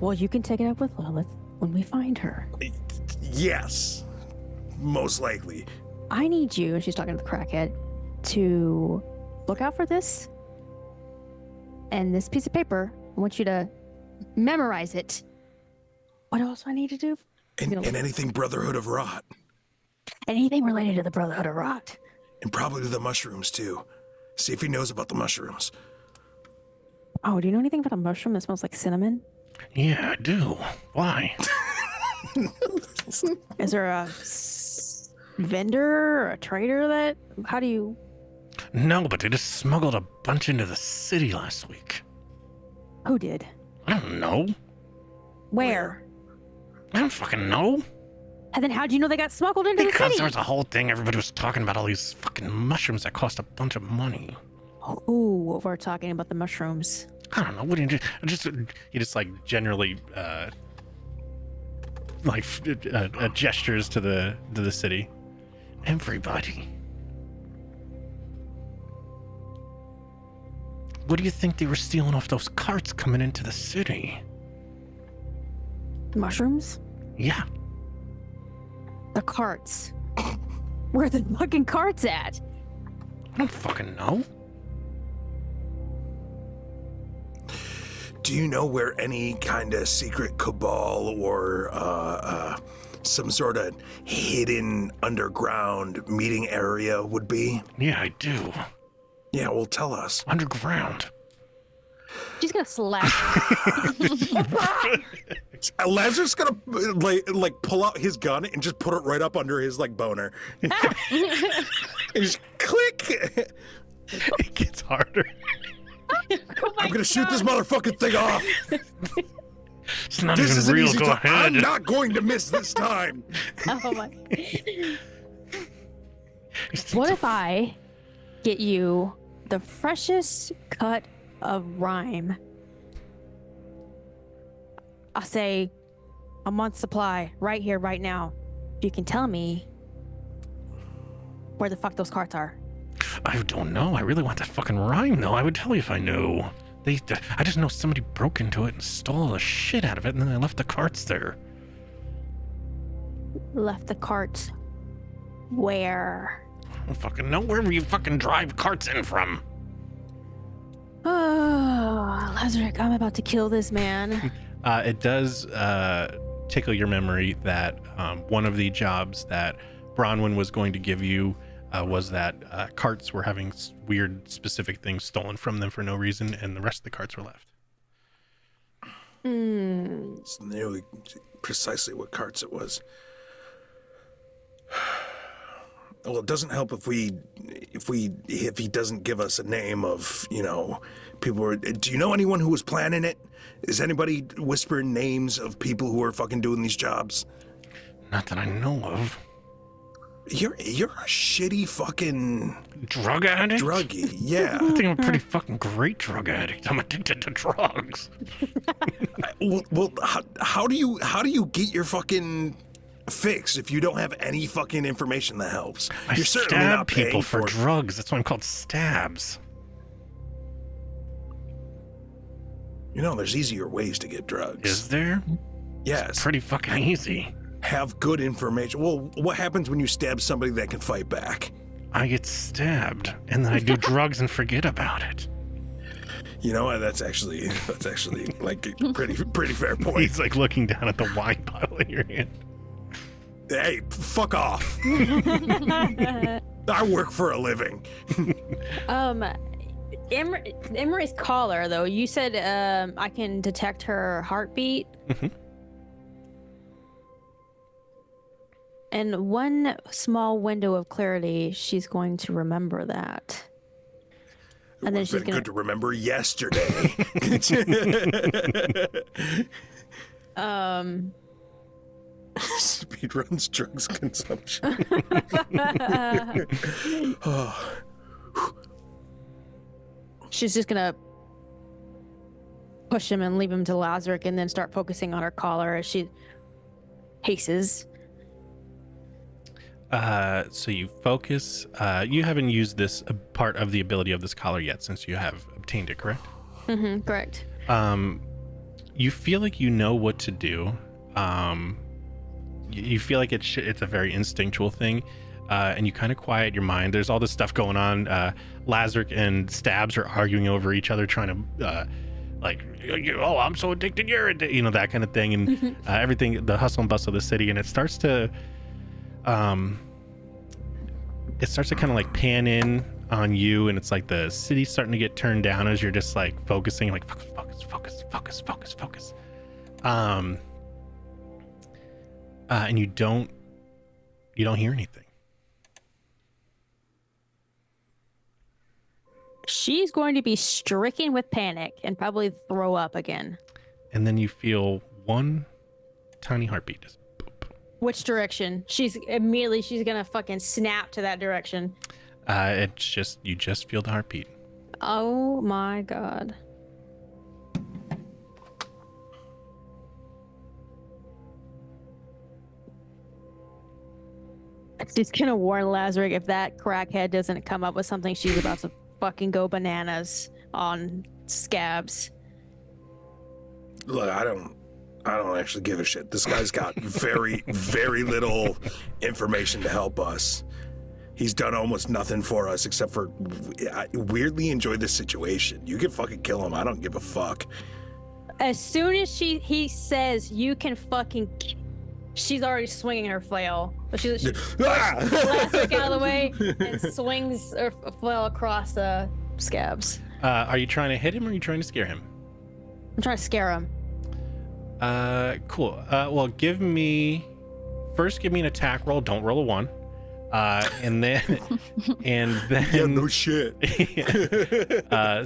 Well, you can take it up with Lilith when we find her. Yes, most likely. I need you, and she's talking to the crackhead, to look out for this. And this piece of paper, I want you to memorize it. What else do I need to do? And anything Brotherhood of Rot. Anything related to the Brotherhood of Rot. And probably the mushrooms, too. See if he knows about the mushrooms. Oh, do you know anything about a mushroom that smells like cinnamon? Yeah, I do. Why? Is there a vendor or a trader that... How do you... No, but they just smuggled a bunch into the city last week. Who did? I don't know. Where? I don't fucking know. And then how do you know they got smuggled into the Because city? there was a whole thing. Everybody was talking about all these fucking mushrooms that cost a bunch of money. Ooh, we're talking about the mushrooms. I don't know. What do you he just like generally gestures to the city. Everybody. What do you think they were stealing off those carts coming into the city? Mushrooms? Yeah. The carts. Where are the fucking carts at? I don't fucking know. Do you know where any kind of secret cabal or some sort of hidden underground meeting area would be? Yeah, I do. Yeah, well, tell us. Underground. She's gonna slap. Lazarus gonna like pull out his gun and just put it right up under his like boner. And just click. It gets harder. I'm gonna shoot this motherfucking thing off. It's not This is even an real. easy Go time. ahead. I'm not going to miss this time. Oh my. What if I get you the freshest cut of rhyme? I'll say a month's supply right here, right now. You can tell me where the fuck those carts are. I don't know. I really want that fucking rhyme, though. I would tell you if I knew. I just know somebody broke into it and stole the shit out of it, and then they left the carts there. Left the carts where? I don't fucking know. Wherever you fucking drive carts in from. Oh, Lazarus, I'm about to kill this man. It does tickle your memory that one of the jobs that Bronwyn was going to give you was that carts were having weird specific things stolen from them for no reason, and the rest of the carts were left. It's nearly precisely what carts it was. Well, it doesn't help if he doesn't give us a name of, people. Do you know anyone who was planning it? Is anybody whispering names of people who are fucking doing these jobs? Not that I know of. You're a shitty fucking Drug addict? druggie. Yeah. I think I'm a pretty fucking great drug addict. I'm addicted to drugs. Well, how do you get your fucking fix if you don't have any fucking information that helps? I You're certainly stab not people paying for it. drugs. That's why I'm called stabs. There's easier ways to get drugs. Is there? Yes. Pretty fucking easy. Have good information. Well, what happens when you stab somebody that can fight back? I get stabbed, and then I do drugs and forget about it. You know what? That's actually like a pretty fair point. He's like looking down at the wine bottle in your hand. Hey, fuck off. I work for a living. Emery's collar, though. You said I can detect her heartbeat. Mhm. And one small window of clarity, she's going to remember that. And then It's she's been gonna. good to remember yesterday. Speed runs drugs consumption. Oh. She's just gonna push him and leave him to Lazarick, and then start focusing on her collar as she paces. So you focus. You haven't used this part of the ability of this collar yet, since you have obtained it, correct? Mm-hmm, correct. You feel like you know what to do. You feel like it's a very instinctual thing, and you kind of quiet your mind. There's all this stuff going on. Lazarick and Stabs are arguing over each other, trying to oh, I'm so addicted, you're addicted, that kind of thing, and everything, the hustle and bustle of the city, and it starts to kind of like pan in on you, and it's like the city's starting to get turned down as you're just like focusing, like focus. And you don't hear anything. She's going to be stricken with panic and probably throw up again. And then you feel one tiny heartbeat. Just boop. Which direction? She's gonna fucking snap to that direction. It's just, you just feel the heartbeat. Oh my god. She's gonna warn Lazarick, if that crackhead doesn't come up with something, she's about to fucking go bananas on Scabs. Look, I don't actually give a shit. This guy's got very, very little information to help us. He's done almost nothing for us except for I weirdly enjoy this situation. You can fucking kill him. I don't give a fuck. As soon as he says you can fucking, she's already swinging her flail. She pushes Lazarick out of the way and swings her flail across the Scabs. Are you trying to hit him or are you trying to scare him? I'm trying to scare him. Cool. Well, give me an attack roll. Don't roll a 1. And then Yeah, no shit.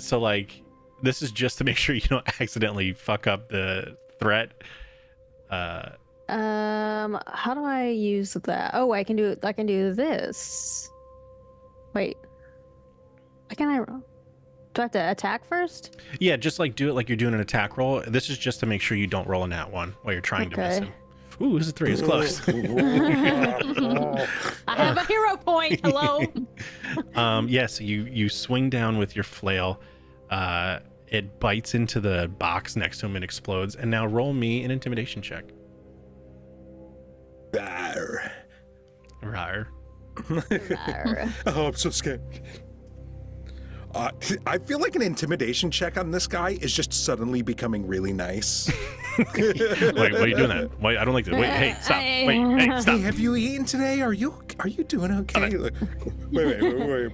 So like, this is just to make sure you don't accidentally fuck up the threat. How do I use that? Oh, I can do this. Wait. Why can't I roll? Do I have to attack first? Yeah, just like do it like you're doing an attack roll. This is just to make sure you don't roll a nat 1 while you're trying to miss him. Ooh, this is 3. It's close. I have a hero point. Hello. So you swing down with your flail. It bites into the box next to him and explodes. And now roll me an intimidation check. Rawr. Rawr. Oh, I'm so scared. I feel like an intimidation check on this guy is just suddenly becoming really nice. Wait, why are you doing that? Wait, I don't like this. Wait, hey, stop. Wait, hey, stop. Hey, have you eaten today? Are you doing okay? Like, wait.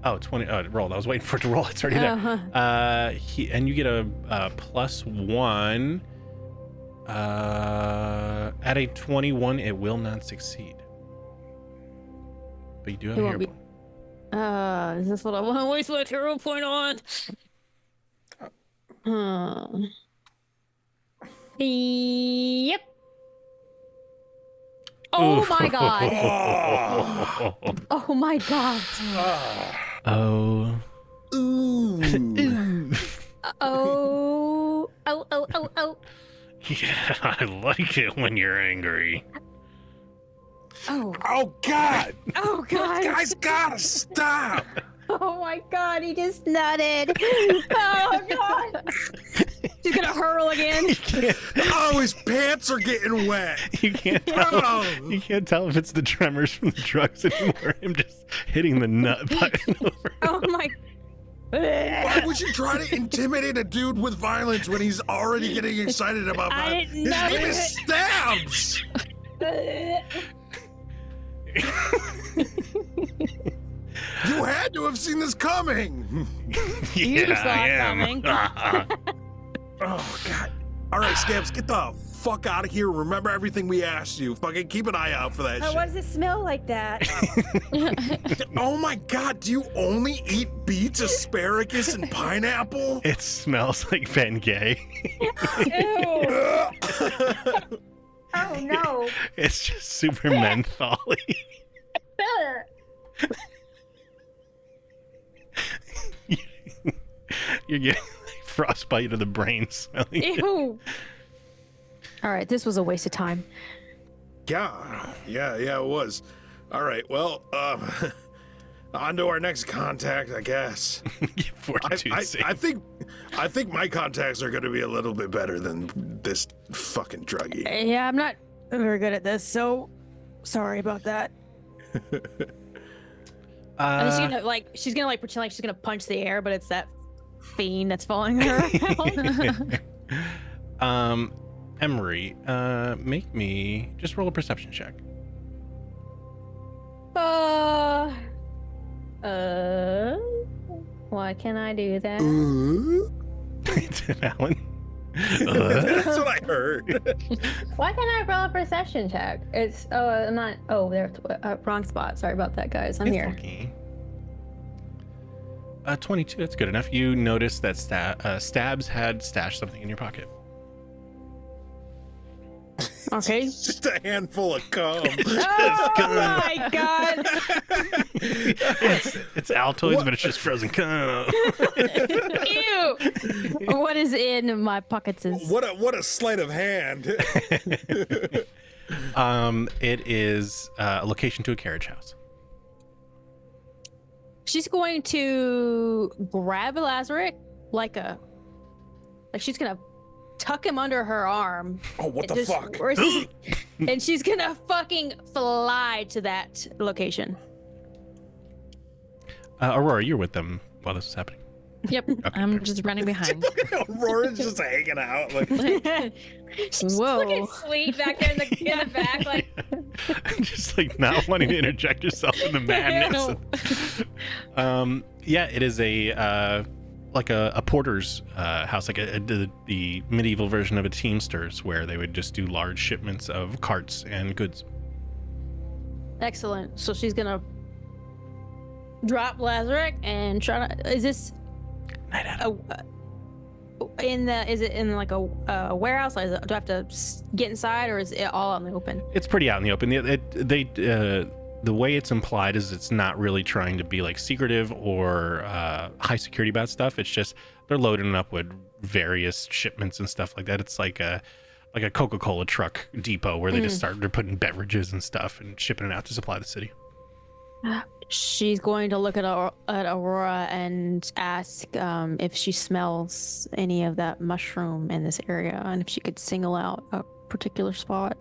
Oh, 20. Oh, it rolled. I was waiting for it to roll. It's already there. And you get a +1. At a 21, it will not succeed. But you do have a hero point. Is this what I want to waste my hero point on? Yep. Oh my god. Oh my god. Oh. Ooh. Oh. Yeah, I like it when you're angry. Oh. Oh god. Oh god. You guys gotta stop. Oh my god, he just nutted. Oh god. He's gonna hurl again. Oh, his pants are getting wet. You can't tell. You can't tell if it's the tremors from the drugs anymore. Him just hitting the nut button over. Oh my. Why would you try to intimidate a dude with violence when he's already getting excited about I violence? didn't His know name it. is Stabs. You had to have seen this coming. You saw it coming. Oh, God. All right, Scabs, get the fuck out of here. Remember everything we asked you. Fucking keep an eye out for that shit. Why does it smell like that? Oh, my God. Do you only eat beets, asparagus, and pineapple? It smells like Ben Gay. Ew. Oh no. It's just super mentholy. You're getting like frostbite of the brain smelling it. Ew. All right, this was a waste of time. Yeah, it was. All right, well, on to our next contact, I guess. Fortitude save. I think my contacts are going to be a little bit better than this fucking druggie. Yeah, I'm not very good at this, so sorry about that. And she's gonna pretend like she's gonna punch the air, but it's that fiend that's following her around. Emery, make me just roll a perception check. Why can I do that? Alan. That's what I heard. Why can I roll a perception check? It's I'm not. Oh, there's wrong spot. Sorry about that, guys. I'm here. Okay. 22. That's good enough. You notice that Stabs had stashed something in your pocket. Okay. Just a handful of cum. Oh my god! It's Altoids, but it's just frozen cum. Ew! What is in my pockets is What a sleight of hand. It is a location to a carriage house. she's going to grab Lazarick like she's gonna tuck him under her arm. Oh, what the Just- fuck? and she's gonna fucking fly to that location. Aurora, you're with them while this is happening. Yep, I'm just running behind. Aurora's just hanging out. Like, She's Whoa. looking sweet back there in the back, like Just like not wanting to interject yourself in the madness. Yeah, it is a porter's house, like the medieval version of a Teamsters, where they would just do large shipments of carts and goods. Excellent. So she's gonna drop Lazarick and try to. Is this Night out. is it in like a warehouse? Like, do I have to get inside, or is it all out in the open? It's pretty out in the open. The way it's implied is it's not really trying to be like secretive or high security about stuff. It's just they're loading up with various shipments and stuff like that. It's like a Coca-Cola truck depot where they they're putting beverages and stuff and shipping it out to supply the city. She's going to look at Aurora and ask if she smells any of that mushroom in this area, and if she could single out a particular spot.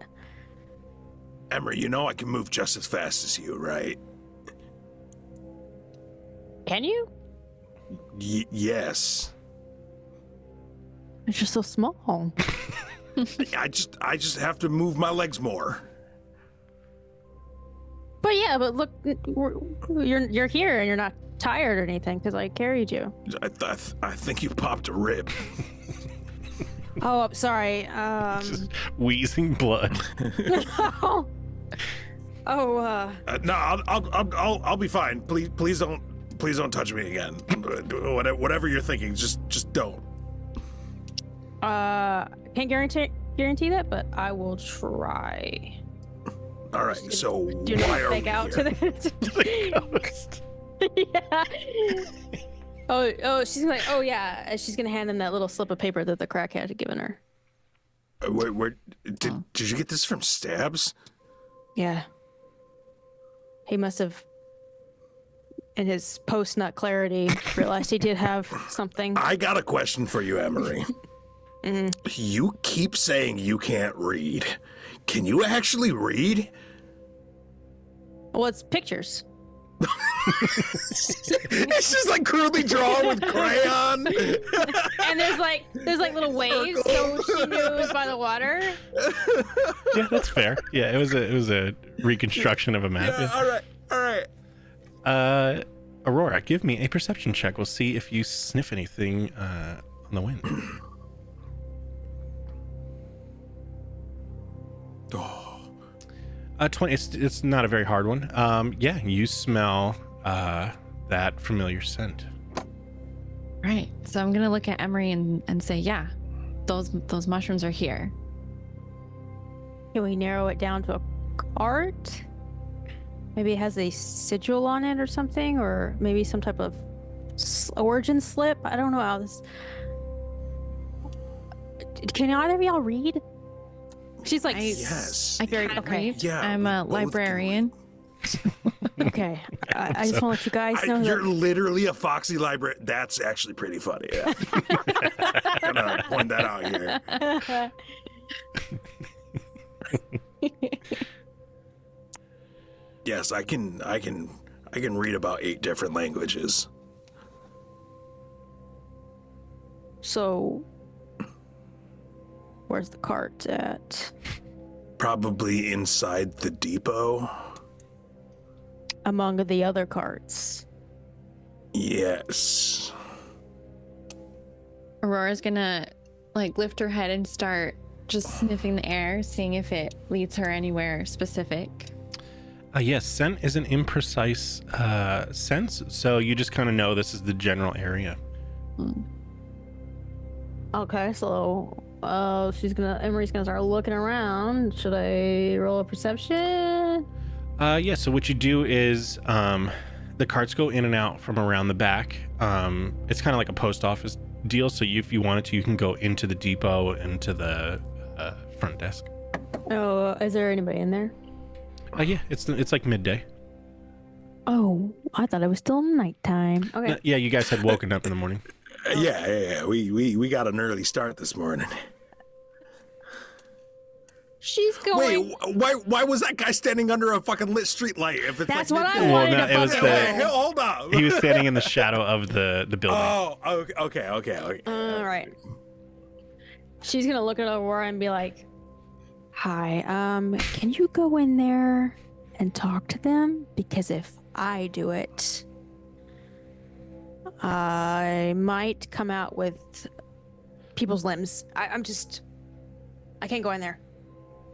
Emery, you know I can move just as fast as you, right? Can you? Yes. It's just so small. I just have to move my legs more. But yeah, but look, you're here and you're not tired or anything because I carried you. I think you popped a rib. Oh, I'm sorry. Just wheezing blood. No, No, I'll be fine. Please don't touch me again. Whatever you're thinking, just don't. can't guarantee that, but I will try. All right. So Do why not are we fake out here? to the. Yeah. Oh, she's like, oh yeah, and she's gonna hand him that little slip of paper that the crackhead had given her. Where did you get this from? Stabs? Yeah. He must have, in his post-nut clarity, realized he did have something. I got a question for you, Emery. You keep saying you can't read. Can you actually read? Well, it's pictures. It's just like crudely drawn with crayon. And there's like little waves, so she knew it was by the water. Yeah, that's fair. Yeah, it was a reconstruction of a map. Yeah, all right. Aurora, give me a perception check. We'll see if you sniff anything on the wind. Oh. 20. It's not a very hard one. Yeah, you smell that familiar scent. Right. So I'm gonna look at Emery and say, yeah, those mushrooms are here. Can we narrow it down to a cart? Maybe it has a sigil on it or something, or maybe some type of origin slip. I don't know how this. Can either of y'all read? She's like, Yes. I can't okay. read. Yeah, I'm we a both librarian. okay. I just want to let you guys know You're that. literally a foxy librarian. That's actually pretty funny. Yeah. I'm gonna point that out here. Yes, I can read about 8 different languages. So, where's the cart at? Probably inside the depot. Among the other carts. Yes. Aurora's gonna like lift her head and start just sniffing the air, seeing if it leads her anywhere specific. Yes, scent is an imprecise sense, so you just kind of know this is the general area. Okay, so Emery's gonna start looking around. Should I roll a perception? Yeah, so what you do is the carts go in and out from around the back. It's kind of like a post office deal, so if you wanted to, you can go into the depot and to the front desk. Oh, is there anybody in there? Yeah, it's like midday. Oh, I thought it was still nighttime. Okay. Yeah, you guys had woken up in the morning. Yeah. We got an early start this morning. She's going. Wait, why was that guy standing under a fucking lit street light? If it's That's like what I midday? wanted no, to it was fucking the- know. Hold up. He was standing in the shadow of the building. Oh, okay. All right. She's gonna look at Aurora and be like, "Hi, can you go in there and talk to them? Because if I do it, I might come out with people's limbs. I can't go in there."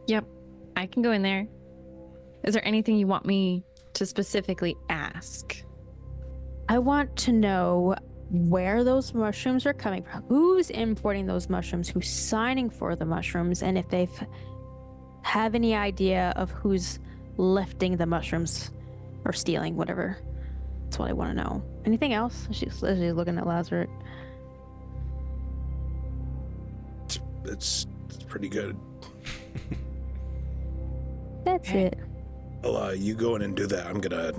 Yep, I can go in there. Is there anything you want me to specifically ask? I want to know where those mushrooms are coming from. Who's importing those mushrooms? Who's signing for the mushrooms? And if they have any idea of who's lifting the mushrooms or stealing, whatever. That's what I want to know. Anything else? She's looking at Lazarus. It's pretty good. That's Okay. it. Well, you go in and do that. I'm gonna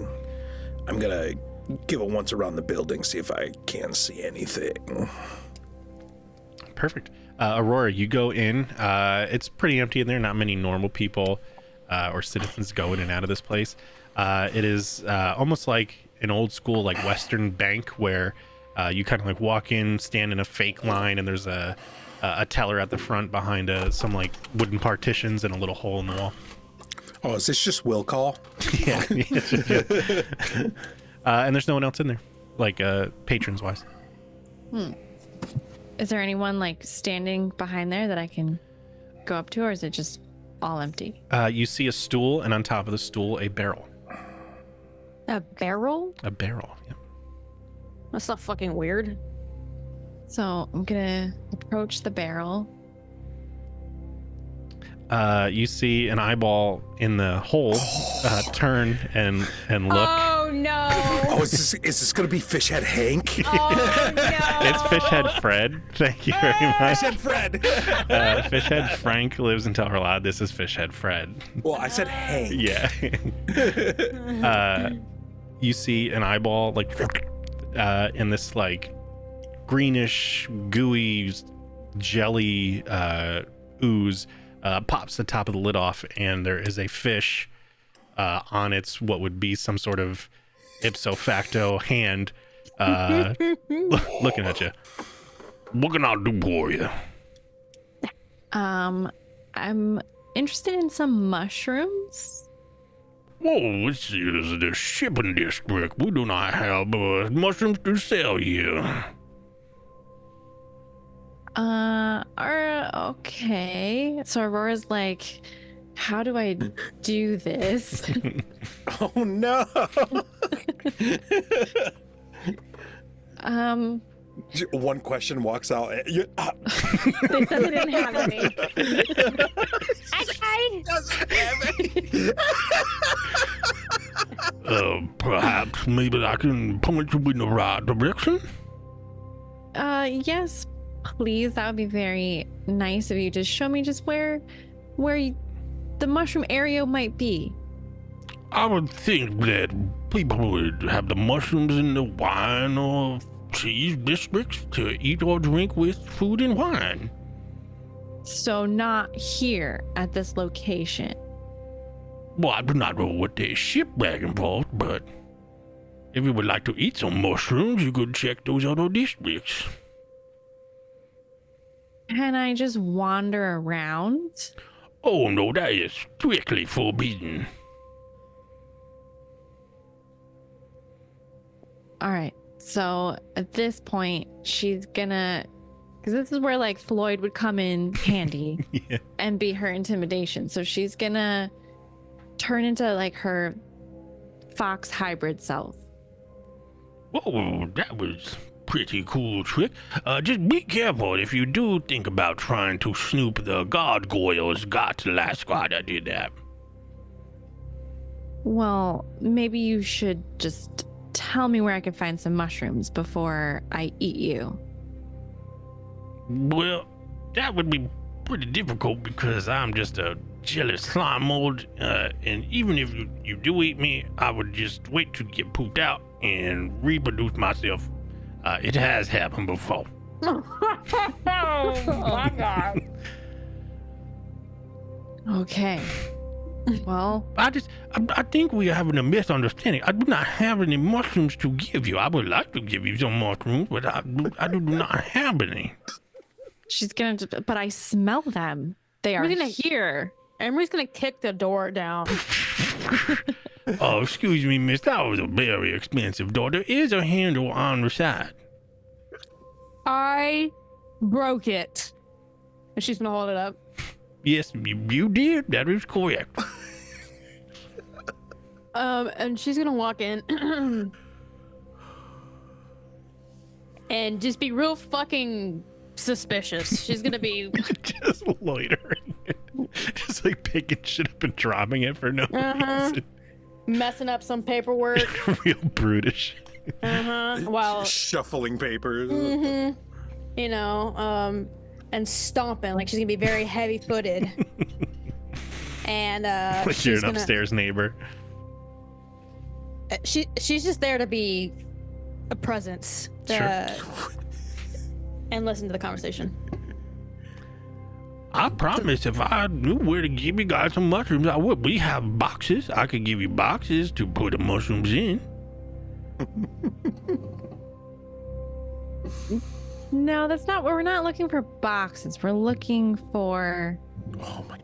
give a once around the building, see if I can see anything. Perfect. Aurora, you go in. It's pretty empty in there. Not many normal people or citizens go in and out of this place. It is almost like an old school like Western bank where you kind of like walk in, stand in a fake line, and there's a teller at the front behind some like wooden partitions and a little hole in the wall. Oh, is this just will call? Yeah. And there's no one else in there, like patrons wise. Is there anyone like standing behind there that I can go up to, or is it just all empty? You see a stool, and on top of the stool, a barrel. A barrel? A barrel. Yeah. That's not fucking weird. So I'm gonna approach the barrel. You see an eyeball in the hole. Turn and look. Oh no! Oh, is this gonna be Fishhead Hank? Oh no! It's Fishhead Fred. Thank you very much. Fishhead Fred. Fishhead Frank lives in Telralad. This is Fishhead Fred. Well, I said Hank. Yeah. You see an eyeball like in this like greenish, gooey jelly ooze. Pops the top of the lid off, and there is a fish on its what would be some sort of ipso facto hand looking at you. What can I do for you? I'm interested in some mushrooms. Oh, this is the shipping district. We do not have mushrooms to sell here. Okay. So Aurora's like, how do I do this? Oh no. One question walks out. They said they didn't have any. Perhaps maybe I can point you in the right direction? Yes, please. That would be very nice of you. Just show me just where the mushroom area might be. I would think that people would have the mushrooms in the wine or cheese districts to eat or drink with food and wine. So not here at this location. Well, I do not know what they ship back and forth, but if you would like to eat some mushrooms, you could check those other districts. Can I just wander around? Oh no, that is strictly forbidden. All right. So at this point, she's gonna, because this is where like Floyd would come in handy Yeah. and be her intimidation. So she's gonna turn into like her fox hybrid self. Oh, that was pretty cool trick. Just be careful if you do think about trying to snoop the gargoyles. Got the last squad that did that. Well, maybe you should just tell me where I can find some mushrooms before I eat you. Well, that would be pretty difficult because I'm just a jealous slime mold, and even if you do eat me, I would just wait to get pooped out and reproduce myself. It has happened before. Oh my god. Okay. Well, I think we are having a misunderstanding. I do not have any mushrooms to give you. I would like to give you some mushrooms, but I do not have any. she's gonna, but I smell them. They are here. Emery's gonna kick the door down. Oh, excuse me, miss. That was a very expensive door. There is a handle on the side. I broke it. And she's gonna hold it up. Yes, you did. That is correct. And she's gonna walk in and just be real fucking suspicious. She's gonna be Just loitering. Just like picking shit up and dropping it for no reason. messing up some paperwork. Real brutish. While Shuffling papers. you know, and stomping like she's gonna be very heavy-footed. And Like she's you're an gonna, upstairs neighbor. she's just there to be a presence. Sure. And listen to the conversation. I promise if I knew where to give you guys some mushrooms, I would. We have boxes. I could give you boxes to put the mushrooms in. No, that's not. We're not looking for boxes. We're looking for. Oh my god.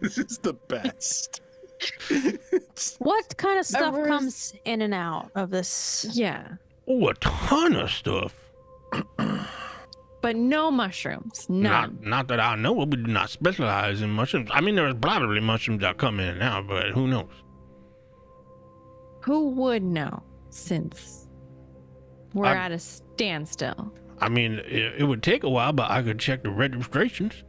This is the best. What kind of stuff Everest- comes in and out of this? Yeah, Oh, a ton of stuff. but no mushrooms. None. Not that I know of. We do not specialize in mushrooms. I mean, there's probably mushrooms that come in and out, but who knows? Who would know? Since we're at a standstill. I mean, it would take a while, but I could check the registrations.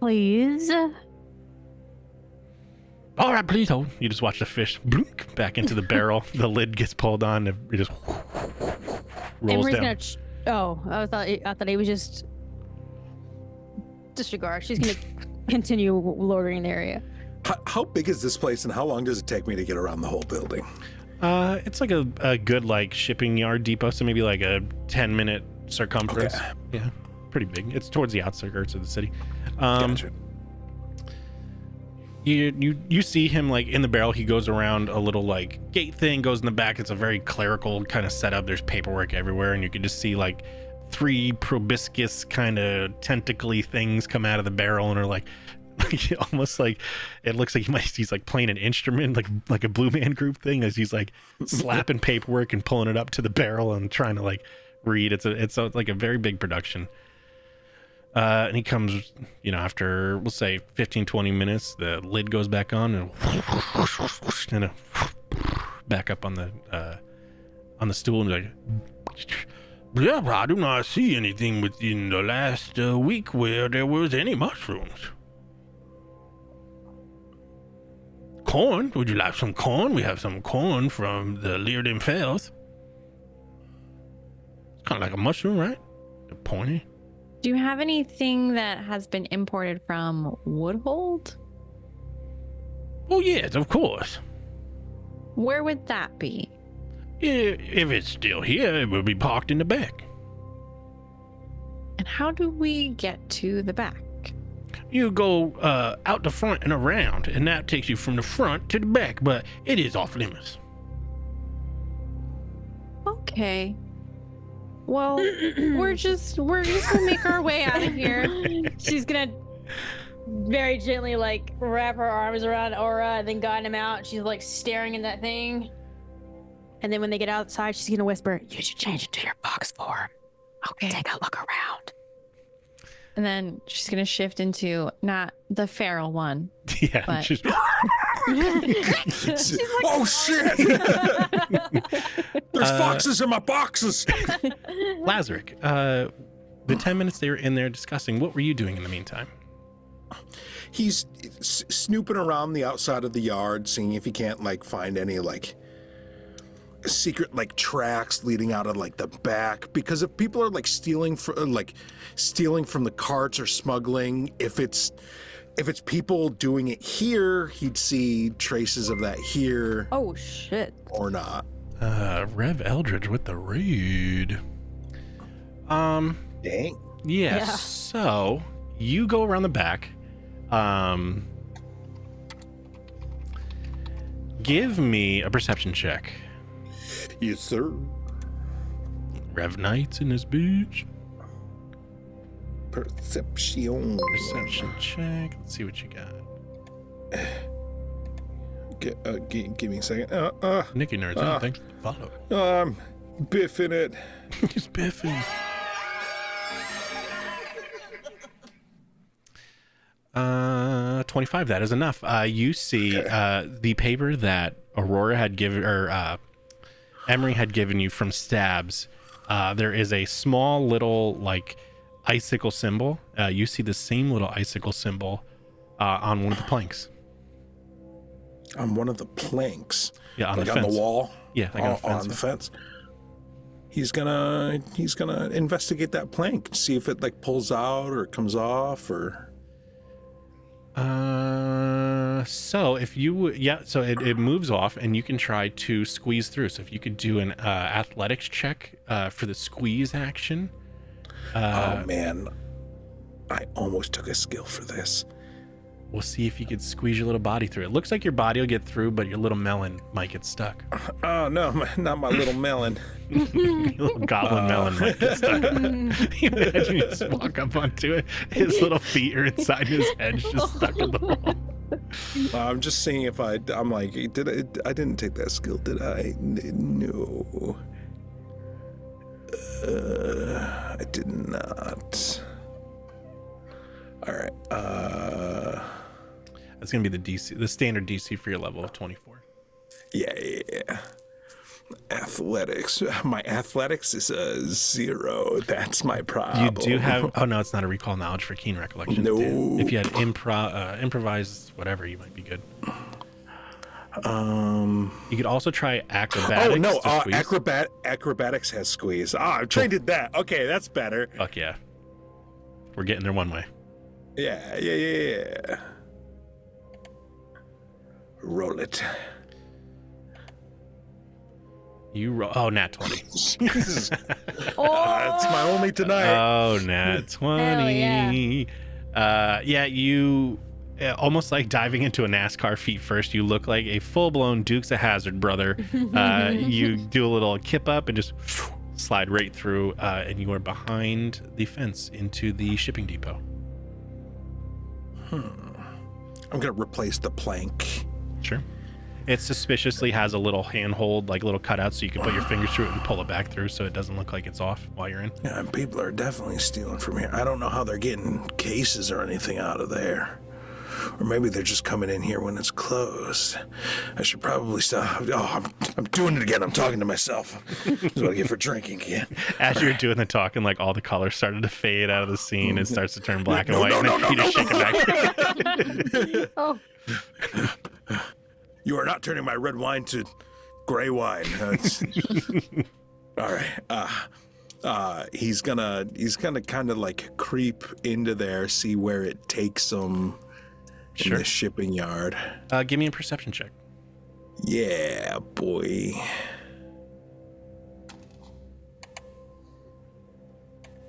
Please. All right, please hold. You just watch the fish blink back into the barrel. The lid gets pulled on. And it just rolls Emery's down. gonna. I thought he was just disregard. She's gonna continue loitering the area. How big is this place and how long does it take me to get around the whole building? It's like a good like shipping yard depot, so maybe like a 10-minute circumference. Okay. Yeah, pretty big. It's towards the outskirts of the city. Gotcha. You see him like in the barrel. He goes around a little like gate thing, goes in the back. It's a very clerical kind of setup. There's paperwork everywhere, and you can just see like 3 proboscis kind of tentacly things come out of the barrel and are like almost like it looks like he's like playing an instrument, like a Blue Man Group thing, as he's like slapping paperwork and pulling it up to the barrel and trying to like read. It's like a very big production. And he comes, after we'll say 15-20 minutes, the lid goes back on and back up on the stool, and like, yeah, I do not see anything within the last week where there was any mushrooms. Corn? Would you like some corn? We have some corn from the Learden Fells. It's kind of like a mushroom, right? They're pointy. Do you have anything that has been imported from Woodhold? Oh, yes, of course. Where would that be? If it's still here, it will be parked in the back. And how do we get to the back? You go out the front and around, and that takes you from the front to the back, but it is off limits. Okay. Well, we're just gonna make our way out of here. She's gonna very gently like wrap her arms around Aura and then guide him out. She's like staring in that thing. And then when they get outside, she's gonna whisper, "You should change it to your fox form. Okay. Take a look around." And then she's gonna shift into not the feral one. Yeah, but... just... Oh shit! There's foxes in my boxes. Lazaric, the 10 minutes they were in there discussing, what were you doing in the meantime? He's snooping around the outside of the yard, seeing if he can't like find any like secret like tracks leading out of like the back, because if people are like stealing from the carts or smuggling, if it's people doing it here, he'd see traces of that here. Oh shit. Or not. Rev Eldridge with the raid. Dang. Yeah, so you go around the back. Give me a perception check. Yes, sir. Rev Knight's in this bitch. Perception. Perception check. Let's see what you got. Give me a second. Nicky Nerds, thanks for the follow. I'm biffing it. He's biffing. 25. That is enough. You see the paper that Aurora had given, or Emery had given you from Stabs. There is a small little like icicle symbol. You see the same little icicle symbol on one of the planks. On one of the planks. Yeah, on like the fence. On the wall. Yeah, like on the fence. On the fence. He's gonna investigate that plank, see if it like pulls out or comes off or. So if you so it moves off and you can try to squeeze through. So if you could do an athletics check for the squeeze action. Oh man, I almost took a skill for this. We'll see if you could squeeze your little body through. It looks like your body will get through, but your little melon might get stuck. Oh no, not my little melon. Your little goblin melon might get stuck. Imagine you just walk up onto it. His little feet are inside his head, just stuck in the wall. I'm just seeing if I'm like, I didn't take that skill, did I? No. I did not. All right. That's gonna be the standard DC for your level of 24. Yeah. Athletics. My athletics is a 0. That's my problem. You do have. Oh no, it's not a recall knowledge for keen recollection. No. If you had improvised whatever, you might be good. You could also try acrobatics. Oh no, to squeeze. acrobatics has squeeze. I've traded that. Okay, that's better. Fuck yeah. We're getting there one way. Yeah. Roll it. You roll. Oh, nat 20. It's my only tonight. Oh, nat 20. Hell yeah. Yeah, you almost like diving into a NASCAR feet first. You look like a full-blown Dukes of Hazzard, brother. You do a little kip up and just slide right through, and you are behind the fence into the shipping depot. I'm gonna replace the plank. Sure. It suspiciously has a little handhold, like little cutout, so you can put your fingers through it and pull it back through, so it doesn't look like it's off while you're in. Yeah, and people are definitely stealing from here. I don't know how they're getting cases or anything out of there. Or maybe they're just coming in here when it's closed. I should probably stop. Oh, I'm doing it again. I'm talking to myself. That's what I get for drinking again. As you're doing the talking, like all the colors started to fade out of the scene. It starts to turn black and white, and then you just shake it back. Oh, You are not turning my red wine to gray wine. All right. He's gonna kind of like creep into there, see where it takes him in the shipping yard. Give me a perception check. Yeah, boy.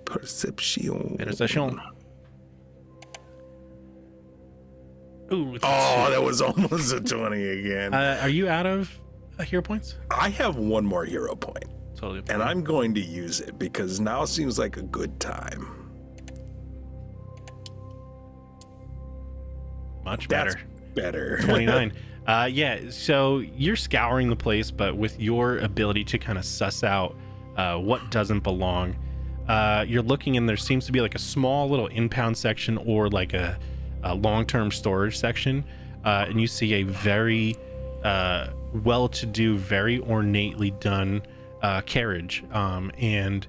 Perception. Ooh, That was almost a 20 again. are you out of hero points? I have one more hero point, Totally. and I'm going to use it because now seems like a good time. Much better. That's better. 29. Yeah, so you're scouring the place, but with your ability to kind of suss out what doesn't belong, you're looking, and there seems to be like a small little impound section or like a long-term storage section, and you see a very well-to-do, very ornately done carriage, and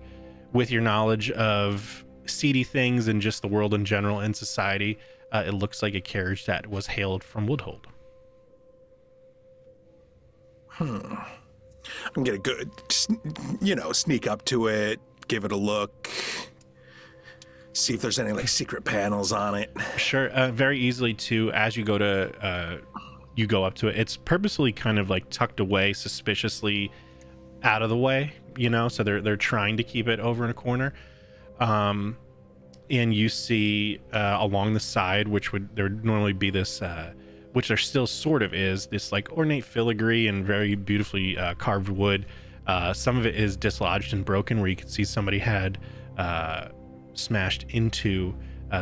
with your knowledge of seedy things and just the world in general and society, it looks like a carriage that was hailed from Woodhold. I'm gonna go, sneak up to it, give it a look, see if there's any like secret panels on it. Sure. Very easily too, as you go up to it, it's purposely kind of like tucked away, suspiciously out of the way, so they're trying to keep it over in a corner. And you see along the side, there would normally be this, which there still sort of is, this like ornate filigree and very beautifully carved wood. Some of it is dislodged and broken, where you can see somebody had smashed into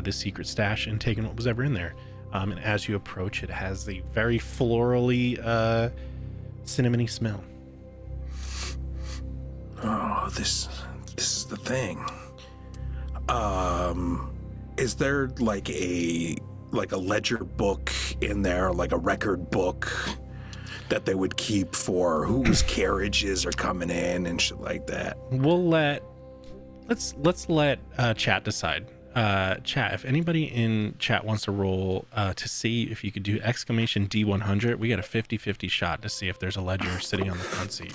the secret stash and taken what was ever in there. And as you approach, it has the very florally cinnamony smell. Oh, this is the thing. Is there like a ledger book in there, like a record book that they would keep for whose carriages are coming in and shit like that? Let's let chat decide. Chat, if anybody in chat wants to roll to see if you could do exclamation D100, we got a 50-50 shot to see if there's a ledger sitting on the front seat.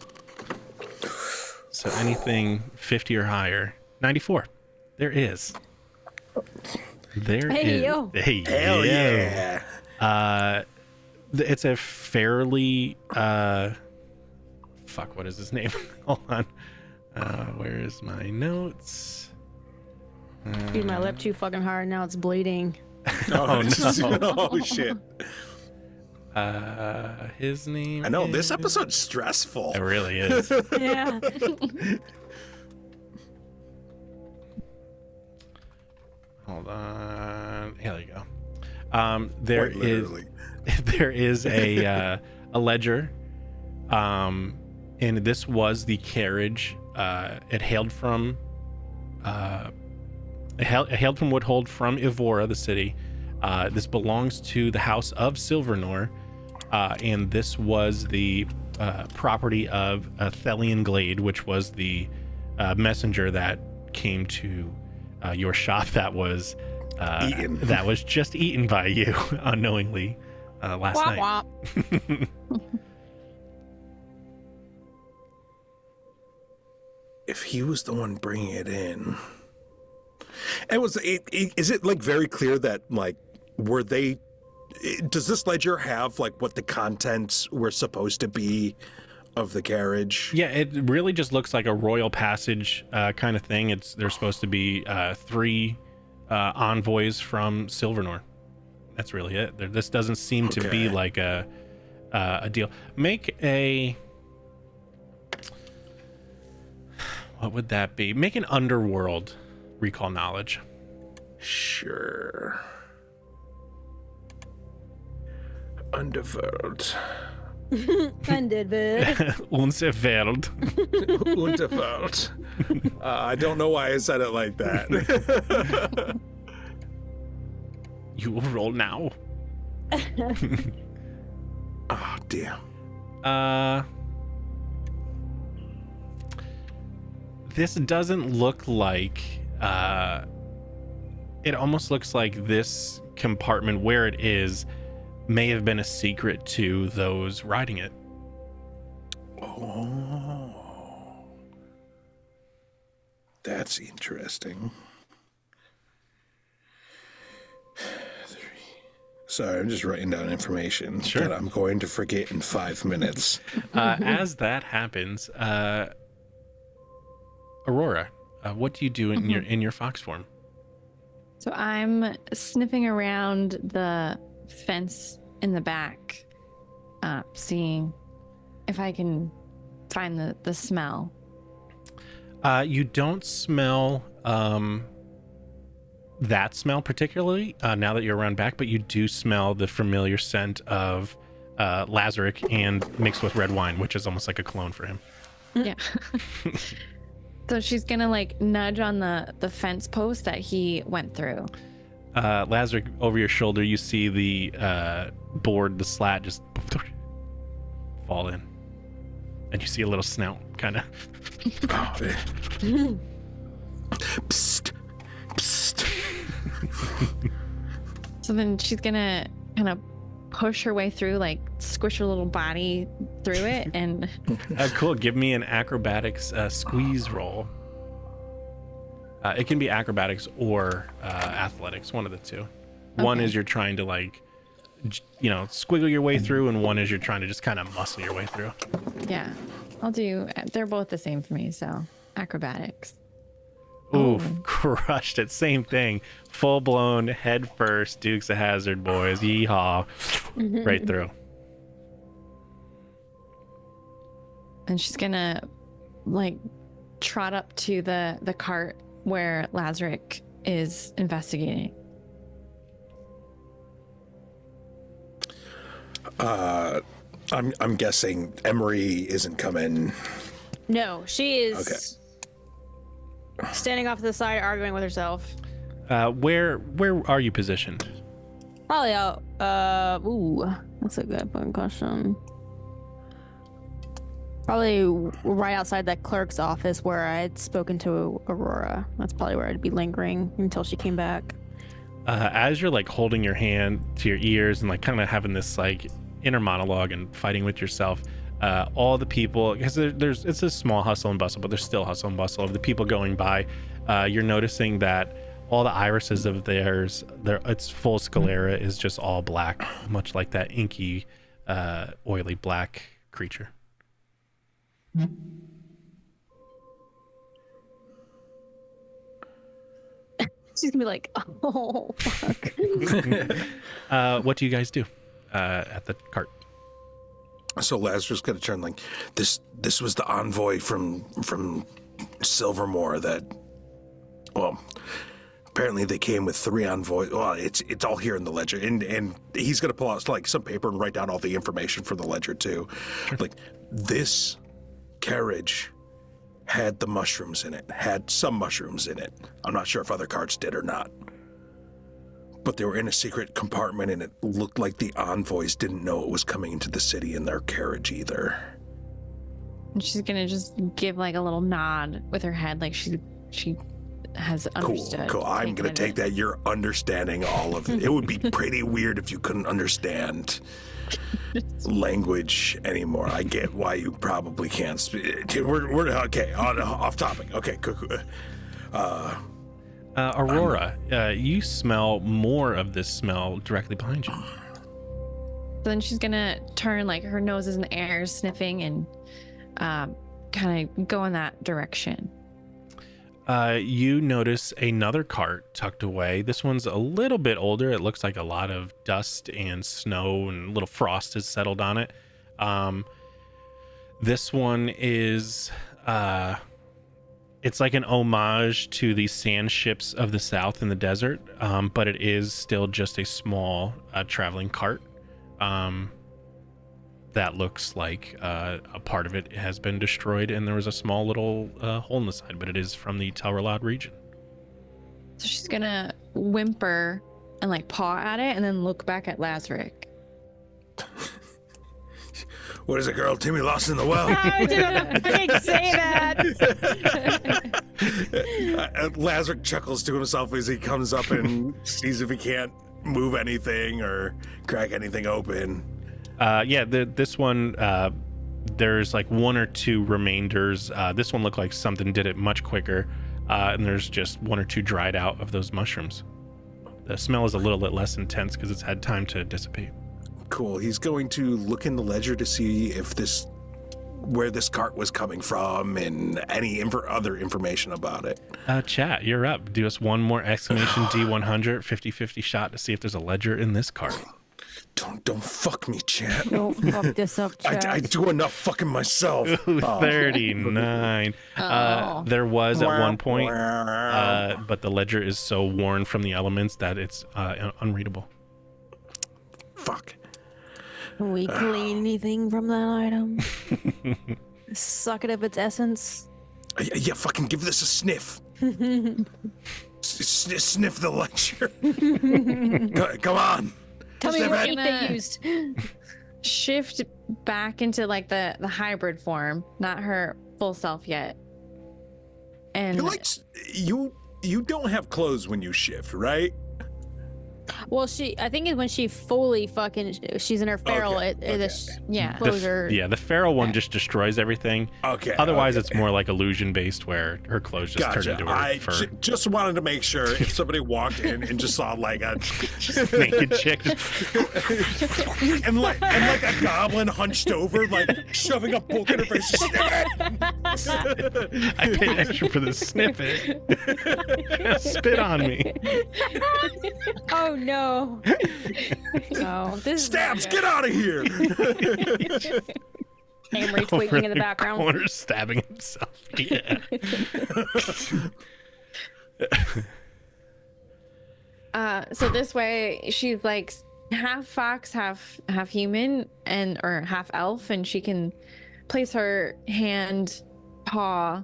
So anything 50 or higher. 94. There is. Hey, yo. Hey, Hell yeah. It's a fairly what is his name? Hold on. Where is my notes? Beat my lip too fucking hard. Now it's bleeding. Oh no. Oh shit. His name. I know this episode's stressful. It really is. Yeah. Hold on. Here you go. There Quite is literally. there is a ledger, and this was the carriage. It hailed from Woodhold from Evora, the city. This belongs to the House of Silvernor, and this was the property of Thelian Glade, which was the messenger that came to your shop that was Eaten. that was just eaten by you unknowingly last night. Womp If he was the one bringing it in, and is it like very clear that like does this ledger have like what the contents were supposed to be of the carriage? Yeah, it really just looks like a royal passage kind of thing. There's supposed to be 3 envoys from Silvernor. That's really it. This doesn't seem to be Okay. like a deal. Make a... What would that be? Make an underworld recall knowledge. Sure. Underworld. Underwood. Unserveld. Unterwelt. I don't know why I said it like that. You will roll now. Oh, damn. This doesn't look like... it almost looks like this compartment where it is may have been a secret to those riding it. Oh. That's interesting. Sorry, I'm just writing down information that I'm going to forget in 5 minutes. As that happens, Aurora, what do you do in your fox form? So I'm sniffing around the fence in the back, seeing if I can find the smell. You don't smell that smell particularly now that you're around back, but you do smell the familiar scent of Lazaric and mixed with red wine, which is almost like a cologne for him. Yeah. So she's gonna like nudge on the fence post that he went through. Lazaric, over your shoulder, you see the board, the slat just fall in. And you see a little snout kind of. Psst. Psst. So then she's gonna kind of push her way through, like squish her little body through it, and Cool. Give me an acrobatics squeeze roll. It can be acrobatics or athletics, one of the two. One is you're trying to like, squiggle your way through, and one is you're trying to just kind of muscle your way through. yeah, I'll do. They're both the same for me, so acrobatics. Oof, crushed it. Same thing. Full blown head first, Dukes of Hazzard, boys. Yeehaw. Right through. And she's gonna like trot up to the cart where Lazaric is investigating. I'm guessing Emery isn't coming. No, she is standing off to the side, arguing with herself. Where are you positioned? Probably out. Ooh, that's a good fucking question. Probably right outside that clerk's office where I had spoken to Aurora. That's probably where I'd be lingering until she came back. As you're like holding your hand to your ears and like kind of having this like inner monologue and fighting with yourself, all the people, because it's a small hustle and bustle, but there's still hustle and bustle of the people going by. You're noticing that all the irises of theirs, its full sclera is just all black, much like that inky, oily black creature. She's gonna be like, oh, fuck. What do you guys do at the cart? So Lazarus got to turn like this was the envoy from Silvermore that, well, apparently they came with 3 envoys. Well, it's all here in the ledger, and he's gonna pull out like some paper and write down all the information for the ledger too. Like this carriage had the mushrooms in it, had some mushrooms in it. I'm not sure if other carts did or not. But they were in a secret compartment, and it looked like the envoys didn't know it was coming into the city in their carriage either. And she's gonna just give like a little nod with her head, like she has understood. Cool. I'm going to take that you're understanding all of it. It would be pretty weird if you couldn't understand language anymore. I get why you probably can't speak. We're okay, off topic. Okay, cool. Aurora, you smell more of this smell directly behind you. So then she's gonna turn, like her nose is in the air, sniffing, and kind of go in that direction. You notice another cart tucked away. This one's a little bit older. It looks like a lot of dust and snow and a little frost has settled on it. This one is it's like an homage to the sand ships of the south in the desert, but it is still just a small traveling cart. That looks like a part of it has been destroyed, and there was a small little hole in the side, but it is from the Telralad region. So she's gonna whimper and like paw at it, and then look back at Lazarick. What is it, girl? Timmy lost in the well. I didn't freaking say that. Lazarus chuckles to himself as he comes up and sees if he can't move anything or crack anything open. This one, there's like one or two remainders. This one looked like something did it much quicker, and there's just one or two dried out of those mushrooms. The smell is a little bit less intense because it's had time to dissipate. Cool. He's going to look in the ledger to see if where this cart was coming from and any other information about it. Chat, you're up. Do us one more exclamation D100 50-50 shot to see if there's a ledger in this cart. Don't fuck me, chat. Don't fuck this up, chat. I do enough fucking myself. Ooh, 39. There was at one point, but the ledger is so worn from the elements that it's unreadable. Fuck. Can we clean anything from that item? Suck it of its essence? Yeah, fucking give this a sniff. Sniff the ledger. Come on. Tell me Sniff what it. ink they used. Shift back into like the hybrid form, not her full self yet. And You don't have clothes when you shift, right? Well, I think when she fully she's in her feral. Okay, yeah. Clothes The feral one just destroys everything. Okay. Otherwise, okay. it's more like illusion based, where her clothes just turn into her I fur. just wanted to make sure if somebody walked in and just saw like a Naked chick. and like a goblin hunched over, like shoving a book in her face. I paid extra for the snippet. Spit on me. Oh no! No, this Stabs, get out of here! Amory tweaking in the background. Corner stabbing himself. Yeah. So this way she's like half fox, half human, or half elf, and she can place her paw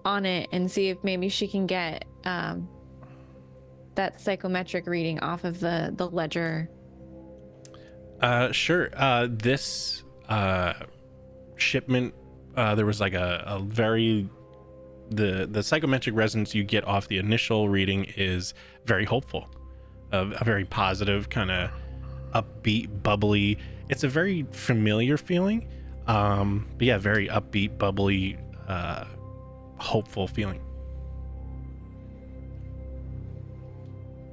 on it and see if maybe she can get that psychometric reading off of the ledger. Sure. This shipment, there was like a very the psychometric resonance you get off the initial reading is very hopeful, a very positive kind of upbeat, bubbly. It's a very familiar feeling, but yeah, very upbeat, bubbly, hopeful feeling.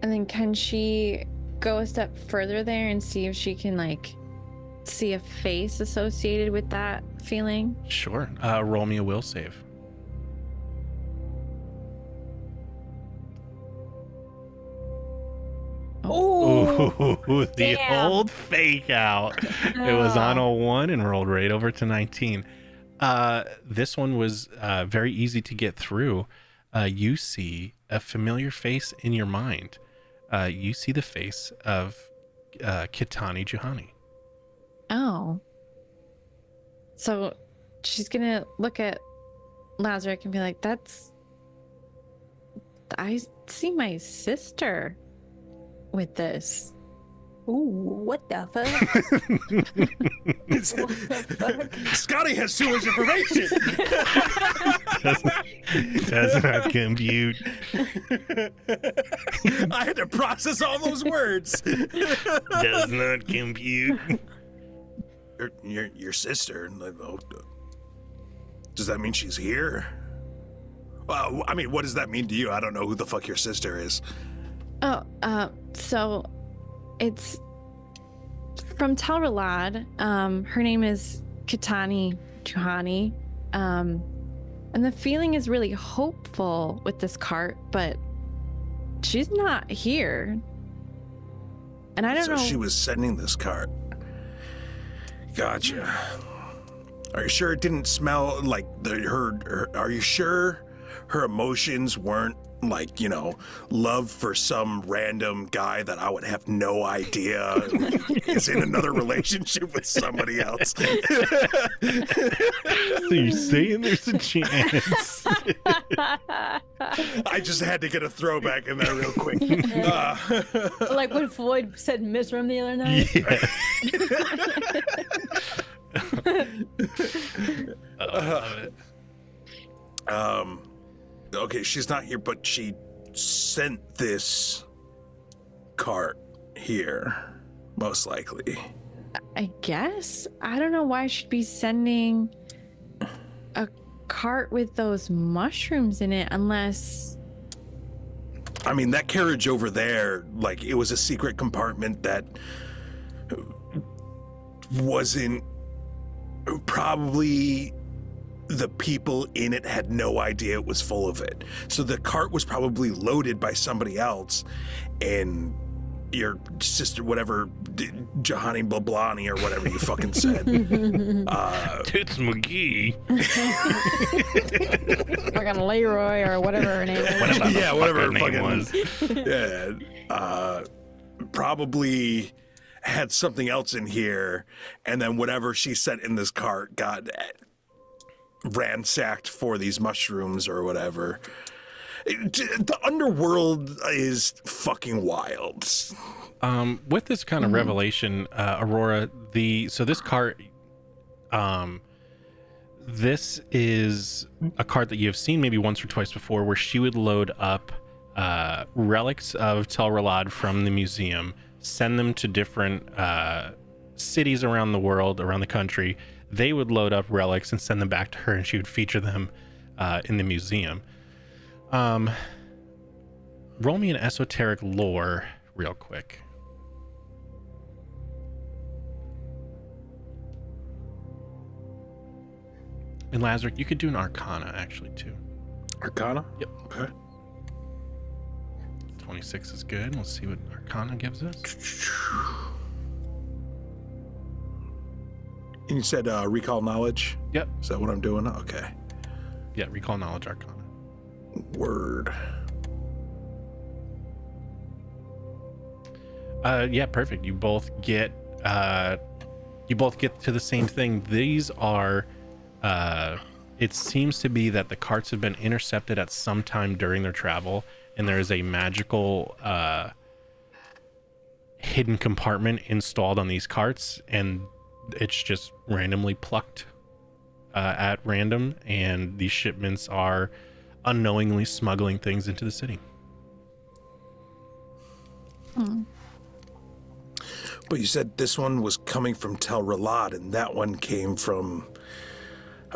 And then can she go a step further there and see if she can like see a face associated with that feeling? Sure. Roll me a will save. Oh, the damn. old fake out. It was on a 1 and rolled right over to 19. This one was very easy to get through. You see a familiar face in your mind. You see the face of Kitani Juhani. Oh. So she's gonna look at Lazarick and be like, I see my sister with this. Ooh, what the fuck? Scotty has too much information. Does not compute. I had to process all those words. Does not compute. Your sister? Does that mean she's here? Well, I mean, what does that mean to you? I don't know who the fuck your sister is. Oh, so it's from Telralad. Her name is Kitani Juhani. And the feeling is really hopeful with this cart, but she's not here. And I don't know. So she was sending this cart. Gotcha. Are you sure it didn't smell like her? Are you sure her emotions weren't like, you know, love for some random guy that I would have no idea is in another relationship with somebody else? So you're saying there's a chance? I just had to get a throwback in there real quick. Like when Floyd said Miss Room the other night. Yeah. I love it. Okay, she's not here, but she sent this cart here, most likely. I guess. I don't know why she'd be sending a cart with those mushrooms in it unless... I mean, that carriage over there, like, it was a secret compartment that wasn't... Probably the people in it had no idea it was full of it. So the cart was probably loaded by somebody else, and your sister, whatever, Jahani Blablani or whatever you fucking said. Toots McGee. Fucking Leroy or whatever her name is. Whatever her name fucking was. Yeah, probably had something else in here, and then whatever she sent in this cart got ransacked for these mushrooms or whatever. The underworld is fucking wild. With this kind of revelation, Aurora, so this cart, this is a cart that you've seen maybe once or twice before, where she would load up relics of Tel Relad from the museum, send them to different cities around the world, around the country. They would load up relics and send them back to her, and she would feature them in the museum. Roll me an esoteric lore real quick. And Lazarick, you could do an Arcana actually too. Arcana? Yep. Okay. 26 is good. Let's see what Arcana gives us. And you said recall knowledge? Yep. Is that what I'm doing? Okay. Yeah, recall knowledge Arcana. Word. Yeah, perfect. You both get to the same thing. These are it seems to be that the carts have been intercepted at some time during their travel, and there is a magical hidden compartment installed on these carts, and it's just randomly plucked at random, and these shipments are unknowingly smuggling things into the city. But you said this one was coming from Tel Relad, and that one came from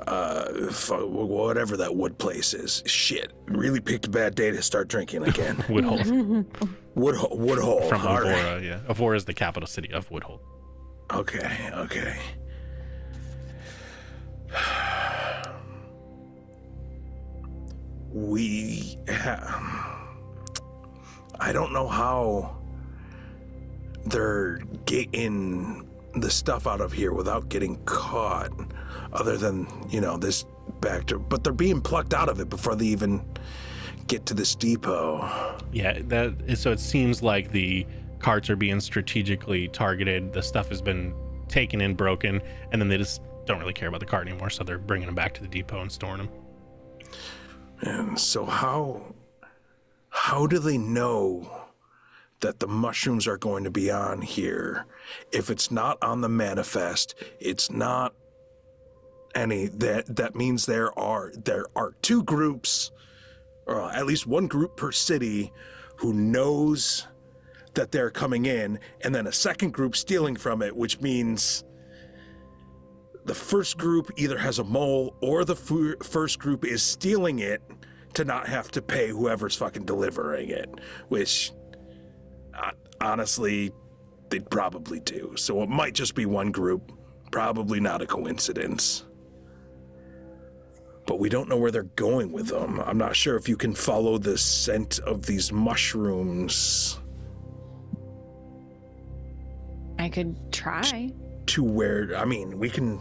whatever that wood place is. Shit, really picked a bad day to start drinking again. Woodhold. Woodhold. From All Avora, right. yeah. Avora is the capital city of Woodhold. Okay. I don't know how they're getting the stuff out of here without getting caught, other than, this back to, but they're being plucked out of it before they even get to this depot. Yeah, so it seems like the carts are being strategically targeted. The stuff has been taken in, broken, and then they just don't really care about the cart anymore, so they're bringing them back to the depot and storing them. And so how do they know that the mushrooms are going to be on here? If it's not on the manifest, it's not any, that means there are two groups, or at least one group per city, who knows that they're coming in, and then a second group stealing from it, which means the first group either has a mole or the first group is stealing it to not have to pay whoever's fucking delivering it, which honestly, they'd probably do. So it might just be one group, probably not a coincidence. but we don't know where they're going with them. I'm not sure if you can follow the scent of these mushrooms I could try. to where, I mean, we can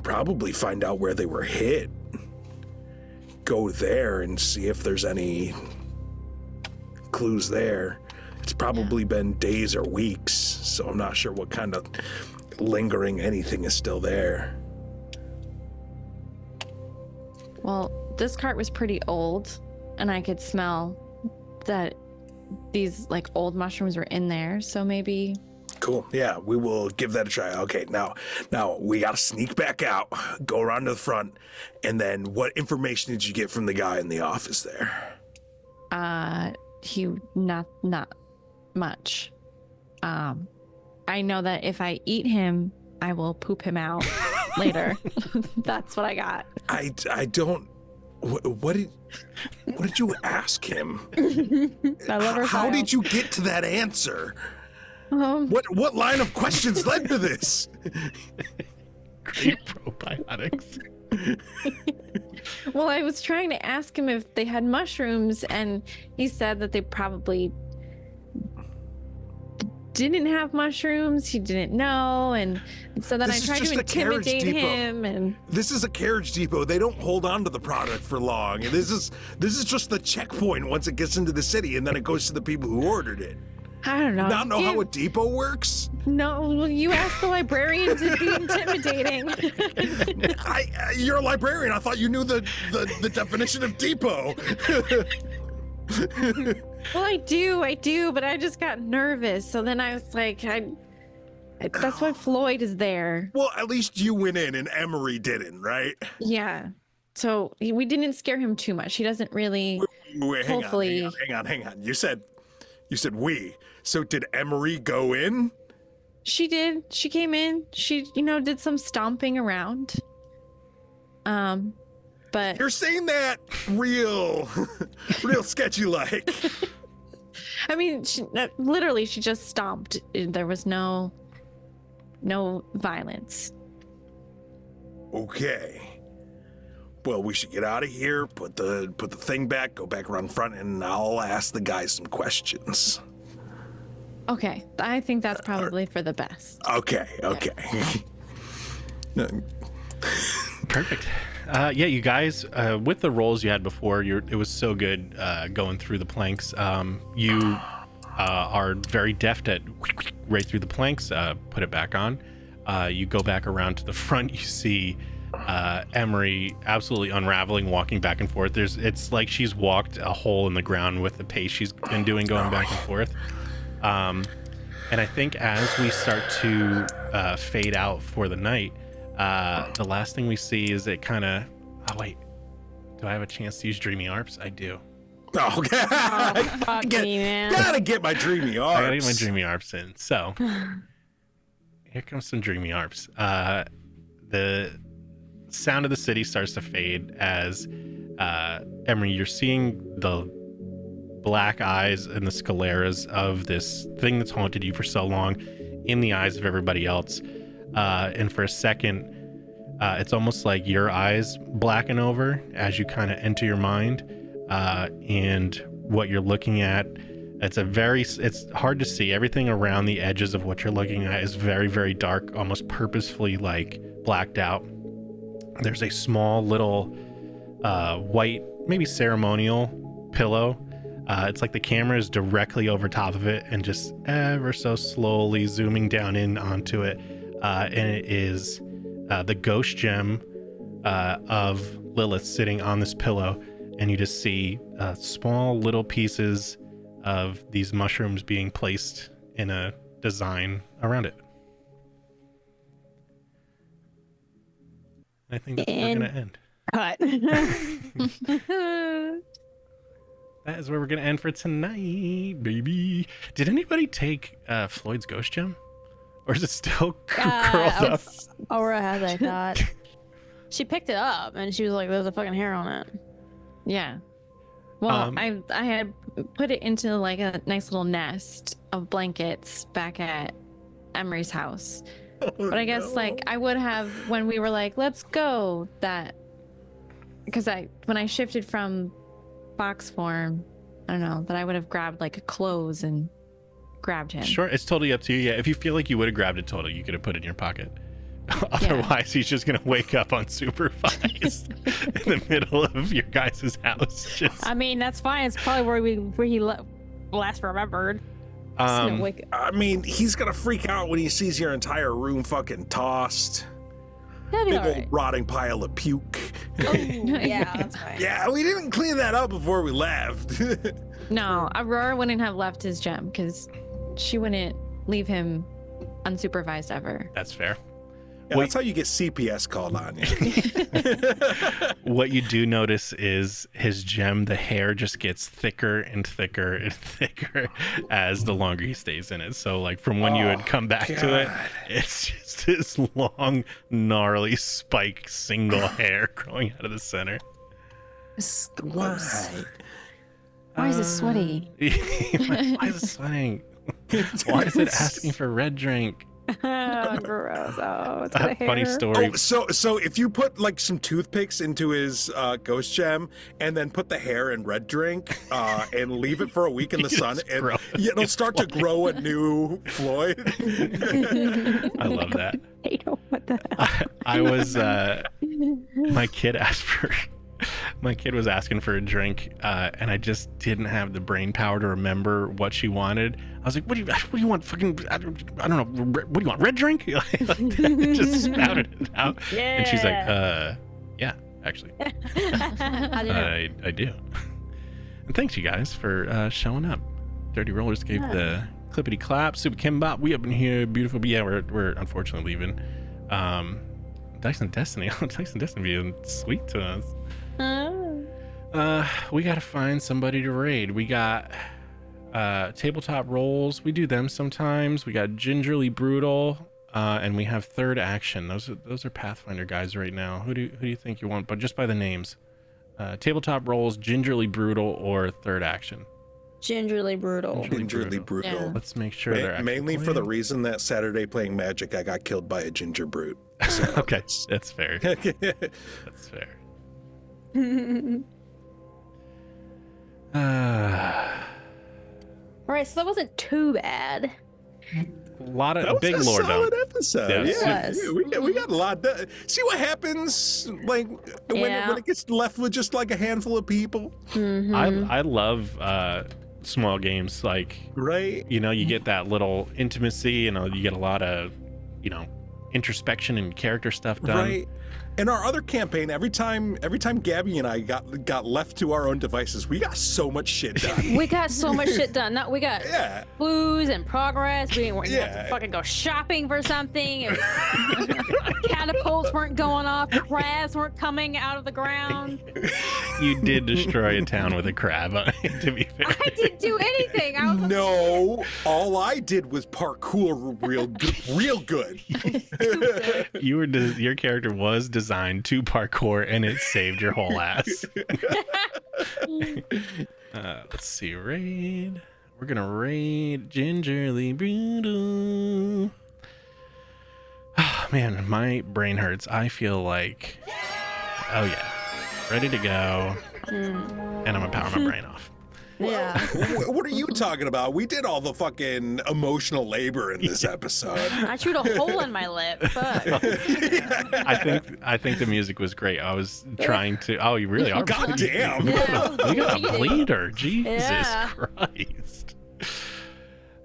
probably find out where they were hit. Go there and see if there's any clues there. It's probably been days or weeks, so I'm not sure what kind of lingering anything is still there. Well, this cart was pretty old, and I could smell that these like old mushrooms were in there, so maybe. Cool. Yeah, we will give that a try. Okay, now we gotta sneak back out, go around to the front, and then what information did you get from the guy in the office there? He not much. I know that if I eat him, I will poop him out later. That's what I got. I don't. What did you ask him? I love her How style. did you get to that answer? What line of questions led to this? Great probiotics. Well, I was trying to ask him if they had mushrooms, and he said that they probably didn't have mushrooms. He didn't know, and so then This is I tried just to a carriage intimidate depot. him. And This is a carriage depot. They don't hold on to the product for long. This is just the checkpoint once it gets into the city, and then it goes to the people who ordered it. I don't know. Not know how a depot works? No, well, you asked the librarian to be intimidating. You're a librarian. I thought you knew the definition of depot. Well, I do, but I just got nervous. So then I was like, that's why Floyd is there. Well, at least you went in and Emery didn't, right? Yeah. So we didn't scare him too much. He doesn't really. Wait, Hopefully. hang on. You said we. So did Emery go in? She did. She came in. She, did some stomping around. But You're saying that real sketchy like. I mean, literally, she just stomped. There was no violence. Okay. Well, we should get out of here, put the thing back, go back around front, and I'll ask the guys some questions. Okay, I think that's probably for the best. Okay. Perfect. Yeah, you guys, with the rolls you had before, it was so good going through the planks. You are very deft at right through the planks, put it back on. You go back around to the front, you see Emery absolutely unraveling, walking back and forth. It's like she's walked a hole in the ground with the pace she's been doing, going back and forth. And I think as we start to fade out for the night, the last thing we see is it kind of... Oh, wait. Do I have a chance to use Dreamy Arps? I do. Oh, okay. Fuck me, man. Gotta get my dreamy arms. I gotta get my Dreamy Arps in. So, here comes some Dreamy Arps. The sound of the city starts to fade as, Emery, you're seeing the black eyes and the scleras of this thing that's haunted you for so long in the eyes of everybody else. And for a second, it's almost like your eyes blacken over as you kind of enter your mind. And what you're looking at, it's hard to see. Everything around the edges of what you're looking at is very, very dark, almost purposefully like blacked out. There's a small little white, maybe ceremonial pillow. It's like the camera is directly over top of it and just ever so slowly zooming down in onto it. And it is the ghost gem of Lilith sitting on this pillow. And you just see small little pieces of these mushrooms being placed in a design around it. I think that's where we're going to end. Cut. That is where we're going to end for tonight, baby. Did anybody take Floyd's ghost gem? Or is it still curled up? Aura has, I thought. She picked it up and she was like, there's a fucking hair on it. Yeah. Well, I had put it into like a nice little nest of blankets back at Emery's house. But I guess like I would have when we were like, let's go, that because when I shifted from box form, I don't know, that I would have grabbed like clothes and grabbed him. Sure, it's totally up to you. Yeah, if you feel like you would have grabbed it totally, you could have put it in your pocket. Otherwise, he's just gonna wake up unsupervised in the middle of your guys' house. Just... I mean, that's fine. It's probably where he last remembered. I mean, he's gonna freak out when he sees your entire room fucking tossed. That'd be Big all old right. rotting pile of puke. Oh, yeah, that's fine. Yeah, we didn't clean that up before we left. No, Aurora wouldn't have left his gem because she wouldn't leave him unsupervised ever. That's fair. Yeah, that's how you get CPS called on you. What you do notice is his gem, the hair just gets thicker and thicker and thicker as the longer he stays in it. So like from when you had come back to it, it's just this long, gnarly spike single hair growing out of the center. It's gross. Why is it sweaty? Why is it sweating? Why is it asking for red drink? Oh, gross. Oh, it's A funny story. So if you put like some toothpicks into his ghost gem and then put the hair in red drink and leave it for a week in the sun, and it'll start to grow a new Floyd. I love that. I don't what the hell. I was my kid was asking for a drink and I just didn't have the brain power to remember what she wanted. I was like, what do you want? Fucking, I don't know. What do you want? Red drink? Like that. Just spouted it out. Yeah. And she's like, yeah, actually. I do. And thanks you guys for showing up. Dirty Rollers gave the clippity clap. Super Kimbop, we up in here, beautiful. But yeah, we're unfortunately leaving. Dice and Destiny. Dice and Destiny being sweet to us. We gotta find somebody to raid. We got tabletop rolls. We do them sometimes. We got Gingerly Brutal, and we have Third Action. Those are Pathfinder guys right now. Who do you think you want? But just by the names, tabletop rolls, Gingerly Brutal, or Third Action. Gingerly Brutal. Gingerly Brutal. Yeah. Let's make sure they're actually mainly for playing. the reason that Saturday playing Magic, I got killed by a ginger brute. So Okay, that's fair. That's fair. All right, so that wasn't too bad. A lot That of was big a lore solid dump. episode. Yes. Yeah, It was. we got a lot done. See what happens like when it gets left with just like a handful of people, I love small games, like, right? you know, you get that little intimacy, you know, you get a lot of, you know, introspection and character stuff done. Right. In our other campaign, every time Gabby and I got left to our own devices, we got so much shit done. We got so much shit done. We got Yeah. blues and progress. We didn't have Yeah. to fucking go shopping for something. Catapults weren't going off. Crabs weren't coming out of the ground. You did destroy a town with a crab, to be fair. I didn't do anything. I was No, all I did was parkour real good. Your character was designed to parkour, and it saved your whole ass. Let's see, raid. We're gonna raid Gingerly Brutal. Oh, man, my brain hurts. I feel like, oh yeah, ready to go, and I'm gonna power my brain off. Yeah. What are you talking about? We did all the fucking emotional labor in this episode. I chewed a hole in my lip. Fuck. I think the music was great. I was trying to. Oh, you really are. God damn. We got a bleeder. Jesus Yeah. Christ.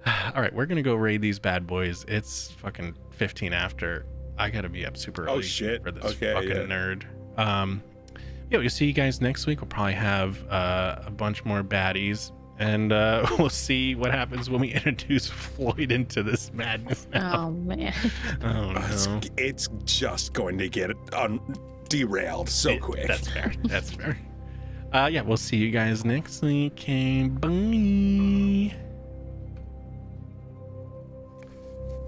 All right, we're gonna go raid these bad boys. It's fucking 15 after. I gotta be up super early. Oh, shit. For this Okay, fucking yeah. nerd. Yeah, we'll see you guys next week. We'll probably have a bunch more baddies, and we'll see what happens when we introduce Floyd into this madness. Now. Oh man. Oh no. It's just going to get derailed so quick. That's fair. That's fair. Yeah, we'll see you guys next week. Okay, bye.